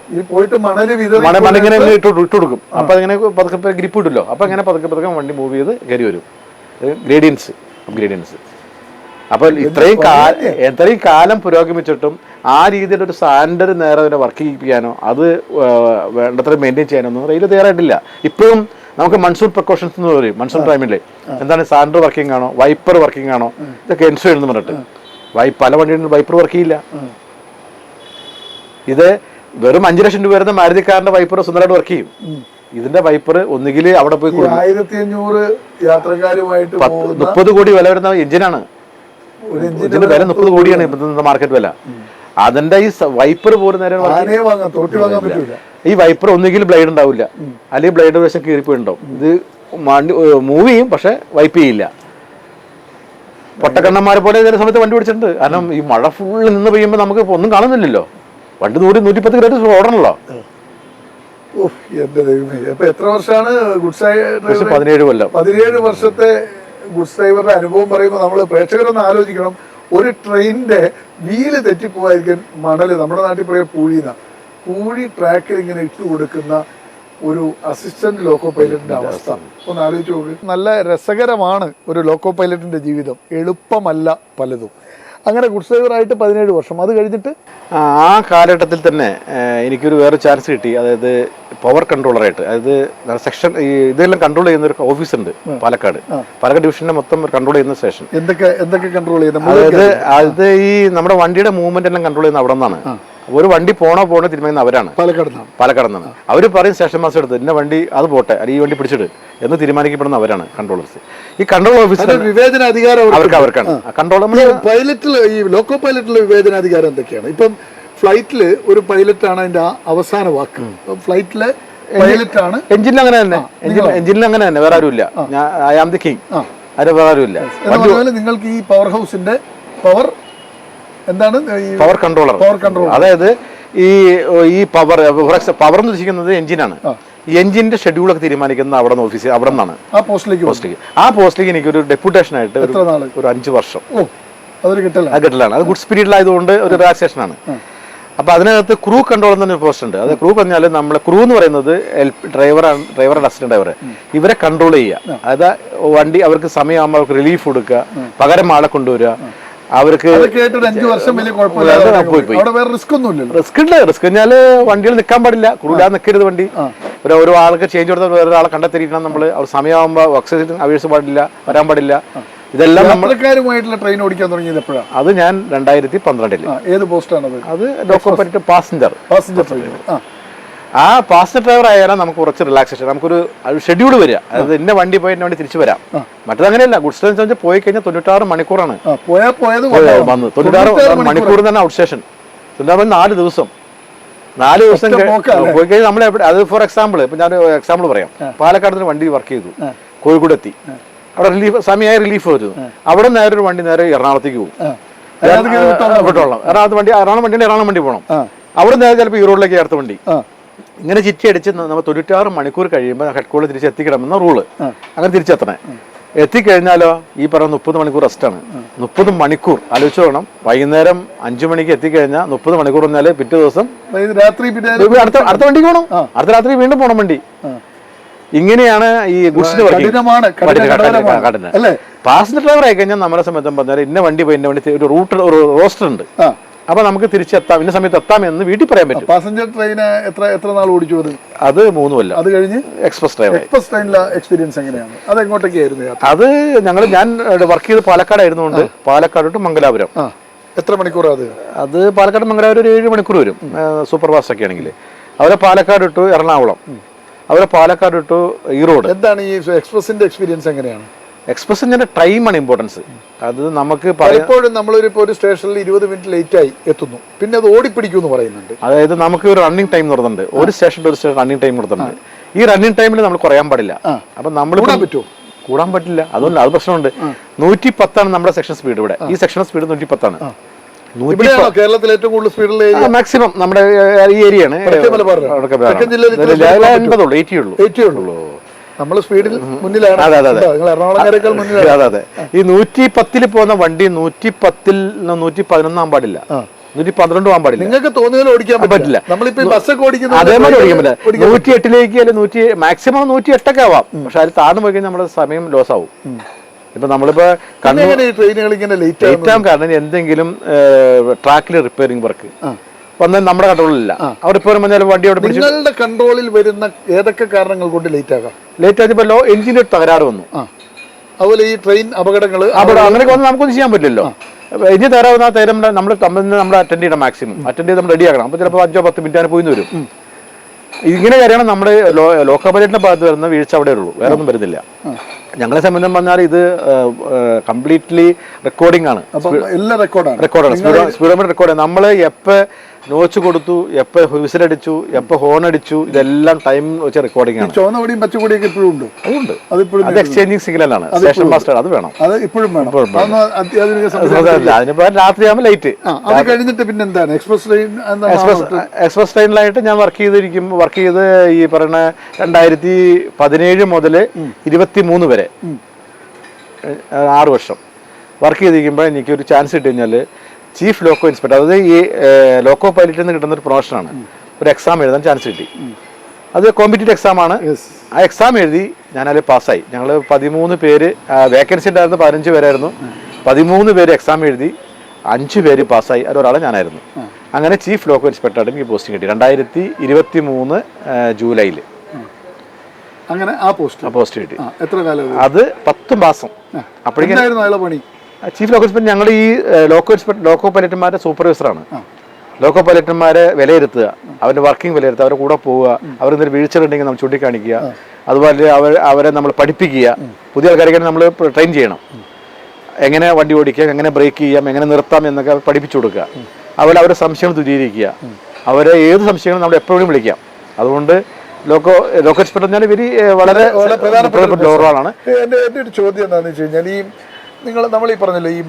[SPEAKER 2] മണിങ്ങനെ ഇട്ട് കൊടുക്കും. അപ്പൊ അതിങ്ങനെ പതുക്കെ ഗ്രിപ്പ് ഇടുമല്ലോ. അപ്പൊ അങ്ങനെ പതുക്കെ വണ്ടി മൂവ് ചെയ്ത് കയറി വരും. ഗ്രേഡിയൻസ്. അപ്പൊ ഇത്രയും കാലം പുരോഗമിച്ചിട്ടും ആ രീതിയിൽ ഒരു സ്റ്റാൻഡേർഡ് നേരെ വർക്ക് ചെയ്യിപ്പിക്കാനോ അത് വേണ്ടത്ര മെയിൻറ്റെയിൻ ചെയ്യാനൊന്നും റെയിൽവേ തയ്യാറായിട്ടില്ല. ഇപ്പോഴും നമുക്ക് മൺസൂൺ പ്രിക്കോഷൻസ് എന്ന് പറയും. മൺസൂൺ ടൈമില്ലേ എന്താണ്, സ്റ്റാൻഡേർഡ് വർക്കിംഗ് ആണോ, വൈപ്പർ വർക്കിംഗ് ആണോ, ഇതൊക്കെ എൻഷുർ എന്ന് പറഞ്ഞിട്ട് പല വണ്ടികളിലും വൈപ്പർ വർക്ക് ചെയ്യില്ല. ഇത് വെറും 5 ലക്ഷം രൂപ വരുന്ന മാരുതിക്കാരന്റെ വൈപ്പർ സുന്ദരമായിട്ട് വർക്ക് ചെയ്യും. ഇതിന്റെ വൈപ്പർ ഒന്നുകിൽ അവിടെ പോയി
[SPEAKER 1] 1500 യാത്രക്കാരുമായിട്ട്
[SPEAKER 2] 30 കോടി വില വരുന്ന എഞ്ചിനാണ്. ഇതിന്റെ വില 30 കോടിയാണ് ഇപ്പോഴത്തെ മാർക്കറ്റ് വില. അതിന്റെ ഈ വൈപ്പർ പോലും നേരെ ഈ വൈപ്പർ ഒന്നുകിൽ ബ്ലേഡ് ഉണ്ടാവില്ല, അല്ലെങ്കിൽ ബ്ലേഡ് വശം കീറിപ്പോയിട്ടുണ്ടാവും. ഇത് മൂവ് ചെയ്യും പക്ഷെ വൈപ്പ് ചെയ്യില്ല. പൊട്ടക്കണ്ണന്മാരെ പോലെ ചില സമയത്ത് വണ്ടി പിടിച്ചിട്ടുണ്ട്. കാരണം ഈ മഴ ഫുള്ള് നിന്ന് പെയ്യുമ്പോൾ നമുക്ക് ഒന്നും കാണുന്നില്ലല്ലോ. വണ്ടി 100-110 കിലോമീറ്റർ ഓടണല്ലോ.
[SPEAKER 1] എന്റെ ദൈവമേ, അപ്പൊ എത്ര വർഷമാണ് ഗുഡ്സ്
[SPEAKER 2] 17 കൊല്ലം.
[SPEAKER 1] 17 വർഷത്തെ ഗുഡ്സ് ഡ്രൈവറുടെ അനുഭവം പറയുമ്പോൾ നമ്മൾ പ്രേക്ഷകരൊന്ന് ആലോചിക്കണം. ഒരു ട്രെയിനിന്റെ വീല് തെറ്റിപ്പോവായിരിക്കും മണല്, നമ്മുടെ നാട്ടിൽ പറയുക പൂഴി ട്രാക്കിൽ ഇങ്ങനെ ഇട്ട് കൊടുക്കുന്ന ഒരു അസിസ്റ്റന്റ് ലോക്കോ പൈലറ്റിന്റെ അവസ്ഥ ഒന്ന് ആലോചിച്ച് നോക്ക്. നല്ല രസകരമാണ് ഒരു ലോക്കോ പൈലറ്റിന്റെ ജീവിതം, എളുപ്പമല്ല പലതും. അങ്ങനെ ഗുഡ്സ് ഡ്രൈവറായിട്ട് 17 വർഷം. അത് കഴിഞ്ഞിട്ട്
[SPEAKER 2] ആ കാലഘട്ടത്തിൽ തന്നെ എനിക്കൊരു വേറെ ചാൻസ് കിട്ടി. അതായത് പവർ കൺട്രോളറായിട്ട്, അതായത് സെക്ഷൻ ഇതെല്ലാം കൺട്രോൾ ചെയ്യുന്ന ഒരു ഓഫീസുണ്ട് പാലക്കാട് ഡിവിഷന്റെ മൊത്തം കൺട്രോൾ ചെയ്യുന്ന സ്റ്റേഷൻ.
[SPEAKER 1] എന്തൊക്കെ കൺട്രോൾ ചെയ്യുന്നത്?
[SPEAKER 2] അതായത് അത് ഈ നമ്മുടെ വണ്ടിയുടെ മൂവ്മെന്റ് എല്ലാം കൺട്രോൾ ചെയ്യുന്ന അവിടെ നിന്നാണ്. ഒരു വണ്ടി പോണോ തീരുമാനിക്കുന്ന അവരാണ്, പാലക്കാട് നിന്നാണ്. അവർ പറയും സ്റ്റേഷൻ മാസ്റ്റർ എടുത്ത് ഇന്ന വണ്ടി അത് പോട്ടെ, അല്ലെങ്കിൽ ഈ വണ്ടി പിടിച്ചിട്ട് എന്ന് തീരുമാനിക്കപ്പെടുന്ന അവരാണ് കൺട്രോളേഴ്സ്. ഈ കൺട്രോൾ ഓഫീസർ
[SPEAKER 1] വിവേചനാധികാരം
[SPEAKER 2] അവർക്കാണ്. കൺട്രോൾ
[SPEAKER 1] പൈലറ്റിൽ, ഈ ലോക്കോ പൈലറ്റിലെ വിവേചനാധികാരം എന്തൊക്കെയാണ്? ഇപ്പം ഫ്ലൈറ്റില് ഒരു പൈലറ്റാണ് അതിന്റെ അവസാന വാക്ക്. ഫ്ലൈറ്റിലെ പൈലറ്റ് ആണ്.
[SPEAKER 2] എഞ്ചിനിൽ അങ്ങനെ തന്നെ വേറെ ആരും ഇല്ല. ഐ ആം ദി കിങ്, അതിന് വേറെ ആരും ഇല്ല.
[SPEAKER 1] നിങ്ങൾക്ക് ഈ പവർ ഹൗസിന്റെ എന്താണ്
[SPEAKER 2] പവർ കൺട്രോളർ? അതായത് ഈ പവർ എന്ന് ഉദ്ദേശിക്കുന്നത് എഞ്ചിനാണ്. ഈ എഞ്ചിന്റെ ഷെഡ്യൂളൊക്കെ തീരുമാനിക്കുന്ന അവിടെ നിന്ന് ഓഫീസ്, അവിടെ നിന്നാണ് ആ പോസ്റ്റിലേക്ക് എനിക്കൊരു ഡെപ്യൂട്ടേഷൻ ആയിട്ട് ഒരു 5 വർഷം കിട്ടലാണ്. അത് ഗുഡ് സ്പിരിറ്റിലായതുകൊണ്ട് ഒരു റിലാക്സേഷൻ ആണ്. അപ്പൊ അതിനകത്ത് ക്രൂ കൺട്രോൾ എന്നൊരു പോസ്റ്റ് ഉണ്ട്. അത് ക്രൂ പറഞ്ഞാൽ നമ്മളെ ക്രൂ എന്ന് പറയുന്നത് ഡ്രൈവർ അസിസ്റ്റന്റ് ഡ്രൈവർ, ഇവരെ കൺട്രോൾ ചെയ്യുക. അതായത് വണ്ടി അവർക്ക് സമയമാകുമ്പോൾ അവർക്ക് റിലീഫ് കൊടുക്കുക, പകരം ആളെ കൊണ്ടുവരിക. അവർക്ക് റിസ്ക് കഴിഞ്ഞാല് വണ്ടികൾ നിൽക്കാൻ പാടില്ല, ക്രൂലാതെ നിൽക്കരുത് വണ്ടി. ഒരു ആൾക്ക് ചേഞ്ച് കൊടുത്താൽ വേറൊരാളെ കണ്ടെത്തിയിരിക്കണം നമ്മൾ. അവർ സമയമാകുമ്പോൾ ഓക്സിജൻ അപേക്ഷിച്ച് പാടില്ല, വരാൻ പാടില്ല. ഇതെല്ലാം
[SPEAKER 1] നമ്മൾക്കാരുമായിട്ടുള്ള ട്രെയിൻ ഓടിക്കാൻ തുടങ്ങിയത് എപ്പോഴാണ്?
[SPEAKER 2] അത് ഞാൻ 2012.
[SPEAKER 1] ഏത് പോസ്റ്റാണ്
[SPEAKER 2] അത് ലോക്കോ പൈലറ്റ് പാസഞ്ചർ
[SPEAKER 1] ട്രെയിൻ.
[SPEAKER 2] ആ പാസഞ്ചർ ഡ്രൈവർ ആയാലും നമുക്ക് കുറച്ച് റിലാക്സേഷൻ, നമുക്കൊരു ഷെഡ്യൂൾ വരിക. അതായത് ഇന്ന വണ്ടി പോയി എന്നെ വണ്ടി തിരിച്ചു വരാം. മറ്റത് അങ്ങനെയല്ല. ഗുഡ്സ് ട്രെയിൻ വെച്ചാൽ പോയി കഴിഞ്ഞാൽ 96 മണിക്കൂറാണ് വന്ന്. 96 മണിക്കൂർ തന്നെ ഔട്ട് സ്റ്റേഷൻ. 4 ദിവസം പോയി കഴിഞ്ഞാൽ നമ്മൾ അത് ഫോർ എക്സാമ്പിൾ ഇപ്പൊ ഞാൻ എക്സാമ്പിൾ പറയാം. പാലക്കാട് വണ്ടി വർക്ക് ചെയ്തു, കോഴിക്കോട് എത്തി, അവിടെ സമയമായി റിലീഫ് വരുന്നു. അവിടെ നേരെ ഒരു വണ്ടി നേരെ എറണാകുളത്തേക്ക് പോകും. എറണാകുളം വണ്ടി പോകണം. അവിടെ നേരെ ചിലപ്പോൾ ഈറോഡിലേക്ക് അടുത്ത വണ്ടി. ഇങ്ങനെ ചിറ്റി അടിച്ച് നമ്മൾ 96 മണിക്കൂർ കഴിയുമ്പോൾ ഹെഡ് ക്വാർട്ടർ തിരിച്ച് എത്തിക്കിടമെന്ന റൂള്. അങ്ങനെ തിരിച്ചെത്തണേ. എത്തിക്കഴിഞ്ഞാലോ ഈ പറയുന്ന 30 മണിക്കൂർ റെസ്റ്റാണ്. 30 മണിക്കൂർ ആലോചിച്ച് വേണം. വൈകുന്നേരം 5 മണിക്ക് എത്തിക്കഴിഞ്ഞാൽ 30 മണിക്കൂർ വന്നാല് പിറ്റേ ദിവസം അടുത്ത വണ്ടിക്ക് പോകണം. അടുത്ത രാത്രി വീണ്ടും പോകണം വണ്ടി. ഇങ്ങനെയാണ് ഈ ഗുഡ്സിന് പാസഞ്ചർ ഡ്രൈവർ ആയി കഴിഞ്ഞാൽ നമ്മളെ സംബന്ധം പറഞ്ഞാൽ ഇന്ന വണ്ടി പോയി ഇന്ന വണ്ടി ഒരു റൂട്ട് ഒരു റോസ്റ്റർ ഉണ്ട്. അപ്പൊ നമുക്ക് തിരിച്ചെത്താം, ഇന്ന സമയത്ത് എത്താം എന്ന് വീട്ടിൽ പറയാൻ പറ്റും.
[SPEAKER 1] പാസഞ്ചർ ട്രെയിൻ എത്ര നാൾ ഓടിച്ചു?
[SPEAKER 2] അത് 3 കൊല്ലം.
[SPEAKER 1] അത് കഴിഞ്ഞ്
[SPEAKER 2] എക്സ്പ്രസ്
[SPEAKER 1] ട്രെയിനിലെ എക്സ്പീരിയൻസ് എങ്ങനെയാണ്? അത് എങ്ങോട്ടൊക്കെയായിരുന്നു?
[SPEAKER 2] അത് ഞാൻ വർക്ക് ചെയ്ത് പാലക്കാടായിരുന്നുകൊണ്ട് പാലക്കാട് ടു മംഗലാപുരം.
[SPEAKER 1] എത്ര മണിക്കൂറാണ്
[SPEAKER 2] അത്? പാലക്കാട് മംഗലാപുരം ഒരു 7 മണിക്കൂർ വരും സൂപ്പർ ഫാസ്റ്റ് ഒക്കെ ആണെങ്കിൽ. അവരെ പാലക്കാട് ടു എറണാകുളം, അവരെ പാലക്കാട് ടു ഈറോഡ്.
[SPEAKER 1] എന്താണ് ഈ എക്സ്പ്രസിന്റെ എക്സ്പീരിയൻസ് എങ്ങനെയാണ്?
[SPEAKER 2] എക്സ്പ്രസിന്റെ ടൈമാണ് ഇമ്പോർട്ടൻസ്. അത് നമുക്ക്
[SPEAKER 1] പലപ്പോഴും നമ്മളൊരു സ്റ്റേഷനിൽ 20 മിനിറ്റ് ലേറ്റ് ആയി എത്തുന്നു, പിന്നെ അത് ഓടിപ്പിടിക്കും എന്ന് പറയുന്നുണ്ട്.
[SPEAKER 2] അതായത് നമുക്ക് ഒരു റണ്ണിങ് ടൈം നടത്തുന്നുണ്ട്. ഒരു സ്റ്റേഷനിൽ റണ്ണിങ് ടൈം നടത്തുന്നുണ്ട്. ഈ റണ്ണിങ് ടൈമിൽ നമ്മൾ കുറയാൻ പാടില്ല. അപ്പൊ നമ്മൾ കൂടാൻ പറ്റില്ല. അതുകൊണ്ട് അത് പ്രശ്നമുണ്ട്. 110 നമ്മുടെ സെക്ഷൻ സ്പീഡ് ഇവിടെ. ഈ സെക്ഷൻ സ്പീഡ് 110.
[SPEAKER 1] കേരളത്തിൽ ഏറ്റവും കൂടുതൽ സ്പീഡിൽ
[SPEAKER 2] മാക്സിമം നമ്മുടെ ഈ ഏരിയയാണ്. 80 ഉള്ളൂ.
[SPEAKER 1] നമ്മൾ സ്പീഡിൽ മുന്നിലാണ്. എറണാകുളക്കാരേക്കാൾ മുന്നിലാണ്.
[SPEAKER 2] അതെ. ഈ 110 പോകുന്ന വണ്ടി 110 111 ആകാൻ പാടില്ല, 112 ആകാൻ പാടില്ല.
[SPEAKER 1] നിങ്ങൾക്ക് തോന്നിയാലും ഓടിക്കാൻ പറ്റില്ല. നമ്മളിപ്പോ ബസ്സൊക്കെ ഓടിക്കുന്നത്
[SPEAKER 2] അതേപോലെ ഓടിക്കാൻ പറ്റില്ല. 108 അല്ലെങ്കിൽ മാക്സിമം 108 ആവാം. പക്ഷെ അതിൽ താഴ്ന്നു പോയി കഴിഞ്ഞാൽ നമ്മുടെ സമയം ലോസ് ആവും. ഇപ്പൊ നമ്മളിപ്പോ
[SPEAKER 1] ട്രെയിനുകൾ ഇങ്ങനെ ലേറ്റ്
[SPEAKER 2] ആവാൻ കാരണം എന്തെങ്കിലും ട്രാക്കിൽ റിപ്പയറിംഗ് വർക്ക് വന്നാൽ നമ്മുടെ കൺട്രോളിലില്ല. അവർ റിപ്പയർ വന്നാൽ വണ്ടി അവിടെ
[SPEAKER 1] നിങ്ങളുടെ കൺട്രോളിൽ വരുന്ന ഏതൊക്കെ കാരണങ്ങൾ കൊണ്ട് ലേറ്റ് ആകാം?
[SPEAKER 2] ലേറ്റ് ആയപ്പോ എഞ്ചിന്റെ തകരാറ് വന്നു.
[SPEAKER 1] അതുപോലെ ഈ ട്രെയിൻ അപകടങ്ങൾ
[SPEAKER 2] അങ്ങനെയൊക്കെ വന്നാൽ നമുക്കൊന്നും ചെയ്യാൻ പറ്റില്ലല്ലോ. എഞ്ചിൻ തകരാവുന്ന തരം നമ്മൾ അറ്റൻഡ് ചെയ്യണം. മാക്സിമം അറ്റൻഡ് ചെയ്ത് നമ്മൾ റെഡി ആക്കണം. അപ്പൊ ചിലപ്പോൾ 5-10 മിനിറ്റ് പോയിന്ന് വരും. ഇങ്ങനെ കാര്യമാണ് നമ്മുടെ ലോക്കൽ പൈലറ്റിന്റെ ഭാഗത്ത് വരുന്ന വീഴ്ച അവിടെ ഉള്ളൂ, വേറെ ഒന്നും വരുന്നില്ല. ഞങ്ങളെ സംബന്ധം പറഞ്ഞാൽ ഇത് കംപ്ലീറ്റ്ലി റെക്കോർഡിംഗ് ആണ്. റെക്കോർഡാണ് സ്പീഡോമീറ്റർ റെക്കോർഡ്. നമ്മൾ എപ്പോൾ നോച്ച് കൊടുത്തു, എപ്പോൾ വിസിലടിച്ചു, എപ്പോൾ ഹോൺ അടിച്ചു, ഇതെല്ലാം ടൈം വെച്ച് റെക്കോർഡിംഗ് ആണ്.
[SPEAKER 1] ചോന്നപൊടിയും പച്ചപ്പൊടിയൊക്കെ ഇപ്പോഴും ഉണ്ട്.
[SPEAKER 2] അതുണ്ട്. അത് എക്സ്ചേഞ്ചിങ് സിഗ്നലാണ്. സ്റ്റേഷൻ മാസ്റ്റർ അത് വേണം.
[SPEAKER 1] അത് ഇപ്പോഴും വേണം.
[SPEAKER 2] അതിനിപ്പോ രാത്രിയാകുമ്പോൾ ലൈറ്റ്.
[SPEAKER 1] അത് കഴിഞ്ഞിട്ട് പിന്നെ എന്താണ്
[SPEAKER 2] എക്സ്പ്രസ് ട്രെയിനിലായിട്ട് ഞാൻ വർക്ക് ചെയ്ത് ഈ പറയുന്ന 2017 മുതൽ 23 വരെ 6 വർഷം വർക്ക് ചെയ്തിരിക്കുമ്പോൾ എനിക്കൊരു ചാൻസ് കിട്ടി കഴിഞ്ഞാൽ ചീഫ് ലോക്കോ ഇൻസ്പെക്ടർ, അതായത് ഈ ലോക്കോ പൈലറ്റിൽ നിന്ന് കിട്ടുന്ന ഒരു പ്രൊമോഷനാണ്. ഒരു എക്സാം എഴുതാൻ ചാൻസ് കിട്ടി. അത് കോമ്പറ്റീറ്റീവ് എക്സാമാണ്. ആ എക്സാം എഴുതി ഞാനതിൽ പാസ്സായി. ഞങ്ങൾ 13 പേര്, വേക്കൻസി ഉണ്ടായിരുന്നു 15 പേരായിരുന്നു. 13 പേര് എക്സാം എഴുതി, 5 പേര് പാസ്സായി. അതിലൊരാളെ ഞാനായിരുന്നു. അങ്ങനെ ചീഫ് ലോക്കോ ഇൻസ്പെക്ടറായിട്ട് എനിക്ക് പോസ്റ്റിംഗ് കിട്ടി 2023 ജൂലൈയിൽ.
[SPEAKER 1] അങ്ങനെ ആ പോസ്റ്റ് കിട്ടി. എത്ര കാലം?
[SPEAKER 2] അത് 10 മാസം. അപ്പോഴേക്കും ചീഫ് ലോക്കോ ഇൻസ്പെക്ടർ ഞങ്ങൾ ഈ ലോക്കോ പൈലറ്റുമാരുടെ സൂപ്പർവൈസറാണ്. ലോക്കോ പൈലറ്റുമാരെ വിലയിരുത്തുക, അവരുടെ വർക്കിംഗ് വിലയിരുത്തുക, അവരുടെ കൂടെ പോവുക, അവരെന്തെങ്കിലും വീഴ്ചകളുണ്ടെങ്കിൽ നമ്മൾ ചൂണ്ടിക്കാണിക്കുക. അതുപോലെ അവരെ നമ്മൾ പഠിപ്പിക്കുക. പുതിയ ആൾക്കാരെ നമ്മൾ ട്രെയിൻ ചെയ്യണം. എങ്ങനെ വണ്ടി ഓടിക്കാം, എങ്ങനെ ബ്രേക്ക് ചെയ്യാം, എങ്ങനെ നിർത്താം എന്നൊക്കെ പഠിപ്പിച്ചു കൊടുക്കുക. അതുപോലെ അവരുടെ സംശയങ്ങൾ ദൂരീകരിക്കുക. അവരെ ഏത് സംശയങ്ങളും നമ്മൾ എപ്പോഴും വിളിക്കാം. അതുകൊണ്ട് ലോക്കോ ഇൻസ്പെക്ടർ പറഞ്ഞാൽ വളരെ പ്രധാനപ്പെട്ട റോളാണ്.
[SPEAKER 1] എൻ്റെ ഒരു ചോദ്യം എന്താണെന്ന് വെച്ച് കഴിഞ്ഞാൽ, ഈ നമ്മൾ ഈ പറഞ്ഞല്ലോ, ഈ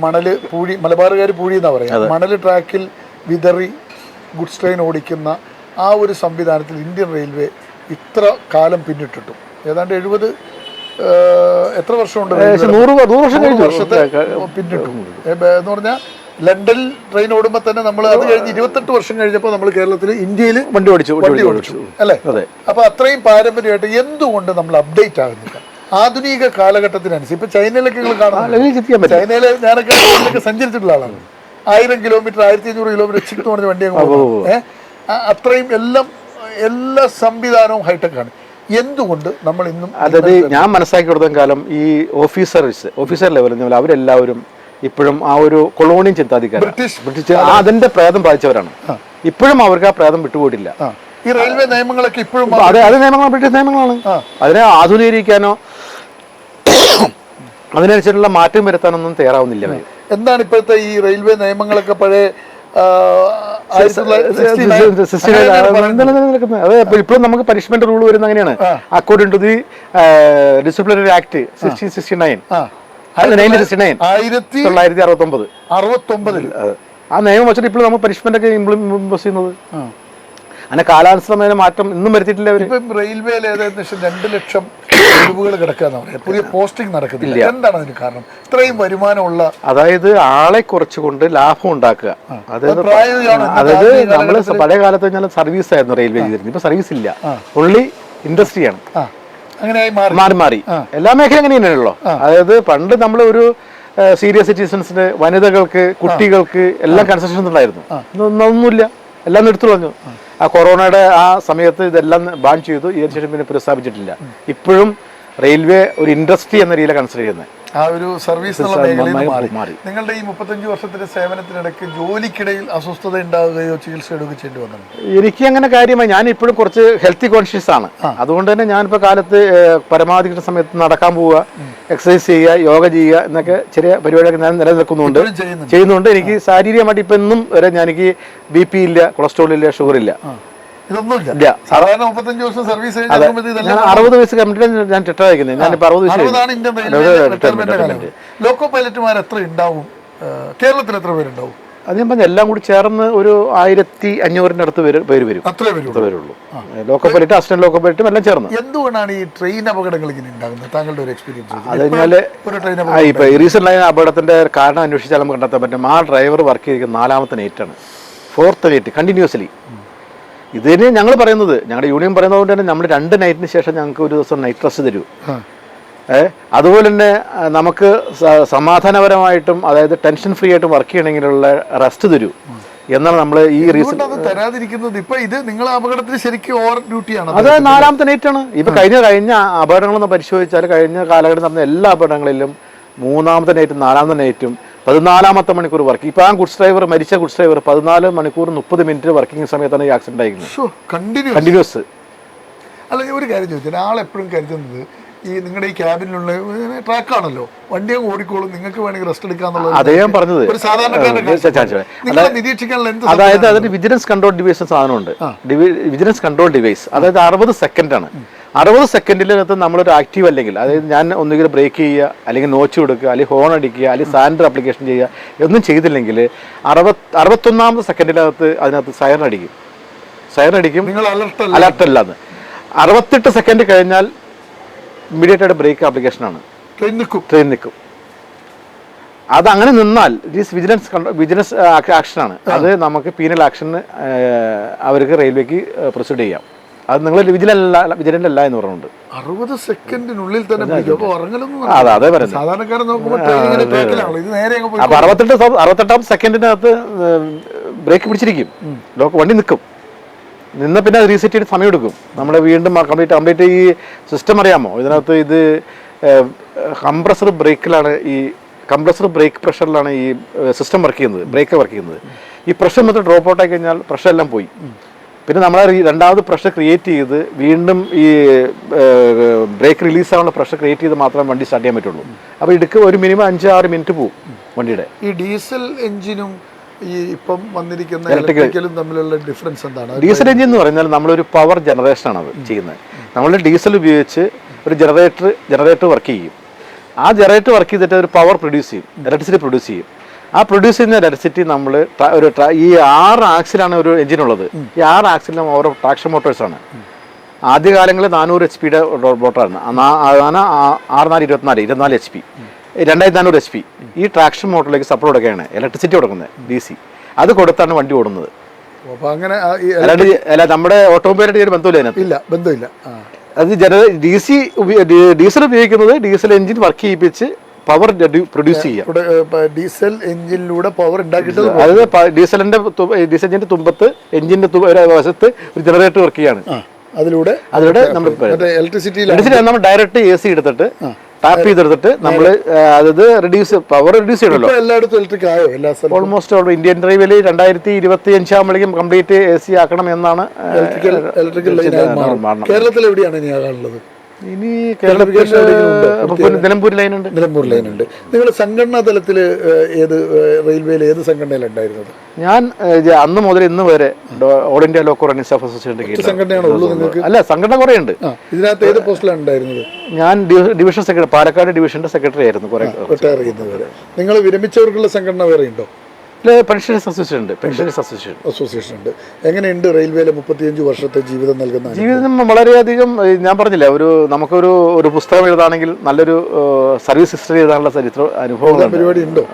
[SPEAKER 1] മലബാറുകാർ പൂഴി എന്നാ പറയുക, മണൽ ട്രാക്കിൽ വിതറി ഗുഡ്സ് ട്രെയിൻ ഓടിക്കുന്ന ആ ഒരു സംവിധാനത്തിൽ ഇന്ത്യൻ റെയിൽവേ ഇത്ര കാലം പിന്നിട്ടിട്ടും ഏതാണ്ട് 70 എത്ര വർഷമുണ്ട്?
[SPEAKER 2] 100
[SPEAKER 1] വർഷത്തെ പിന്നിട്ടു എന്ന് പറഞ്ഞാൽ ലണ്ടനിൽ ട്രെയിൻ ഓടുമ്പോൾ തന്നെ നമ്മൾ അത് കഴിഞ്ഞ് 28 വർഷം കഴിഞ്ഞപ്പോൾ നമ്മൾ കേരളത്തിൽ ഇന്ത്യയിൽ വണ്ടി ഓടിച്ചു അല്ലേ? അപ്പൊ അത്രയും പാരമ്പര്യമായിട്ട് എന്തുകൊണ്ട് നമ്മൾ അപ്ഡേറ്റ് ആകുന്നില്ല ആധുനിക കാലഘട്ടത്തിനനുസരിച്ച്? ഇപ്പൊ ചൈനയിലൊക്കെ നിങ്ങൾ കാണാം. ചൈനയില് ഞാനൊക്കെ സഞ്ചരിച്ചിട്ടുള്ള ആളാണ്. 1000 കിലോമീറ്റർ 1500 കിലോമീറ്റർ ചിക്ക് എന്ന് പറഞ്ഞ വണ്ടി അത്രയും എല്ലാ സംവിധാനവും ഹൈടെക് ആണ്. എന്തുകൊണ്ട് നമ്മൾ ഇന്നും?
[SPEAKER 2] അതായത് ഞാൻ മനസ്സിലാക്കി കൊടുത്ത കാലം ഈ ഓഫീസർ ലെവലിൽ അവരെല്ലാവരും ഇപ്പോഴും ആ ഒരു കൊളോണിയൻ ചിന്താധികാരം ബ്രിട്ടീഷ് അതിന്റെ പ്രേതം ബാധിച്ചവരാണ്. ഇപ്പോഴും അവർക്ക് ആ പ്രേതം വിട്ടുപോയിട്ടില്ല.
[SPEAKER 1] ഈ റെയിൽവേ നിയമങ്ങളൊക്കെ ഇപ്പോഴും
[SPEAKER 2] അത് നിയമങ്ങൾ ബ്രിട്ടീഷ് നിയമങ്ങളാണ്. അതിനെ ആധുനീകരിക്കാനോ അതിനനുസരിച്ചുള്ള മാറ്റം വരുത്താനൊന്നും തയ്യാറാവുന്നില്ല.
[SPEAKER 1] എന്താണ് ഇപ്പോഴത്തെ ഈ റെയിൽവേ നിയമങ്ങളൊക്കെ പഴയ
[SPEAKER 2] ഇപ്പോഴും നമുക്ക് പനിഷ്മെന്റ് റൂൾ വരുന്ന അങ്ങനെയാണ്. According to the disciplinary act 1969 1969 ആ നിയമം വെച്ചിട്ട് ഇപ്പോഴും നമ്മൾ പനിഷ്മെന്റ് ഒക്കെ ഇംപ്ലിമെന്റ് ചെയ്യുന്നത്. അങ്ങനെ കാലാനുസൃതമായ മാറ്റം ഇന്നും വരുത്തിയിട്ടില്ല.
[SPEAKER 1] റെയിൽവേയിൽ ഏകദേശം 2 ലക്ഷം ഒഴിവുകൾ കിടക്കാന്ന് പറയാം. പുതിയ പോസ്റ്റിംഗ് നടക്കുന്നില്ല. എന്താണ് അതിന് കാരണം? ഇത്രയും വരുമാനമുള്ള,
[SPEAKER 2] അതായത് ആളെ കുറച്ചുകൊണ്ട് ലാഭം ഉണ്ടാക്കുക. അതായത് നമ്മള് പഴയ കാലത്ത് കഴിഞ്ഞാൽ സർവീസ് ആയിരുന്നു റെയിൽവേ ചെയ്തിരുന്നത്. ഇപ്പൊ സർവീസ് ഇല്ല, ഓൺലി ഇൻഡസ്ട്രിയാണ്. മാറി എല്ലാ മേഖല അങ്ങനെയാണല്ലോ. അതായത് പണ്ട് നമ്മൾ ഒരു സീനിയർ സിറ്റിസൺസിന്, വനിതകൾക്ക്, കുട്ടികൾക്ക് എല്ലാം കൺസെഷൻ ഉണ്ടായിരുന്നു. ഒന്നുമില്ല, എല്ലാം എടുത്തു കളഞ്ഞു. ആ കൊറോണയുടെ ആ സമയത്ത് ഇതെല്ലാം ബാൻ ചെയ്തു. ഇതിനു ശേഷം പിന്നെ പുനഃസ്ഥാപിച്ചിട്ടില്ല. ഇപ്പോഴും റെയിൽവേ ഒരു ഇൻഡസ്ട്രി എന്ന രീതിയിലാണ് കൺസിഡർ ചെയ്യുന്നത്.
[SPEAKER 1] ആ ഒരു സർവീസ് മാറി. നിങ്ങളുടെ ഈ 35 വർഷത്തിന്റെ സേവനത്തിനിടയ്ക്ക് ജോലിക്കിടയിൽ അസ്വസ്ഥത ഉണ്ടാവുകയോ ചികിത്സ എടുക്കുകയോ ചെയ്യേണ്ടി വന്നിട്ടുണ്ട്?
[SPEAKER 2] എനിക്ക് അങ്ങനെ കാര്യമായി, ഞാൻ ഇപ്പോഴും കുറച്ച് ഹെൽത്തി കോൺഷ്യസ് ആണ്. അതുകൊണ്ട് തന്നെ ഞാനിപ്പോൾ കാലത്ത് പരമാവധി കിട്ടുന്ന സമയത്ത് നടക്കാൻ പോവുക, എക്സസൈസ് ചെയ്യുക, യോഗ ചെയ്യുക എന്നൊക്കെ ചെറിയ പരിപാടിയൊക്കെ ഞാൻ ചെയ്യുന്നുണ്ട്. എനിക്ക് ശാരീരികമായിട്ട് ഇപ്പം എന്നും വരെ എനിക്ക് BP ഇല്ല, കൊളസ്ട്രോൾ ഇല്ല, ഷുഗർ ഇല്ല.
[SPEAKER 1] ഇതൊന്നുമില്ല.
[SPEAKER 2] ഇല്ല.
[SPEAKER 1] സാധാരണ 35 വർഷം സർവീസ്
[SPEAKER 2] ഞാൻ 60 വയസ്സ് കമ്പ്ലീറ്റ് ഞാൻ ടെറ്റ അയക്കുന്നത്. ഞാനിപ്പോൾ 60 വയസ്സ്.
[SPEAKER 1] ലോക്കോ പൈലറ്റുമാർ എത്ര ഉണ്ടാവും കേരളത്തിൽ? എത്ര പേരുണ്ടാവും?
[SPEAKER 2] അത് ഞാൻ പറഞ്ഞ എല്ലാം കൂടി ചേർന്ന് ഒരു 1500 അടുത്ത് പേര് വരും.
[SPEAKER 1] അത്രേ വരുള്ളൂ.
[SPEAKER 2] ലോക്കോ പൈലറ്റ്, അസിസ്റ്റന്റ് ലോക്കോ പൈലറ്റും എല്ലാം ചേർന്ന്.
[SPEAKER 1] എന്തുകൊണ്ടാണ് ഈ ട്രെയിൻ അപകടങ്ങൾ ഇങ്ങനെ ഉണ്ടാകുന്നത്? താങ്കളുടെ ഒരു എക്സ്പീരിയൻസ്.
[SPEAKER 2] അത് കഴിഞ്ഞാല് ഇപ്പൊ റീസെന്റ് ആയ അപകടത്തിന്റെ കാരണം അന്വേഷിച്ചാൽ നമുക്ക് കണ്ടെത്താൻ പറ്റും. ആ ഡ്രൈവർ വർക്ക് ചെയ്തിരിക്കുന്ന 4ാമത്തെ നൈറ്റാണ്, 4th നൈറ്റ് കണ്ടിന്യൂസ്ലി. ഇതിന് ഞങ്ങൾ പറയുന്നത്, ഞങ്ങളുടെ യൂണിയൻ പറയുന്നത് കൊണ്ട് തന്നെ നമ്മൾ 2 നൈറ്റിന് ശേഷം ഞങ്ങൾക്ക് ഒരു ദിവസം നൈറ്റ് റെസ്റ്റ് തരൂ. അതുപോലെ തന്നെ നമുക്ക് സമാധാനപരമായിട്ടും, അതായത് ടെൻഷൻ ഫ്രീ ആയിട്ടും വർക്ക് ചെയ്യണമെങ്കിലുള്ള റെസ്റ്റ് തരൂ എന്നാണ് നമ്മൾ ഈ റീസൺ
[SPEAKER 1] തരാതിരിക്കുന്നത്. ഇപ്പൊ ഇത് നിങ്ങൾ അപകടത്തിന് ശരിക്കും ഓവർ ഡ്യൂട്ടിയാണ്.
[SPEAKER 2] അത് 4ാമത്തെ നൈറ്റാണ്. ഇപ്പൊ കഴിഞ്ഞ അപകടങ്ങളൊന്ന് പരിശോധിച്ചാൽ കഴിഞ്ഞ കാലഘട്ടം നടന്ന എല്ലാ അപകടങ്ങളിലും 3ാമത്തെ നൈറ്റും 4ാമത്തെ നൈറ്റും 14ാമത്തെ മണിക്കൂർ വർക്ക്. ഇപ്പൊ ആ മരിച്ച ഗുഡ്സ് ഡ്രൈവർ 14 മണിക്കൂർ 30 മിനിറ്റ് വർക്കിംഗ് സമയത്താണ് ഈ ആക്സിഡന്റ് ആയിരിക്കുന്നത്. കണ്ടിന്യൂസ്.
[SPEAKER 1] അല്ല, ഒരു കാര്യം ചോദിച്ചാൽ ആളെപ്പോഴും കരുതുന്നത് ഈ നിങ്ങളുടെ ഈ ക്യാബിനുള്ള ട്രാക്കാണല്ലോ, വണ്ടി അങ്ങ് ഓടിക്കോളും, നിങ്ങൾക്ക് വേണമെങ്കിൽ റെസ്റ്റ് എടുക്കാന്നുള്ളത്.
[SPEAKER 2] അതേ ഞാൻ പറഞ്ഞത്. അതായത് അതിന് വിജിലൻസ് കൺട്രോൾ ഡിവൈസ് സാധനമുണ്ട്. വിജിലൻസ് കൺട്രോൾ ഡിവൈസ്, അതായത് 60 സെക്കൻഡാണ്. 60 സെക്കൻഡിനകത്ത് നമ്മളൊരു ആക്റ്റീവ് അല്ലെങ്കിൽ, അതായത് ഞാൻ ഒന്നുകിൽ ബ്രേക്ക് ചെയ്യുക, അല്ലെങ്കിൽ നോച്ച് കൊടുക്കുക, അല്ലെങ്കിൽ ഹോൺ അടിക്കുക, അല്ലെങ്കിൽ സാൻഡർ അപ്ലിക്കേഷൻ ചെയ്യുക, ഒന്നും ചെയ്തില്ലെങ്കിൽ 61ാമത്തെ സെക്കൻഡിനകത്ത് അതിനകത്ത് സൈറൻ അടിക്കും. അലർട്ടല്ലാന്ന്. 68 സെക്കൻഡ് കഴിഞ്ഞാൽ ഇമ്മീഡിയറ്റ് ആയിട്ട് ബ്രേക്ക് ആപ്ലിക്കേഷനാണ്. ട്രെയിൻ നിൽക്കും. അതങ്ങനെ നിന്നാൽ വിജിലൻസ് ആക്ഷനാണ്. അത് നമുക്ക് പീനൽ ആക്ഷന് അവർക്ക് റെയിൽവേക്ക് പ്രൊസീഡ് ചെയ്യാം. അത് നിങ്ങൾ വിജിലന്റ് അല്ല എന്ന് പറഞ്ഞുകൊണ്ട്
[SPEAKER 1] 60 സെക്കൻഡിനുള്ളിൽ തന്നെ.
[SPEAKER 2] അതെ പറയുന്നത്. അപ്പൊ 68ാം സെക്കൻഡിനകത്ത് ബ്രേക്ക് പിടിച്ചിരിക്കും, വണ്ടി നിൽക്കും. നിന്ന് പിന്നെ അത് റീസെറ്റ് ചെയ്ത് സമയം എടുക്കും. നമ്മൾ വീണ്ടും കംപ്ലീറ്റ് ഈ സിസ്റ്റം അറിയാമോ? ഇതിനകത്ത് ഇത് കംപ്രസർ ബ്രേക്ക് പ്രഷറിലാണ് ഈ സിസ്റ്റം വർക്ക് ചെയ്യുന്നത്, ബ്രേക്ക് വർക്ക് ചെയ്യുന്നത്. ഈ പ്രഷർ മൊത്തം ഡ്രോപ്പ് ഔട്ട് ആയി കഴിഞ്ഞാൽ പ്രഷർ എല്ലാം പോയി. പിന്നെ നമ്മൾ രണ്ടാമത് പ്രഷർ ക്രിയേറ്റ് ചെയ്ത് വീണ്ടും ഈ ബ്രേക്ക് റിലീസ് ആവാനുള്ള പ്രഷർ ക്രിയേറ്റ് ചെയ്ത് മാത്രമേ വണ്ടി സ്റ്റാർട്ട് ചെയ്യാൻ പറ്റുള്ളൂ. അപ്പോൾ ഇടയ്ക്ക് ഒരു മിനിമം 5-6 മിനിറ്റ് പോകും വണ്ടിയുടെ.
[SPEAKER 1] ഈ ഡീസൽ എഞ്ചിനും ഈ ഇപ്പം വന്നിരിക്കുന്ന ഇലക്ട്രിക്കലും തമ്മിലുള്ള ഡിഫറൻസ് എന്താണ്?
[SPEAKER 2] ഡീസൽ എഞ്ചിൻ എന്ന് പറഞ്ഞാൽ നമ്മളൊരു പവർ ജനറേഷനാണ് അത് ചെയ്യുന്നത്. നമ്മൾ ഡീസൽ ഉപയോഗിച്ച് ഒരു ജനറേറ്റർ വർക്ക് ചെയ്യും. ആ ജനറേറ്റർ വർക്ക് ചെയ്തിട്ട് ഒരു പവർ പ്രൊഡ്യൂസ് ചെയ്യും, ഇലക്ട്രിസിറ്റി പ്രൊഡ്യൂസ് ചെയ്യും. ആ പ്രൊഡ്യൂസ് ചെയ്യുന്ന ഇലക്ട്രിസിറ്റി നമ്മൾ ഈ 6 ആക്സിലാണ് ഒരു എഞ്ചിനുള്ളത്. ഈ 6 ആക്സിലും ഓരോ ട്രാക്ഷൻ മോട്ടോഴ്സാണ്. ആദ്യകാലങ്ങളിൽ 400 HP മോട്ടറാണ്. 24 HP, 2400 HP. ഈ ട്രാക്ഷൻ മോട്ടറിലേക്ക് സപ്ലൈ കൊടുക്കുകയാണ്, ഇലക്ട്രിസിറ്റി കൊടുക്കുന്നത് DC. അത് കൊടുത്താണ് വണ്ടി ഓടുന്നത്. അല്ല, നമ്മുടെ ഓട്ടോമൊബൈലായിട്ട് ഒരു
[SPEAKER 1] ബന്ധമില്ല.
[SPEAKER 2] അത് ഡീസൽ ഉപയോഗിക്കുന്നത് ഡീസൽ എഞ്ചിൻ വർക്ക് ചെയ്യിപ്പിച്ച് പവർ പ്രൊഡ്യൂസ് ചെയ്യാം.
[SPEAKER 1] ഡീസൽ എഞ്ചിനിലൂടെ പവർ ഉണ്ടാക്കിയിട്ട്,
[SPEAKER 2] അതായത് ഡീസൽ എഞ്ചിന്റെ തുമ്പത്ത്, എഞ്ചിന്റെ വശത്ത് ഒരു ജനറേറ്റർ വർക്ക് ചെയ്യാണ്.
[SPEAKER 1] അതിലൂടെ
[SPEAKER 2] നമ്മൾ
[SPEAKER 1] ഇലക്ട്രിസിറ്റി
[SPEAKER 2] നമ്മൾ ഡയറക്റ്റ് AC എടുത്തിട്ട് ടാപ്പ് ചെയ്തെടുത്തിട്ട് നമ്മൾ അതായത് പവർ റെഡ്യൂസ് ചെയ്യണല്ലോ.
[SPEAKER 1] എല്ലായിടത്തും ഇലക്ട്രിക് ആയോ?
[SPEAKER 2] ഓൾമോസ്റ്റ് ഇന്ത്യൻ റെയിൽവേയിൽ 2025 ആകുമ്പോഴേക്കും കംപ്ലീറ്റ് AC ആക്കണം എന്നാണ്.
[SPEAKER 1] കേരളത്തിൽ എവിടെയാണ് ഇനി ആകാനുള്ളത്?
[SPEAKER 2] ഇനി നിലമ്പൂർ ലൈനുണ്ട്.
[SPEAKER 1] നിങ്ങൾ സംഘടനാ തലത്തിൽ റെയിൽവേയിൽ ഏത് സംഘടനയിലുണ്ടായിരുന്നത്?
[SPEAKER 2] ഞാൻ അന്ന് മുതൽ ഇന്ന് വരെ all India loco running staff അസോസിയേഷന്റെ
[SPEAKER 1] സംഘടനയാണോ ഉള്ളൂ നിങ്ങൾക്ക്?
[SPEAKER 2] അല്ല, സംഘടന കുറെ ഉണ്ട്.
[SPEAKER 1] ഇതിനകത്ത് ഏത് പോസ്റ്റിലാണ് ഉണ്ടായിരുന്നത്?
[SPEAKER 2] ഞാൻ ഡിവിഷൻ സെക്രട്ടറി, പാലക്കാട് ഡിവിഷന്റെ സെക്രട്ടറി ആയിരുന്നു.
[SPEAKER 1] നിങ്ങൾ വിരമിച്ചവർക്കുള്ള സംഘടന വേറെ ഉണ്ടോ?
[SPEAKER 2] പെൻഷനേഴ്സ് അസോസിയേഷൻ ഉണ്ട്.
[SPEAKER 1] എങ്ങനെയുണ്ട് റെയിൽവേയിലെ 35 വർഷത്തെ ജീവിതം നൽകുന്ന
[SPEAKER 2] ജീവിതം? വളരെയധികം. ഞാൻ പറഞ്ഞില്ല, നമുക്കൊരു പുസ്തകം എഴുതാണെങ്കിൽ നല്ലൊരു സർവീസ് ഹിസ്റ്ററി എഴുതാനുള്ള അനുഭവം
[SPEAKER 1] പരിപാടി ഉണ്ടോ?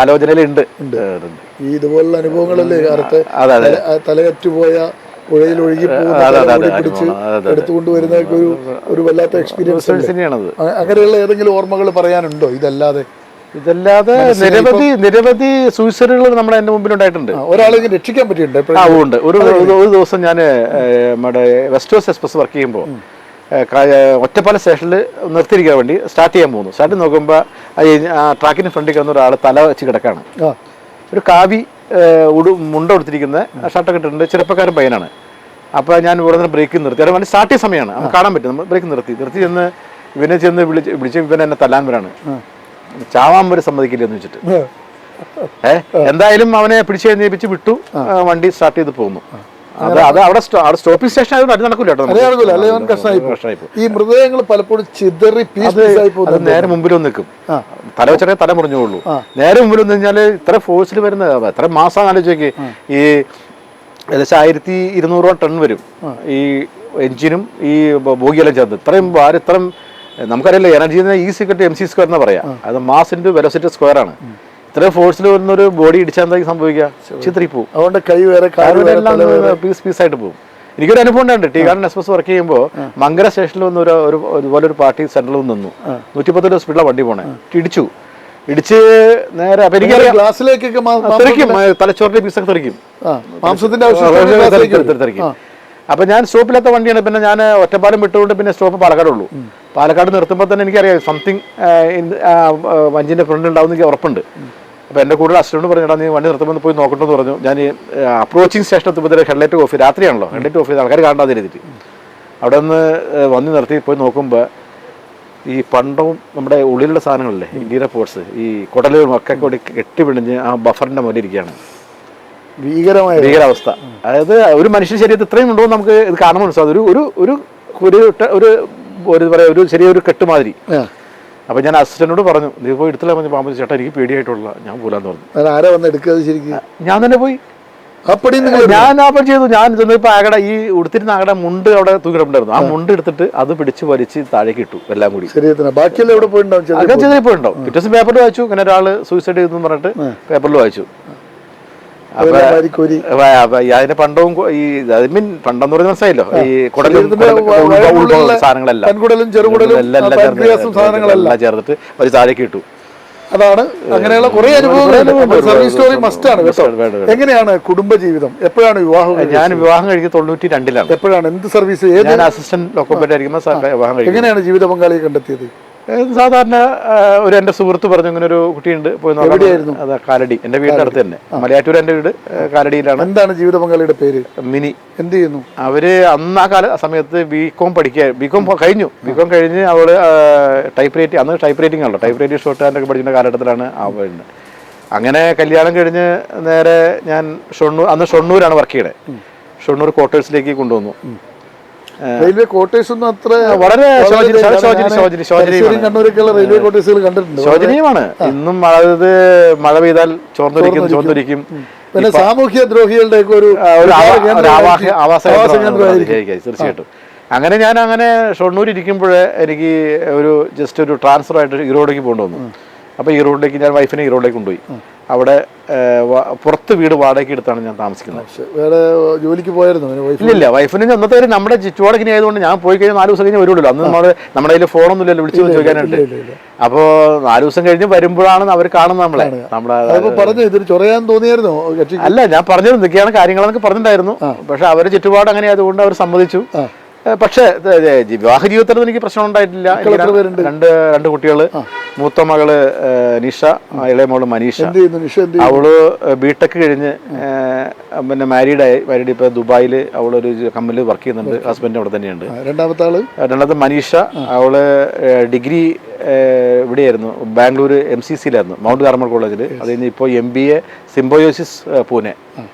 [SPEAKER 2] ആലോചനയിലുണ്ട്.
[SPEAKER 1] ഈ ഇതുപോലുള്ള അനുഭവങ്ങളല്ലേ കാലത്ത് തലയറ്റുപോയ പുഴയിൽ ഒഴുകി പിടിച്ച് എടുത്തുകൊണ്ടുവരുന്ന ഒരു വല്ലാത്ത എക്സ്പീരിയൻസ് തന്നെയാണത്. അങ്ങനെയുള്ള ഏതെങ്കിലും ഓർമ്മകൾ പറയാനുണ്ടോ? ഇതല്ലാതെ
[SPEAKER 2] നിരവധി സൂയിസൈഡുകൾ നമ്മുടെ എൻ്റെ മുമ്പിലുണ്ടായിട്ടുണ്ട്.
[SPEAKER 1] ഒരാളെ രക്ഷിക്കാൻ പറ്റിയിട്ടുണ്ട്.
[SPEAKER 2] ഉണ്ട്. ഒരു ദിവസം ഞാൻ നമ്മുടെ വെസ്റ്റ് കോസ്റ്റ് എക്സ്പ്രസ് വർക്ക് ചെയ്യുമ്പോൾ ഒറ്റപ്പാലം സ്റ്റേഷനിൽ നിർത്തിയിരിക്കാൻ വേണ്ടി സ്റ്റാർട്ട് ചെയ്യാൻ പോകുന്നു. സ്റ്റാർട്ട് നോക്കുമ്പോൾ ട്രാക്കിന് ഫ്രണ്ടിൽ കിടന്ന ഒരാൾ തല വെച്ച് കിടക്കാണ്. ഒരു കാവി മുണ്ട കൊടുത്തിരിക്കുന്ന ഷർട്ടൊക്കെ ഇട്ടിട്ടുണ്ട്, ചെറുപ്പക്കാരൻ പയ്യനാണ്. അപ്പോൾ ഞാൻ ഇവിടെ നിന്ന് ബ്രേക്ക് നിർത്തി. അത് വണ്ടി സ്റ്റാർട്ട് ചെയ്യുന്ന സമയമാണ്, നമുക്ക് കാണാൻ പറ്റും. നമ്മൾ ബ്രേക്ക് നിർത്തി ചെന്ന് വിളിച്ച് ഇവനെ എന്നെ തല്ലാൻ വരാണ്. ചാവാൻ വരെ സമ്മതിക്കില്ല എന്ന് വെച്ചിട്ട് എന്തായാലും അവനെ പിടിച്ച് എഴുന്നേപ്പിച്ച് വിട്ടു. വണ്ടി സ്റ്റാർട്ട് ചെയ്ത് പോകുന്നു. അത് അവിടെ സ്റ്റോപ്പിംഗ് സ്റ്റേഷൻ ആയതുകൊണ്ട് അത് നടക്കില്ല കേട്ടോ.
[SPEAKER 1] നടക്കൂല, അല്ലെങ്കിൽ അവൻ കഷ്ണമായി പോകും. ഈ മൃതദേഹങ്ങൾ പലപ്പോഴും ചിതറി പീസായി പോകും.
[SPEAKER 2] അത് നേരെ മുമ്പിൽ നിൽക്കും, തല വെച്ചേ തല മുറിഞ്ഞുള്ളൂ. നേരെ മുമ്പിൽ വന്നു കഴിഞ്ഞാൽ ഇത്ര ഫോഴ്സിൽ വരുന്ന എത്ര മാസം ആലോചിച്ചേക്ക്. ഈ ഏകദേശം 1200 ടൺ വരും ഈ എഞ്ചിനും ഈ ബോഗിയെല്ലാം ചേർന്ന്. ഇത്രയും ഭാരം, ഇത്രയും നമുക്കറിയില്ല എനർജി ഈസി MC² എന്നാ പറയാ. അത് മാസ് ഇൻറ്റു വെലോസിറ്റി സ്ക്വയർ ആണ്. ഇത്രയും ഫോഴ്സിൽ വരുന്നൊരു ബോഡി ഇടിച്ചാൽ എന്താ സംഭവിക്കുക? ചിത്രിപ്പോവും.
[SPEAKER 1] അതുകൊണ്ട് കൈ വേറെ
[SPEAKER 2] പീസായിട്ട് പോകും. എനിക്കൊരു അനുഭവം ഉണ്ട്. ടീ ഗാർഡൻ എക്സ്പ്രസ് വർക്ക് ചെയ്യുമ്പോൾ മങ്കര സ്റ്റേഷനിൽ വന്ന് ഇതുപോലെ ഒരു പാർട്ടി സെന്ററിൽ നിന്നു. 110 സ്പീഡിലാണ് വണ്ടി പോണേ. ഇടിച്ച് നേരെ അപ്പൊ എനിക്കറിയാം
[SPEAKER 1] ഗ്ലാസ്സിലേക്കൊക്കെ
[SPEAKER 2] തെറിക്കും, തലച്ചോറിന്റെ പീസൊക്കെ തെറിക്കും, തെറിക്കും. അപ്പൊ ഞാൻ സ്റ്റോപ്പില്ലാത്ത വണ്ടിയാണ്. പിന്നെ ഞാൻ ഒറ്റപ്പാലം വിട്ടുകൊണ്ട് പിന്നെ സ്റ്റോപ്പ് പാലക്കാടുള്ളൂ. പാലക്കാട് നിർത്തുമ്പോൾ തന്നെ എനിക്കറിയാം സംതിങ് വഞ്ചിന്റെ ഫ്രണ്ട് ഉണ്ടാവും എനിക്ക് ഉറപ്പുണ്ട്. അപ്പൊ എന്റെ കൂടുതൽ അസിസ്റ്റന്റ് പറഞ്ഞാൽ നീ വണ്ടി നിർത്തുമ്പോൾ പോയി നോക്കട്ടെന്ന് പറഞ്ഞു. ഞാൻ അപ്രോച്ചിങ് സ്റ്റേഷൻ എത്തുമ്പോൾ ഹെഡ്ലൈറ്റ് ഓഫ് ചെയ്ത്, രാത്രിയാണല്ലോ ഹെഡ്ലൈറ്റ് ഓഫ് ചെയ്ത് ആൾക്കാർ കാണാതെ ഇരുന്നിട്ട് അവിടെ നിന്ന് വന്ന് നിർത്തി പോയി നോക്കുമ്പോൾ ഈ പണ്ടവും നമ്മുടെ ഉള്ളിലുള്ള സാധനങ്ങളില്ലേ, ഇന്ത്യയുടെ പോർട്സ്, ഈ കുടലും ഒക്കെ കൂടി കെട്ടിപിടിഞ്ഞ് ആ ബഫറിന്റെ മുന്നിൽ ഇരിക്കുകയാണ്. ഭീകരാവസ്ഥ. അതായത് ഒരു മനുഷ്യ ശരീരത്തിൽ ഇത്രയും ഉണ്ടോ നമുക്ക് ഇത് കാണാൻ മനസ്സിലാവും. ഒരു ചെറിയൊരു കെട്ടുമാതിരി. അപ്പൊ ഞാൻ അസിസ്റ്റന്റിനോട് പറഞ്ഞു, നീ പോയി എടുത്തില്ല പറഞ്ഞു. പാമ്പ് ചേട്ടാ എനിക്ക് പേടിയായിട്ടുള്ള, ഞാൻ പോലാന്ന് പറഞ്ഞു. ഞാൻ തന്നെ പോയി ഞാൻ അപ്പം ചെയ്തു. ഞാൻ ചെന്നപ്പോ ആകട ഈ ഉടുത്തിരുന്ന ആകട മുണ്ട് അവിടെ തൂക്കിടപ്പുണ്ടായിരുന്നു. ആ മുണ്ട് എടുത്തിട്ട് അത് പിടിച്ച് വലിച്ച് താഴേക്ക് ഇട്ടു എല്ലാം കൂടി. അതൊക്കെ ചെറിയ പോയിണ്ടാവും. പിറ്റേ ദിവസം പേപ്പറിൽ വായിച്ചു, ഇങ്ങനെ ഒരാള് സൂയിസൈഡ് ചെയ്തു പറഞ്ഞിട്ട് പേപ്പറിൽ വായിച്ചു. അതിന്റെ പണ്ടവും ഈ പണ്ടെന്ന് പറയുന്ന മനസ്സിലായല്ലോ, ഈ കുടലും സാധനങ്ങളെല്ലാം ചേർത്തിട്ട് ഒരു താഴേക്ക് ഇട്ടു.
[SPEAKER 1] അതാണ് അങ്ങനെയുള്ള കുറെ അനുഭവങ്ങൾ. സർവീസ് സ്റ്റോറി മസ്റ്റാണ് കേട്ടോ. എങ്ങനെയാണ് കുടുംബജീവിതം? എപ്പോഴാണ് വിവാഹം?
[SPEAKER 2] ഞാൻ വിവാഹം കഴിക്കുന്നത് 92-ലാണ്.
[SPEAKER 1] എപ്പോഴാണ്? എന്ത് സർവീസ്?
[SPEAKER 2] ഞാൻ അസിസ്റ്റന്റ് ലോക്കോപ്പേറ്റ് ആയിരിക്കുമ്പോൾ വിവാഹം കഴിക്കും.
[SPEAKER 1] എങ്ങനെയാണ് ജീവിത പങ്കാളിയെ കണ്ടെത്തിയത്?
[SPEAKER 2] സാധാരണ ഒരു എന്റെ സുഹൃത്ത് പറഞ്ഞു ഇങ്ങനെ ഒരു കുട്ടിയുണ്ട്, പോയി നോക്കാം. അതാ കാലടി, എന്റെ വീടിന്റെ അടുത്ത് തന്നെ. മലയാറ്റൂർ എന്റെ വീട് കാലടിയിലാണ്.
[SPEAKER 1] എന്താണ് ജീവിത പങ്കാളിയുടെ പേര്?
[SPEAKER 2] മിനി.
[SPEAKER 1] എന്ത് ചെയ്യുന്നു
[SPEAKER 2] അവര്? അന്ന് ആ സമയത്ത് ബികോം കഴിഞ്ഞു. ബികോം കഴിഞ്ഞ് അവള് അന്ന് ടൈപ്പ് റൈറ്റിംഗ് ആണല്ലോ, ടൈപ്പ് റൈറ്റിംഗ് ഷോർട്ട് ഹാൻഡ് ഒക്കെ പഠിക്കുന്ന കാലഘട്ടത്തിലാണ് അവളുടെ. അങ്ങനെ കല്യാണം കഴിഞ്ഞ് നേരെ ഞാൻ അന്ന് ഷൊർണൂരാണ് വർക്ക് ചെയ്യണേ. ഷൊർണൂർ ക്വാർട്ടേഴ്സിലേക്ക് കൊണ്ടുവന്നു.
[SPEAKER 1] റെയിൽവേ ക്വാർട്ടേഴ്സ് ഒന്നും അത്ര
[SPEAKER 2] വളരെ
[SPEAKER 1] റെയിൽവേ ക്വാർട്ടേഴ്സുകൾ കണ്ടിട്ടുണ്ട്.
[SPEAKER 2] ശോചനീയമാണ് ഇന്നും. അതായത് മഴ പെയ്താൽ ചോർന്നൊലിക്കും.
[SPEAKER 1] പിന്നെ സാമൂഹ്യ ദ്രോഹികളുടെ ഒരു
[SPEAKER 2] ആവാസ തീർച്ചയായിട്ടും. അങ്ങനെ ഞാൻ ഷൊർണൂർ ഇരിക്കുമ്പോഴേ എനിക്ക് ജസ്റ്റ് ഒരു ട്രാൻസ്ഫർ ആയിട്ട് ഈറോഡിലേക്ക് പോകേണ്ടി വന്നു. അപ്പോൾ ഈറോഡിലേക്ക് ഞാൻ വൈഫിനെ ഈറോഡിലേക്ക് കൊണ്ടുപോയി. അവിടെ പുറത്ത് വീട് വാടകയ്ക്ക് എടുത്താണ് ഞാൻ താമസിക്കുന്നത്.
[SPEAKER 1] വേറെ ജോലിക്ക് പോയായിരുന്നു?
[SPEAKER 2] ഇല്ല, വൈഫിന് അന്നത്തെ ഒരു നമ്മുടെ ചുറ്റുപാടൊക്കെ ആയതുകൊണ്ട് ഞാൻ പോയി കഴിഞ്ഞാൽ 4 ദിവസം കഴിഞ്ഞ് വരുള്ളൂ. അന്ന് നമ്മുടെ കയ്യിൽ ഫോണൊന്നും ഇല്ലല്ലോ വിളിച്ചു ചോദിക്കാനായിട്ട്. അപ്പോൾ 4 ദിവസം കഴിഞ്ഞ് വരുമ്പോഴാണ് അവർ കാണുന്നത് നമ്മളെ.
[SPEAKER 1] പറഞ്ഞു ഇതൊരു ചൊറയാൻ തോന്നിയായിരുന്നോ?
[SPEAKER 2] അല്ല, ഞാൻ പറഞ്ഞത് എന്തൊക്കെയാണ് കാര്യങ്ങളെന്നൊക്കെ പറഞ്ഞിട്ടുണ്ടായിരുന്നു. പക്ഷെ അവരുടെ ചുറ്റുപാട് അങ്ങനെ ആയതുകൊണ്ട് അവർ സമ്മതിച്ചു. പക്ഷേ വിവാഹ ജീവിതത്തിൽ എനിക്ക് പ്രശ്നം ഉണ്ടായിട്ടില്ല. രണ്ട് കുട്ടികള്. മൂത്ത മകള് നിഷ, ഇളയ മോള് മനീഷ. അവള് ബിടെക് കഴിഞ്ഞ് പിന്നെ മാരീഡ് ഇപ്പൊ ദുബായിൽ അവളൊരു കമ്പനിയിൽ വർക്ക് ചെയ്യുന്നുണ്ട്. ഹസ്ബൻഡ് അവിടെ തന്നെയുണ്ട്. രണ്ടാമത്തെ മനീഷ, അവള് ഡിഗ്രി ഇവിടെയായിരുന്നു, ബാംഗ്ലൂർ MCCയിലായിരുന്നു, മൗണ്ട് കാർമൽ കോളേജിൽ. അത് കഴിഞ്ഞ് ഇപ്പോൾ MBA സിംബയോസിസ് പൂനെ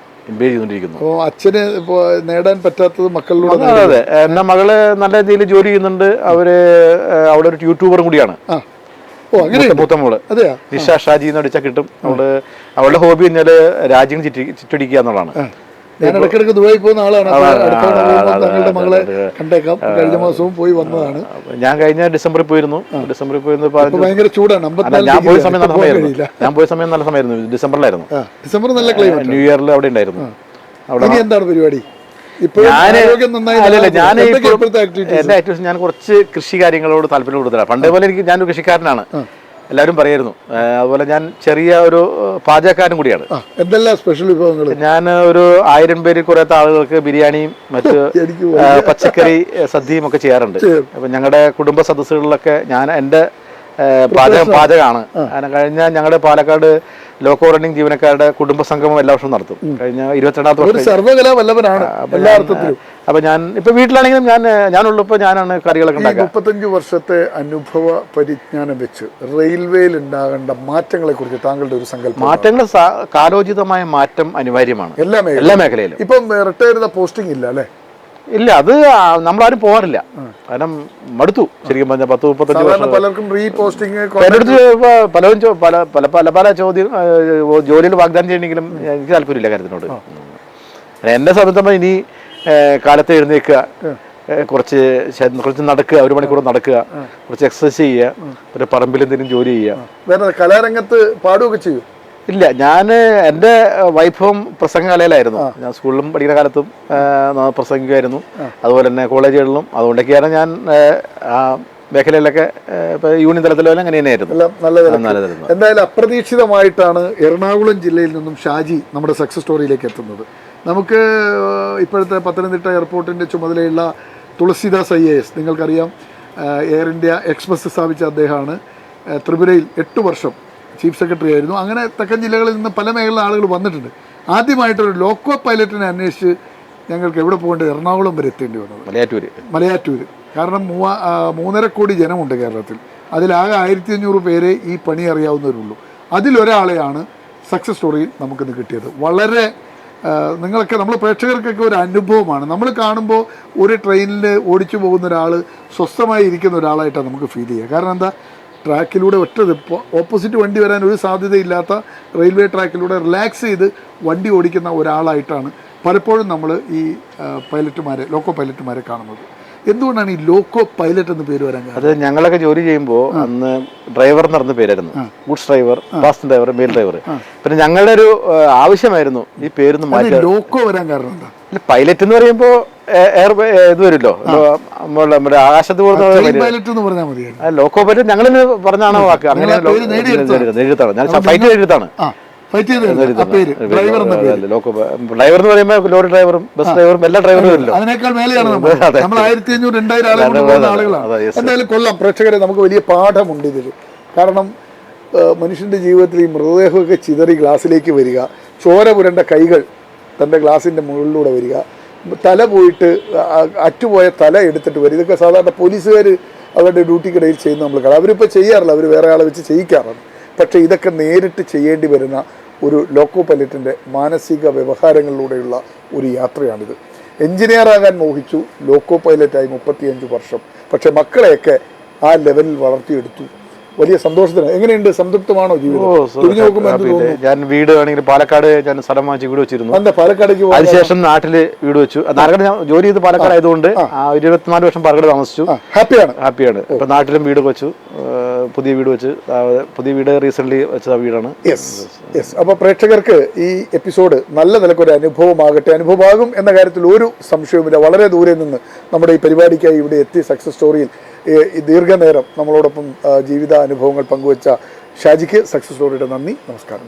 [SPEAKER 2] ചെയ്തുകൊണ്ടിരിക്കുന്നു.
[SPEAKER 1] അച്ഛന് നേടാൻ പറ്റാത്തത് മക്കളിലൂടെ.
[SPEAKER 2] അതെ, എന്റെ മകള് നല്ല രീതിയിൽ ജോലി ചെയ്യുന്നുണ്ട്. അവളൊരു യൂട്യൂബറും കൂടിയാണ്. മൂത്ത മോള് നിഷ ഷാജി എന്ന് അടിച്ചാൽ കിട്ടും. അവളുടെ ഹോബി പറഞ്ഞാല് രാജ്യം ചുറ്റടിക്കുക എന്നുള്ളതാണ്.
[SPEAKER 1] ഞാൻ ഇടയ്ക്കിടയ്ക്ക് ദുബായി പോകുന്ന ആളാണ്. തങ്ങളുടെ മകളെ കണ്ടേക്കാം. കഴിഞ്ഞ മാസവും പോയി വന്നതാണ്.
[SPEAKER 2] ഞാൻ കഴിഞ്ഞ ഡിസംബറിൽ പോയിരുന്നു.
[SPEAKER 1] ഭയങ്കര ചൂടാണ്.
[SPEAKER 2] ഞാൻ പോയ സമയം നല്ല സമയമായിരുന്നു. ഡിസംബറിലായിരുന്നു.
[SPEAKER 1] ഡിസംബർ നല്ല ക്ലൈമറ്റ്.
[SPEAKER 2] ന്യൂ ഇയറിൽ അവിടെ ഉണ്ടായിരുന്നു.
[SPEAKER 1] അവിടെ എന്താണ് പരിപാടി?
[SPEAKER 2] എന്റെ ആക്ടിവിറ്റി ഞാൻ കുറച്ച് കൃഷി കാര്യങ്ങളോട് താല്പര്യം കൂടുതലാണ്. പണ്ടേ പോലെ ഞാനൊരു കൃഷിക്കാരനാണ്, എല്ലാവരും പറയായിരുന്നു. അതുപോലെ ഞാൻ ചെറിയ ഒരു പാചകക്കാരൻ കൂടിയാണ്.
[SPEAKER 1] എന്തെല്ലാം സ്പെഷ്യൽ വിഭവങ്ങൾ?
[SPEAKER 2] ഞാൻ ഒരു 1000 പേരിൽ കുറയാത്ത ആളുകൾക്ക് ബിരിയാണിയും മറ്റ് പച്ചക്കറി സദ്യയും ഒക്കെ ചെയ്യാറുണ്ട്. അപ്പൊ ഞങ്ങളുടെ കുടുംബ സദസ്സുകളിലൊക്കെ ഞാൻ എൻ്റെ പാചകമാണ്. കാരണം കഴിഞ്ഞ ഞങ്ങളുടെ പാലക്കാട് ലോക്കോ റണ്ണിംഗ് ജീവനക്കാരുടെ കുടുംബ സംഗമം എല്ലാ വർഷവും നടത്തും. കഴിഞ്ഞ 22ാമത്തെ വർഷം
[SPEAKER 1] സർവകലാ വല്ലഭനാണ് എല്ലാ അർത്ഥത്തിലും.
[SPEAKER 2] അപ്പൊ ഞാൻ ഇപ്പൊ വീട്ടിലാണെങ്കിലും ഞാനുള്ളപ്പോ ഞാനാണ് കറികളൊക്കെ ഉണ്ടാക്കുക.
[SPEAKER 1] 35 വർഷത്തെ അനുഭവ പരിജ്ഞാനം വെച്ച് റെയിൽവേയിൽ ഉണ്ടാകേണ്ട മാറ്റങ്ങളെ കുറിച്ച് താങ്കളുടെ ഒരു സങ്കല്പം?
[SPEAKER 2] മാറ്റങ്ങൾ കാലോചിതമായ മാറ്റം അനിവാര്യമാണ് എല്ലാ മേഖലയിലും.
[SPEAKER 1] ഇപ്പം റിട്ടയർ ചെയ്ത പോസ്റ്റിംഗ് ഇല്ല അല്ലേ?
[SPEAKER 2] ഇല്ല, അത് നമ്മളാരും പോകാറില്ല. കാരണം മടുത്തു ശരിക്കും പറഞ്ഞാൽ. 10-35 വർഷം
[SPEAKER 1] പലർക്കും റീപോസ്റ്റിംഗ്
[SPEAKER 2] പലരും പല ചോദ്യം ജോലിയിൽ വാഗ്ദാനം ചെയ്യണമെങ്കിലും എനിക്ക് താല്പര്യമില്ല കാര്യത്തിനോട്. എന്നെ സംബന്ധിച്ചപ്പോൾ ഇനി കാലത്ത് എഴുന്നേൽക്കുക, കുറച്ച് നടക്കുക, 1 മണിക്കൂർ നടക്കുക, കുറച്ച് എക്സസൈസ് ചെയ്യുക, ഒരു പറമ്പിൽ എന്തെങ്കിലും ജോലി ചെയ്യുക.
[SPEAKER 1] കലാരംഗത്ത് പാടുകയൊക്കെ ചെയ്യും? ഇല്ല,
[SPEAKER 2] ഞാൻ എൻ്റെ വൈഭവം പ്രസംഗകലയിലായിരുന്നു. ഞാൻ സ്കൂളിലും പഠിക്കുന്ന കാലത്തും പ്രസംഗിക്കുമായിരുന്നു, അതുപോലെ തന്നെ കോളേജുകളിലും. അതുകൊണ്ടൊക്കെയാണ് ഞാൻ ആ മേഖലയിലൊക്കെ യൂണിയൻ തലത്തിലും അങ്ങനെ തന്നെയായിരുന്നു.
[SPEAKER 1] എന്തായാലും അപ്രതീക്ഷിതമായിട്ടാണ് എറണാകുളം ജില്ലയിൽ നിന്നും ഷാജി നമ്മുടെ സക്സസ് സ്റ്റോറിയിലേക്ക് എത്തുന്നത്. നമുക്ക് ഇപ്പോഴത്തെ പത്തനംതിട്ട എയർപോർട്ടിൻ്റെ ചുമതലയുള്ള തുളസിദാസ് IAS നിങ്ങൾക്കറിയാം, എയർ ഇന്ത്യ എക്സ്പ്രസ് സ്ഥാപിച്ച അദ്ദേഹമാണ്. ത്രിപുരയിൽ 8 വർഷം ചീഫ് സെക്രട്ടറി ആയിരുന്നു. അങ്ങനെ തെക്കൻ ജില്ലകളിൽ നിന്ന് പല മേഖലയിലെ ആളുകൾ വന്നിട്ടുണ്ട്. ആദ്യമായിട്ടൊരു ലോക്കോ പൈലറ്റിനെ അന്വേഷിച്ച് ഞങ്ങൾക്ക് എവിടെ പോകേണ്ടത്? എറണാകുളം വരെ എത്തേണ്ടി വന്നത്, മലയാറ്റൂർ. കാരണം 3.5 കോടി ജനമുണ്ട് കേരളത്തിൽ. അതിലാകെ 1500 പേരെ ഈ പണി അറിയാവുന്നവരുള്ളൂ. അതിലൊരാളെയാണ് സക്സസ് സ്റ്റോറിയിൽ നമുക്കിന്ന് കിട്ടിയത്. വളരെ നിങ്ങളൊക്കെ, നമ്മൾ പ്രേക്ഷകർക്കൊക്കെ ഒരു അനുഭവമാണ്. നമ്മൾ കാണുമ്പോൾ ഒരു ട്രെയിനിൽ ഓടിച്ചു പോകുന്ന ഒരാൾ സ്വസ്ഥമായി ഇരിക്കുന്ന ഒരാളായിട്ടാണ് നമുക്ക് ഫീൽ ചെയ്യുക. കാരണം എന്താ, ട്രാക്കിലൂടെ ഓപ്പോസിറ്റ് വണ്ടി വരാൻ ഒരു സാധ്യതയില്ലാത്ത റെയിൽവേ ട്രാക്കിലൂടെ റിലാക്സ് ചെയ്ത് വണ്ടി ഓടിക്കുന്ന ഒരാളായിട്ടാണ് പലപ്പോഴും നമ്മൾ ഈ ലോക്കോ പൈലറ്റുമാരെ കാണുന്നത്. എന്തുകൊണ്ടാണ് ഈ ലോക്കോ പൈലറ്റ് എന്ന് പേര് വരാൻ?
[SPEAKER 2] അത് ഞങ്ങളൊക്കെ ജോലി ചെയ്യുമ്പോൾ അന്ന് ഡ്രൈവർ എന്ന് പറഞ്ഞ പേരായിരുന്നു. Goods driver, passenger driver, mail driver. പിന്നെ ഞങ്ങളുടെ ഒരു ആവശ്യമായിരുന്നു ഈ പേരൊന്ന് മാറ്റി.
[SPEAKER 1] ലോക്കോ വരാൻ കാരണം എന്താ?
[SPEAKER 2] പൈലറ്റ് എന്ന് പറയുമ്പോൾ ഇത് വരുമല്ലോ, നമ്മുടെ ആകാശത്ത് പോകുന്ന ലോക്കോ പൈലറ്റ് ഞങ്ങൾ പറഞ്ഞാണ് വാക്ക്. അങ്ങനെ നേരിട്ടാണ് ഞാൻ ഫ്ലൈറ്റ് നേരിട്ടാണ്. ഡ്രൈവർ എന്ന് പറയുമ്പോൾ ലോറി ഡ്രൈവറും ബസ് ഡ്രൈവറും എല്ലാ ഡ്രൈവറും ഇല്ലല്ലോ,
[SPEAKER 1] അതിനേക്കാൾ മേലെയാണ് നമ്മൾ. 1500-2000 ആളുകളാണ്. എന്തായാലും കൊള്ളാം പ്രേക്ഷകരെ, നമുക്ക് വലിയ പാഠമുണ്ട് ഇതിൽ. കാരണം മനുഷ്യൻ്റെ ജീവിതത്തിൽ ഈ മൃതദേഹമൊക്കെ ചിതറി ഗ്ലാസ്സിലേക്ക് വരിക, ചോര പുരണ്ട കൈകൾ തൻ്റെ ഗ്ലാസിൻ്റെ മുകളിലൂടെ വരിക, തല പോയിട്ട് അറ്റുപോയ തല എടുത്തിട്ട് വരിക. ഇതൊക്കെ സാധാരണ പോലീസുകാർ അവരുടെ ഡ്യൂട്ടിക്കിടയിൽ ചെയ്യുന്ന നമ്മൾ കാണാം. അവരിപ്പോൾ ചെയ്യാറില്ല, അവർ വേറെ ആളെ വെച്ച് ചെയ്യിക്കാറാണ്. പക്ഷേ ഇതൊക്കെ നേരിട്ട് ചെയ്യേണ്ടി വരുന്ന ഒരു ലോക്കോ പൈലറ്റിൻ്റെ മാനസിക വ്യവഹാരങ്ങളിലൂടെയുള്ള ഒരു യാത്രയാണിത്. എഞ്ചിനീയറാകാൻ മോഹിച്ചു, ലോക്കോ പൈലറ്റായി 35 വർഷം. പക്ഷേ മക്കളെയൊക്കെ ആ ലെവലിൽ വളർത്തിയെടുത്തു. വലിയ സന്തോഷത്തിന്. എങ്ങനെയുണ്ട്, സംതൃപ്തമാണോ ജീവിതം?
[SPEAKER 2] ഞാൻ വീട് ആണെങ്കിൽ പാലക്കാട് ഞാൻ സ്ഥലം വാങ്ങിച്ച് വീട് വെച്ചിരുന്നു.
[SPEAKER 1] പാലക്കാടേക്ക്
[SPEAKER 2] അതിനുശേഷം നാട്ടില് വീട് വെച്ചു. നാലക്കാട് ഞാൻ ജോലി ചെയ്ത് പാലക്കാട് ആയതുകൊണ്ട് 24 വർഷം പാലക്കാട് താമസിച്ചു. ഹാപ്പിയാണ്. ഇപ്പൊ നാട്ടിലും വീട് വെച്ചു, പുതിയ വീട് വെച്ച്, പുതിയ വീട് റീസെന്റ് വെച്ച വീടാണ്.
[SPEAKER 1] അപ്പൊ പ്രേക്ഷകർക്ക് ഈ എപ്പിസോഡ് നല്ല നിലക്കൊരു അനുഭവമാകട്ടെ, അനുഭവമാകും എന്ന കാര്യത്തിൽ ഒരു സംശയവുമില്ല. വളരെ ദൂരെ നിന്ന് നമ്മുടെ ഈ പരിപാടിക്കായി ഇവിടെ എത്തി സക്സസ് സ്റ്റോറിയിൽ ഈ ദീർഘനേരം നമ്മളോടൊപ്പം ജീവിത അനുഭവങ്ങൾ പങ്കുവച്ച ഷാജിക്ക് സക്സസ് സ്റ്റോറിയുടെ നന്ദി, നമസ്കാരം.